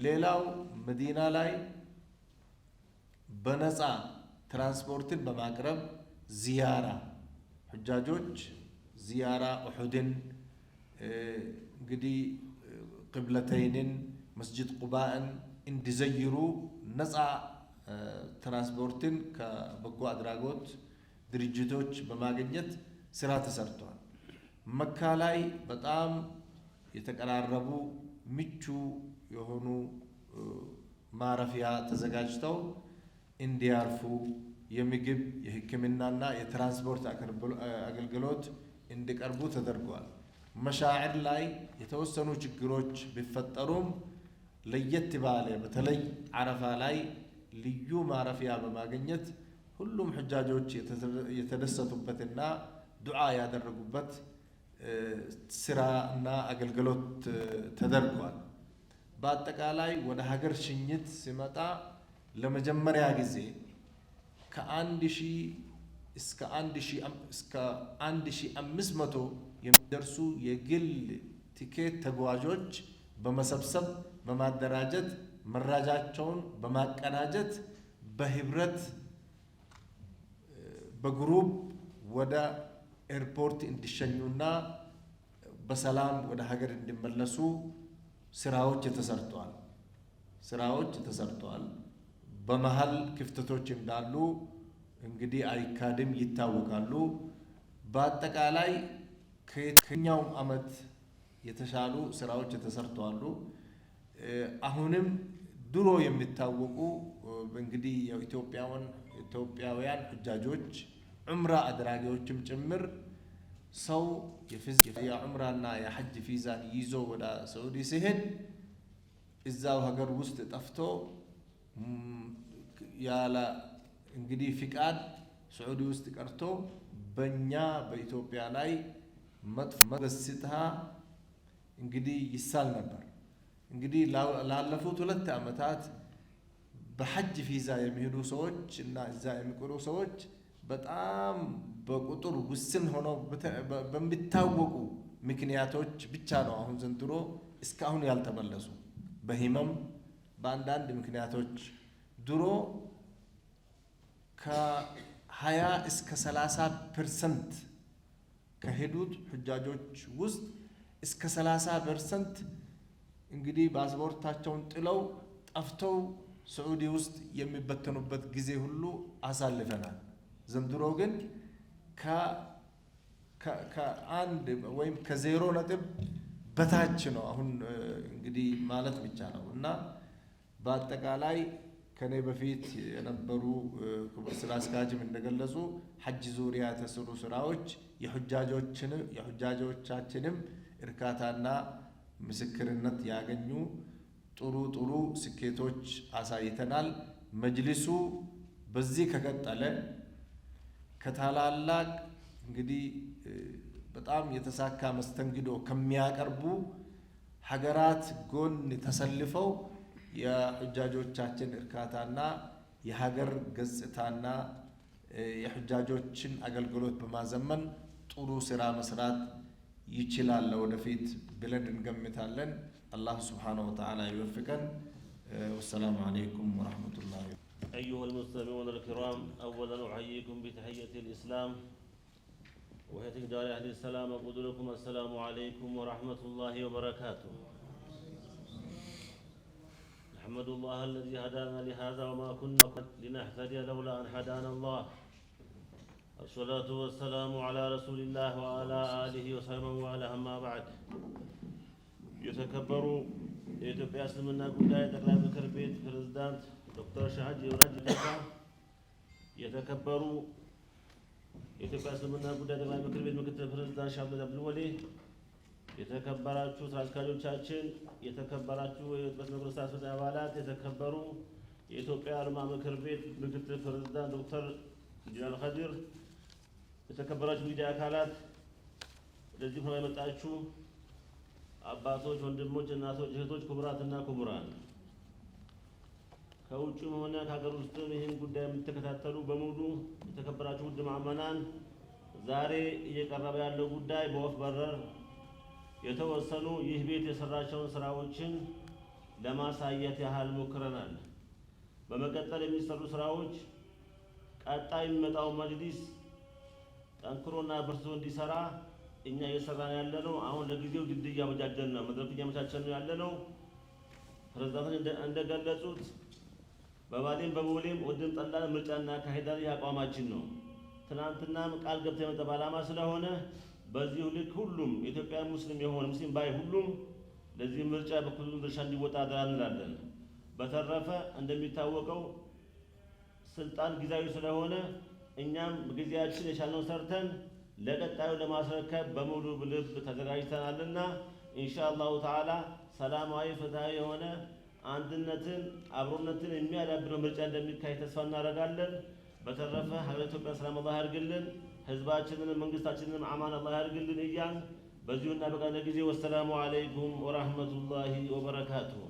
ሌላው መዲና ላይ በነፃ ትራንስፖርትን በማቅረብ ዚያራ ሁጃጆች ዚያራ ኡሑድን እንግዲህ ቅብለተይንን መስጂድ ቁባእን እንዲዘይሩ ነፃ ትራንስፖርትን ከበጎ አድራጎት ድርጅቶች በማግኘት ስራ ተሰርቷል። መካ ላይ በጣም የተቀራረቡ ምቹ የሆኑ ማረፊያ ተዘጋጅተው እንዲያርፉ የምግብ የሕክምናና የትራንስፖርት አገልግሎት እንዲቀርቡ ተደርጓል። መሻዕር ላይ የተወሰኑ ችግሮች ቢፈጠሩም ለየት ባለ በተለይ አረፋ ላይ ልዩ ማረፊያ በማግኘት ሁሉም ሁጃጆች የተደሰቱበትና ዱዓ ያደረጉበት ስራና አገልግሎት ተደርጓል። በአጠቃላይ ወደ ሀገር ሽኝት ሲመጣ ለመጀመሪያ ጊዜ ከ1000 እስከ 1500 የሚደርሱ የግል ቲኬት ተጓዦች በመሰብሰብ በማደራጀት መራጃቸውን በማቀናጀት በህብረት በግሩፕ ወደ ኤርፖርት እንዲሸኙና በሰላም ወደ ሀገር እንዲመለሱ ስራዎች ተሰርተዋል። በመሃል ክፍተቶች እንዳሉ እንግዲህ አይካድም ይታወቃሉ። በአጠቃላይ ከየትኛውም ዓመት የተሻሉ ስራዎች ተሰርተዋል። አሁንም ድሮ የሚታወቁ እንግዲህ የኢትዮጵያውያን ሁጃጆች ዑምራ አድራጊዎችም ጭምር ሰው የዑምራና የሐጅ ቪዛን ይዞ ወደ ሳዑዲ ሲሄድ እዛው ሀገር ውስጥ ጠፍቶ ያለ እንግዲህ ፍቃድ ሳዑዲ ውስጥ ቀርቶ በእኛ በኢትዮጵያ ላይ መጥፎ ገጽታ እንግዲህ ይሳል ነበር። እንግዲህ ላለፉት 2 ዓመታት በሐጅ ቪዛ የሚሄዱ ሰዎች እና እዛ የሚቆዩ ሰዎች በጣም በቁጥር ውስን ሆነው በሚታወቁ ምክንያቶች ብቻ ነው አሁን ዘንድሮ እስካሁን ያልተመለሱ። በህመም በአንዳንድ ምክንያቶች ድሮ ከ20 እስከ 30% ከሄዱት ሁጃጆች ውስጥ እስከ 30% እንግዲህ ፓስፖርታቸውን ጥለው ጠፍተው ሳዑዲ ውስጥ የሚበተኑበት ጊዜ ሁሉ አሳልፈናል። ዘንድሮ ግን ከአንድ ወይም ከዜሮ ነጥብ በታች ነው አሁን እንግዲህ ማለት ብቻ ነው። እና በአጠቃላይ ከኔ በፊት የነበሩ ክቡር ስራ አስኪያጅም እንደገለጹ ሐጅ ዙሪያ የተሰሩ ስራዎች የሁጃጆቻችንም እርካታና ምስክርነት ያገኙ ጥሩ ስኬቶች አሳይተናል። መጅሊሱ በዚህ ከቀጠለ ከታላላቅ እንግዲህ በጣም የተሳካ መስተንግዶ ከሚያቀርቡ ሀገራት ጎን ተሰልፈው የሁጃጆቻችን እርካታና የሀገር ገጽታና የሁጃጆችን አገልግሎት በማዘመን ጥሩ ስራ መስራት ይችላል ወደፊት ብለን እንገምታለን። አላህ ሱብሓነሁ ወተዓላ ይወፍቀን። ወሰላሙ አለይኩም ወረሕመቱላሂ።
أيها المستمعون الكرام، أولا أحييكم بتحية الإسلام وهي تقدار أهل السلام. أقول لكم السلام عليكم ورحمة الله وبركاته. نحمد الله الذي هدانا لهذا وما كنا لنهتدي لولا أن هدانا الله. الصلاة والسلام على رسول الله وعلى آله وصحبه وعلى أما بعد. يتكبروا የኢትዮጵያ እስልምና ጉዳይ ጠቅላይ ምክር ቤት ፕሬዝዳንት ዶክተር ሼህ ሀጂ ኢብራሂም ደካ፣ የተከበሩ የኢትዮጵያ እስልምና ጉዳይ ጠቅላይ ምክር ቤት ምክትል ፕሬዝዳንት ሼህ አብዱል ወሊ፣ የተከበራችሁ ስራ አስኪያጆቻችን፣ የተከበራችሁ የኢትዮጵያ ምክር ቤት አስፈጻሚ አባላት፣ የተከበሩ የኢትዮጵያ ዑለማ ምክር ቤት ምክትል ፕሬዝዳንት ዶክተር ኢንጂነር ኸዲር፣ የተከበራችሁ ሚዲያ አካላት፣ ለዚህ ሆነ የመጣችሁ አባቶች፣ ወንድሞች፣ እናቶች፣ እህቶች፣ ክቡራትና ክቡራን፣ ከውጭም ሆነ ከሀገር ውስጥም ይህን ጉዳይ የምትከታተሉ በሙሉ የተከበራችሁ ውድ ምዕመናን፣ ዛሬ እየቀረበ ያለው ጉዳይ በወፍ በረር የተወሰኑ ይህ ቤት የሰራቸውን ስራዎችን ለማሳየት ያህል ሞክረናል። በመቀጠል የሚሰሩ ስራዎች ቀጣይ የሚመጣው መጅሊስ ጠንክሮና በርትቶ እንዲሰራ እኛ እየሰራን ያለነው አሁን ለጊዜው ድልድይ እያበጃጀን ነው፣ መድረክ እያመቻቸን ነው ያለነው። ፕሬዝዳንቶች እንደገለጹት በባሌም በቦሌም ወድም ጠላን ምርጫ እናካሄዳለን፣ አቋማችን ነው። ትናንትናም ቃል ገብተን የመጣ ዓላማ ስለሆነ በዚሁ ልክ ሁሉም የኢትዮጵያ ሙስሊም የሆነ ሙስሊም ባይ ሁሉም ለዚህ ምርጫ በኩሉን ድርሻ እንዲወጣ አደራ እንላለን። በተረፈ እንደሚታወቀው ስልጣን ጊዜያዊ ስለሆነ እኛም ጊዜያችን የቻልነውን ሰርተን ለቀጣዩ ለማስረከብ በሙሉ ልብ ተዘጋጅተናልና ኢንሻአላሁ ተዓላ ሰላማዊ ፍትሃዊ የሆነ አንድነትን አብሮነትን የሚያዳብረው ምርጫ እንደሚካሄድ ተስፋ እናደርጋለን። በተረፈ ሀገረ ኢትዮጵያ ሰላም አላህ ያድርግልን፣ ህዝባችንን መንግስታችንን አማን አላህ ያድርግልን እያን በዚሁ እናበቃለን። ጊዜ ወሰላሙ አለይኩም ወራህመቱላሂ ወበረካቱሁ።